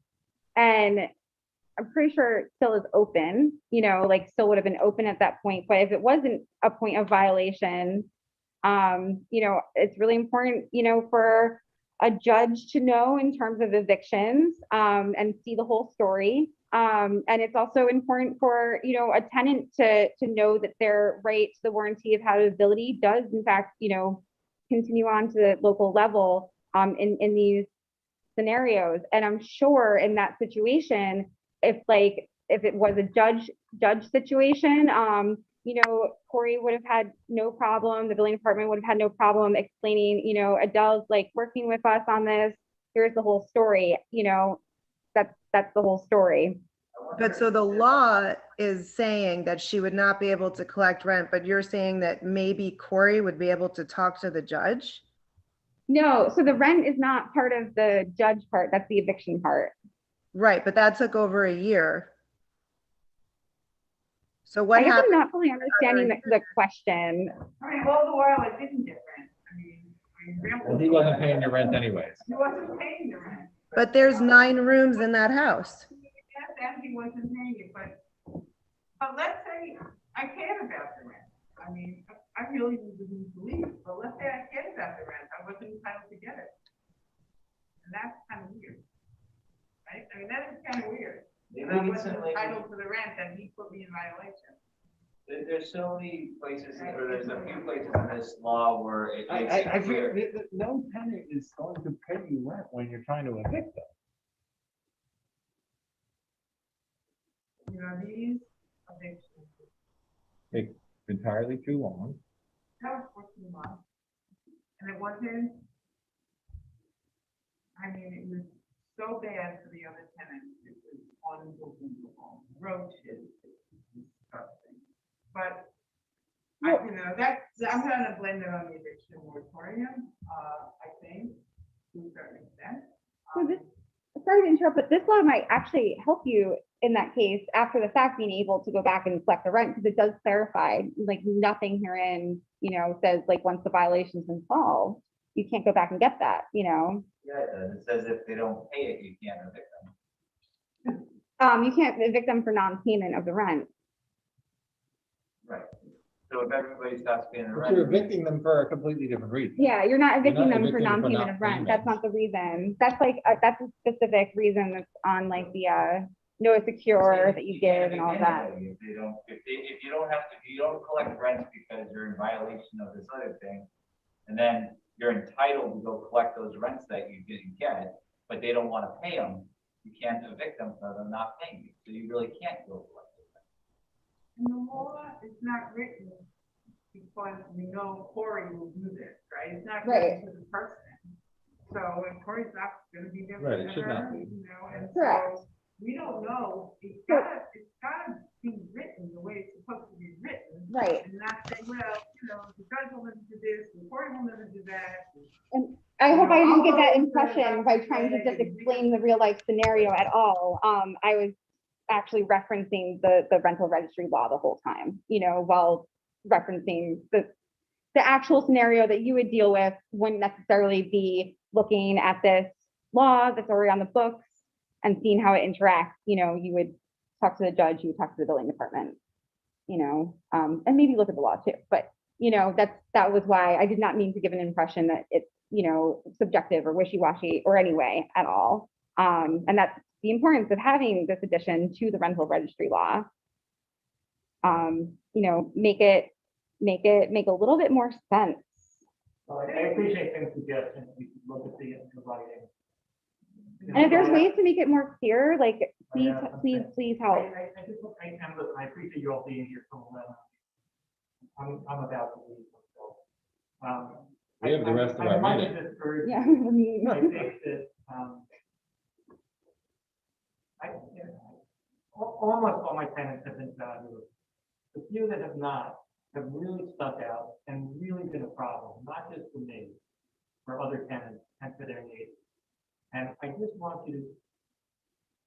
I'm pretty sure it still is open, still would have been open at that point. But if it wasn't a point of violation, it's really important, for a judge to know in terms of evictions and see the whole story. And it's also important for, a tenant to know that their right to the warranty of habitability does in fact, continue on to the local level in these scenarios. And I'm sure in that situation, if it was a judge situation, Corey would have had no problem, the building department would have had no problem explaining, Adele's working with us on this. Here's the whole story, that's the whole story. But so the law is saying that she would not be able to collect rent, but you're saying that maybe Corey would be able to talk to the judge? No, so the rent is not part of the judge part, that's the eviction part. Right, but that took over a year. So what I guess I'm happened? not fully understanding the question. I mean, all the while it didn't get rent. I mean, Well, he wasn't paying your rent anyways. He wasn't paying the rent. But there's 9 rooms in that house. Yes, and he wasn't paying it, but let's say I cared about the rent. I mean, I really didn't believe it, but let's say I cared about the rent, I wasn't entitled to get it. And that's kind of weird. Right? I mean, that is kind of weird. Maybe I we can wasn't simply- entitled to the rent and he put me in violation. There's so many places, or there's a few places in this law where it makes I it feel clear. that no tenant is going to pay you rent when you're trying to evict them. You know, these evictions, Take entirely too long. that was 14 months. And it wasn't, I mean, it was so bad for the other tenants. It was unbelievable. Roaches, it was disgusting. But, you know, I'm gonna blame it on the eviction moratorium, I think, to a certain extent. So this, sorry to interrupt, but this law might actually help you in that case after the fact, being able to go back and collect the rent, because it does clarify, like, nothing herein, you know, says like once the violation's been solved, you can't go back and get that, you know? Yeah, it does. It says if they don't pay it, you can't evict them. You can't evict them for non-payment of the rent. Right. So if everybody stops paying the But rent. you're evicting them for a completely different reason. Yeah, you're not evicting them for evicting them for non-payment of rent. That's not the reason. That's like, that's a specific reason that's on like the, notice of cure that you give and all of that. If they don't, if you don't have to, if you don't collect rent because you're in violation of this other thing, and then you're entitled to go collect those rents that you didn't get, but they don't want to pay them, you can't evict them for them not paying you. So you really can't go collect those rents. And the law is not written because we know Corey will do this, right? It's not Right. written to the person. So if Corey's not gonna be there. Right, it should not forever, be. You know, and Correct. so we don't know. It's gotta be written the way it's supposed to be written. Right. And not say, well, you know, the judge will never do this, the Corey will never do that. And I hope I didn't get that impression by trying to just explain the real life scenario at all. I was actually referencing the rental registry law the whole time, you know, while referencing the actual scenario that you would deal with wouldn't necessarily be looking at this law that's already on the books and seeing how it interacts. You know, you would talk to the judge, you would talk to the building department, you know, and maybe look at the law too. But, you know, that was why I did not mean to give an impression that it's, you know, subjective or wishy-washy or any way at all. And that's the importance of having this addition to the rental registry law. You know, make a little bit more sense. Well, I appreciate Tim's suggestion. We could look at the writing. And if there's ways to make it more clear, like, please help. I appreciate you all being here for 11. I'm about to leave. So, We have the rest of our I meeting. might discourage Yeah. you. I think that, almost all my tenants have been fabulous. The few that have not have really stuck out and really been a problem, not just for me, for other tenants and for their neighbors. And I just want you to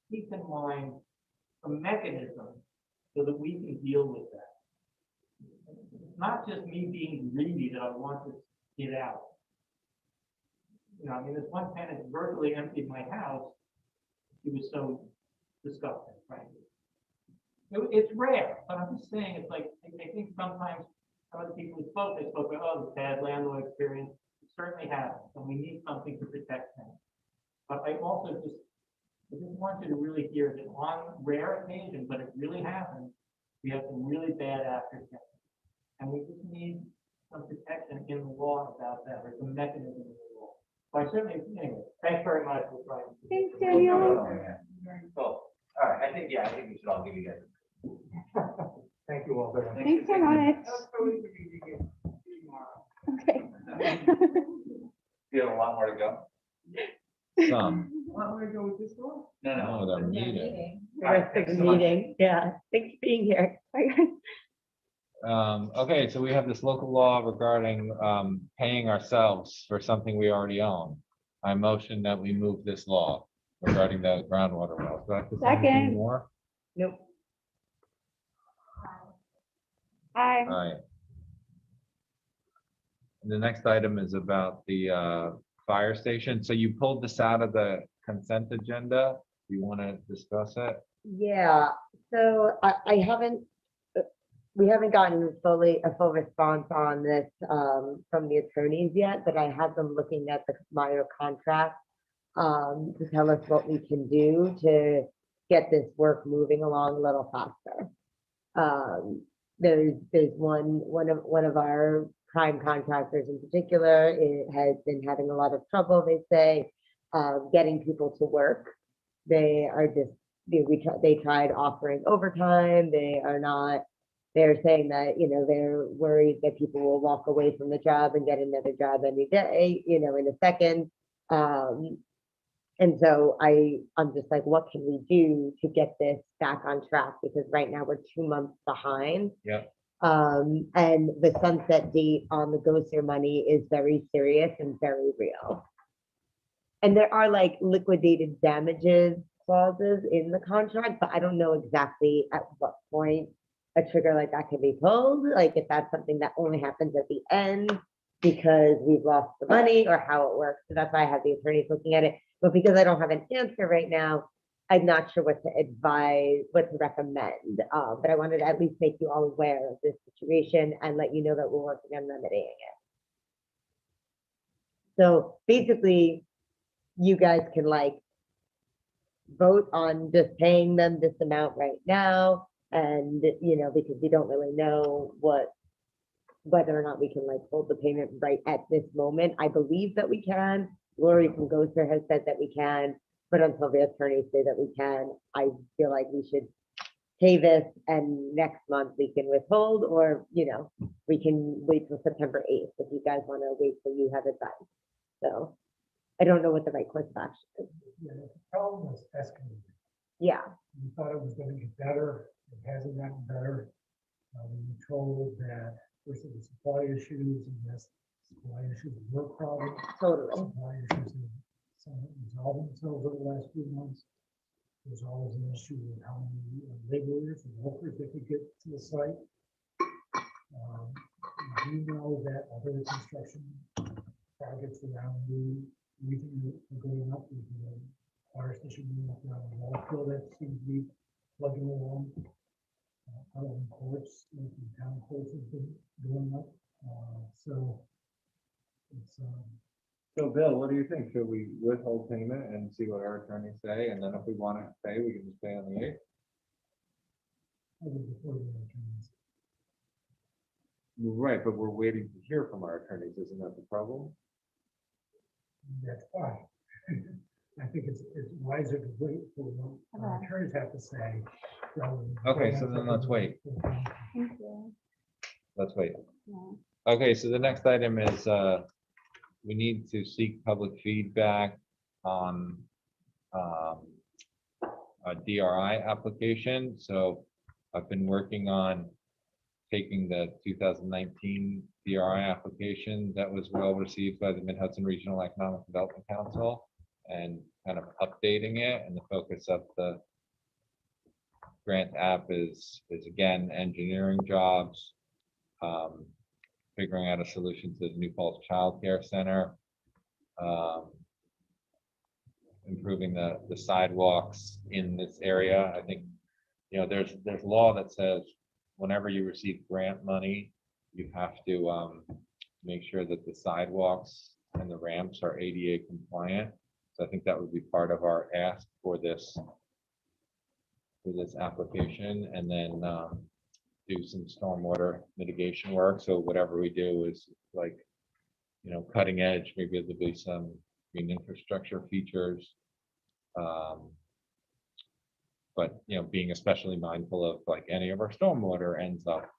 keep in mind a mechanism so that we can deal with that. It's not just me being greedy that I want to get out. You know, I mean, this one tenant virtually emptied my house. He was so disgusting, frankly. It's rare, but I'm just saying, it's like, I think sometimes some of the people who spoke, they spoke about, oh, the bad landlord experience. It certainly happens, and we need something to protect them. But I also just want you to really hear that on rare occasions, but it really happens, we have some really bad aftercare. And we just need some protection in the law about that, or some mechanism in the law. So I certainly, anyway, thanks very much for trying. Thanks, Daniel. Cool. All right, I think we should all give you guys. Thank you all very much. Thanks so much. Okay. You have a lot more to go? Some. Want me to go with this one? No. No, the meeting. The rest of the meeting, yeah. Thanks for being here. Okay, so we have this local law regarding paying ourselves for something we already own. I motion that we move this law regarding the groundwater wells. Do I have to say anything Second. more? Nope. Aye. Aye. And the next item is about the fire station. So you pulled this out of the consent agenda. Do you want to discuss it? Yeah, so I haven't, we haven't gotten a full response on this from the attorneys yet, but I have them looking at the Meyer contract to tell us what we can do to get this work moving along a little faster. There's one of our prime contractors in particular, it has been having a lot of trouble, they say, getting people to work. They are just, they tried offering overtime, they're saying that, they're worried that people will walk away from the job and get another job any day, in a second. And so I'm just like, what can we do to get this back on track? Because right now we're 2 months behind. Yeah. And the sunset date on the GOSER money is very serious and very real. And there are like liquidated damages clauses in the contract, but I don't know exactly at what point a trigger like that can be pulled. Like if that's something that only happens at the end because we've lost the money or how it works. So that's why I have the attorneys looking at it. But because I don't have an answer right now, I'm not sure what to advise, what to recommend. But I wanted to at least make you all aware of this situation and let you know that we're working on remedying it. So basically, you guys can like vote on just paying them this amount right now. And, because we don't really know whether or not we can like hold the payment right at this moment. I believe that we can. Lori from GOSER has said that we can, but until the attorneys say that we can, I feel like we should pay this and next month we can withhold, or, we can wait till September 8th if you guys want to wait till you have advice. So I don't know what the right course of action is. Yeah, the problem is escalating. Yeah. We thought it was going to get better. It hasn't gotten better. We were told that first it was supply issues, and that's supply issues of work problem. Totally. Supply issues have somewhat resolved themselves over the last few months. There's always an issue with how many laborers and workers they could get to the site. We know that other construction projects around the region are going up. There's a fire station going up around the Wallkill that seems to be plugging along. Other courts, the town courts have been going up. So it's So Bill, what do you think? Should we withhold payment and see what our attorneys say? And then if we want to pay, we can just pay on the 8th? I would defer to the attorneys. Right, but we're waiting to hear from our attorneys. Isn't that the problem? That's fine. I think it's wiser to wait for what our attorneys have to say. rather than- Okay, so then let's wait. Thank you. Let's wait. Yeah. Okay, so the next item is, we need to seek public feedback on a DRI application. So I've been working on taking the 2019 DRI application that was well received by the Mid-Hudson Regional Economic Development Council and kind of updating it. And the focus of the grant app is again, engineering jobs, figuring out a solution to the New Paltz Child Care Center, improving the sidewalks in this area. I think, there's law that says whenever you receive grant money, you have to make sure that the sidewalks and the ramps are ADA compliant. So I think that would be part of our ask for this application, and then do some stormwater mitigation work. So whatever we do is like, cutting edge, maybe there'll be some green infrastructure features. But, being especially mindful of like any of our stormwater ends up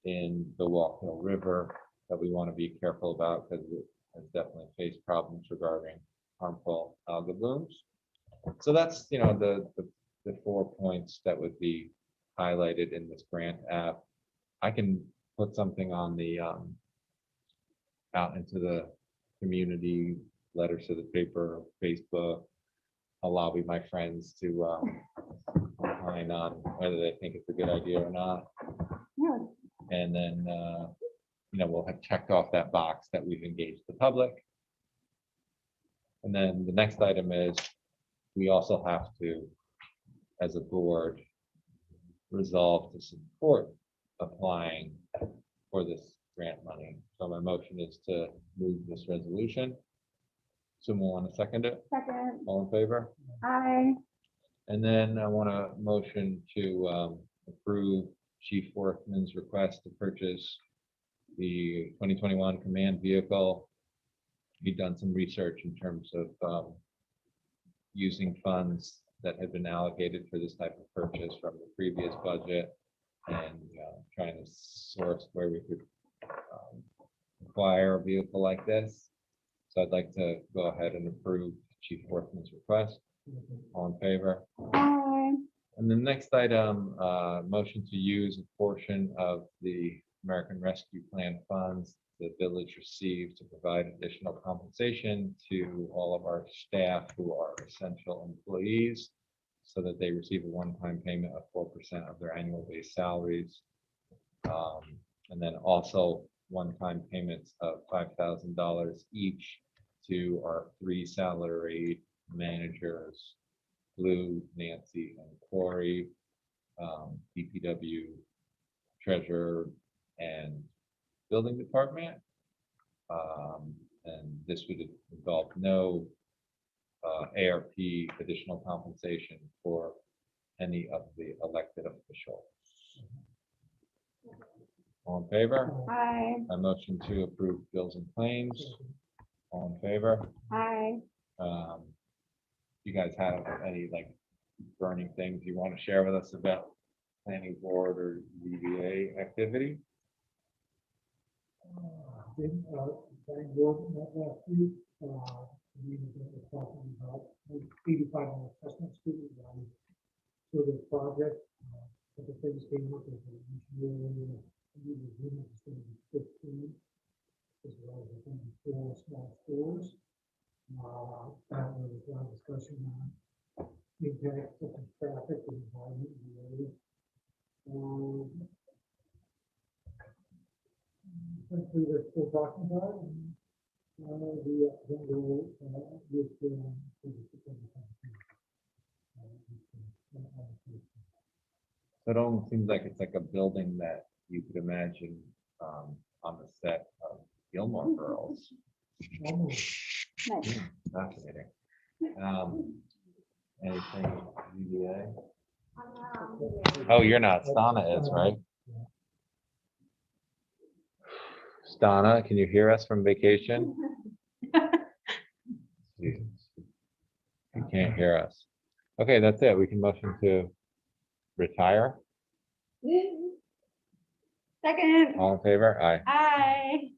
in the Wallkill River that we want to be careful about because it has definitely faced problems regarding harmful algal blooms. So that's, the 4 points that would be highlighted in this grant app. I can put something on the out into the community, letters to the paper, Facebook. I'll lobby my friends to opine on whether they think it's a good idea or not. Yeah, And then, we'll have checked off that box that we've engaged the public. And then the next item is, we also have to, as a board, resolve to support applying for this grant money. So my motion is to move this resolution. Someone want to second it? Second. All in favor? Aye. And then I want a motion to approve Chief Workman's request to purchase the 2021 command vehicle. We've done some research in terms of using funds that had been allocated for this type of purchase from the previous budget and trying to source where we could acquire a vehicle like this. So I'd like to go ahead and approve Chief Workman's request. All in favor? Aye. And the next item, motion to use a portion of the American Rescue Plan funds the village received to provide additional compensation to all of our staff who are essential employees, so that they receive a one-time payment of 4% of their annual base salaries. And then also one-time payments of $5,000 each to our 3 salaried managers, Lou, Nancy, and Corey, DPW treasurer and building department. And this would involve no ARP additional compensation for any of the elected officials. All in favor? Aye. A motion to approve bills and claims. All in favor? Aye. You guys have any burning things you want to share with us about planning board or ZBA activity? Thank you, met last week, we were talking about 85 on Chestnut Street, for the project, but the things came up with the engineering, the agreement is going to be 15, as well as 4 small stores. And there was a lot of discussion on impact of traffic and environment in the area. Frankly, they're still talking about it. And the go with It almost seems like it's like a building that you could imagine on the set of Gilmore Girls. Fascinating. Anything ZBA? Oh, you're not. Stana is, right? Stana, can you hear us from vacation? You can't hear us. Okay, that's it. We can motion to retire. Second. All in favor? Aye. Aye.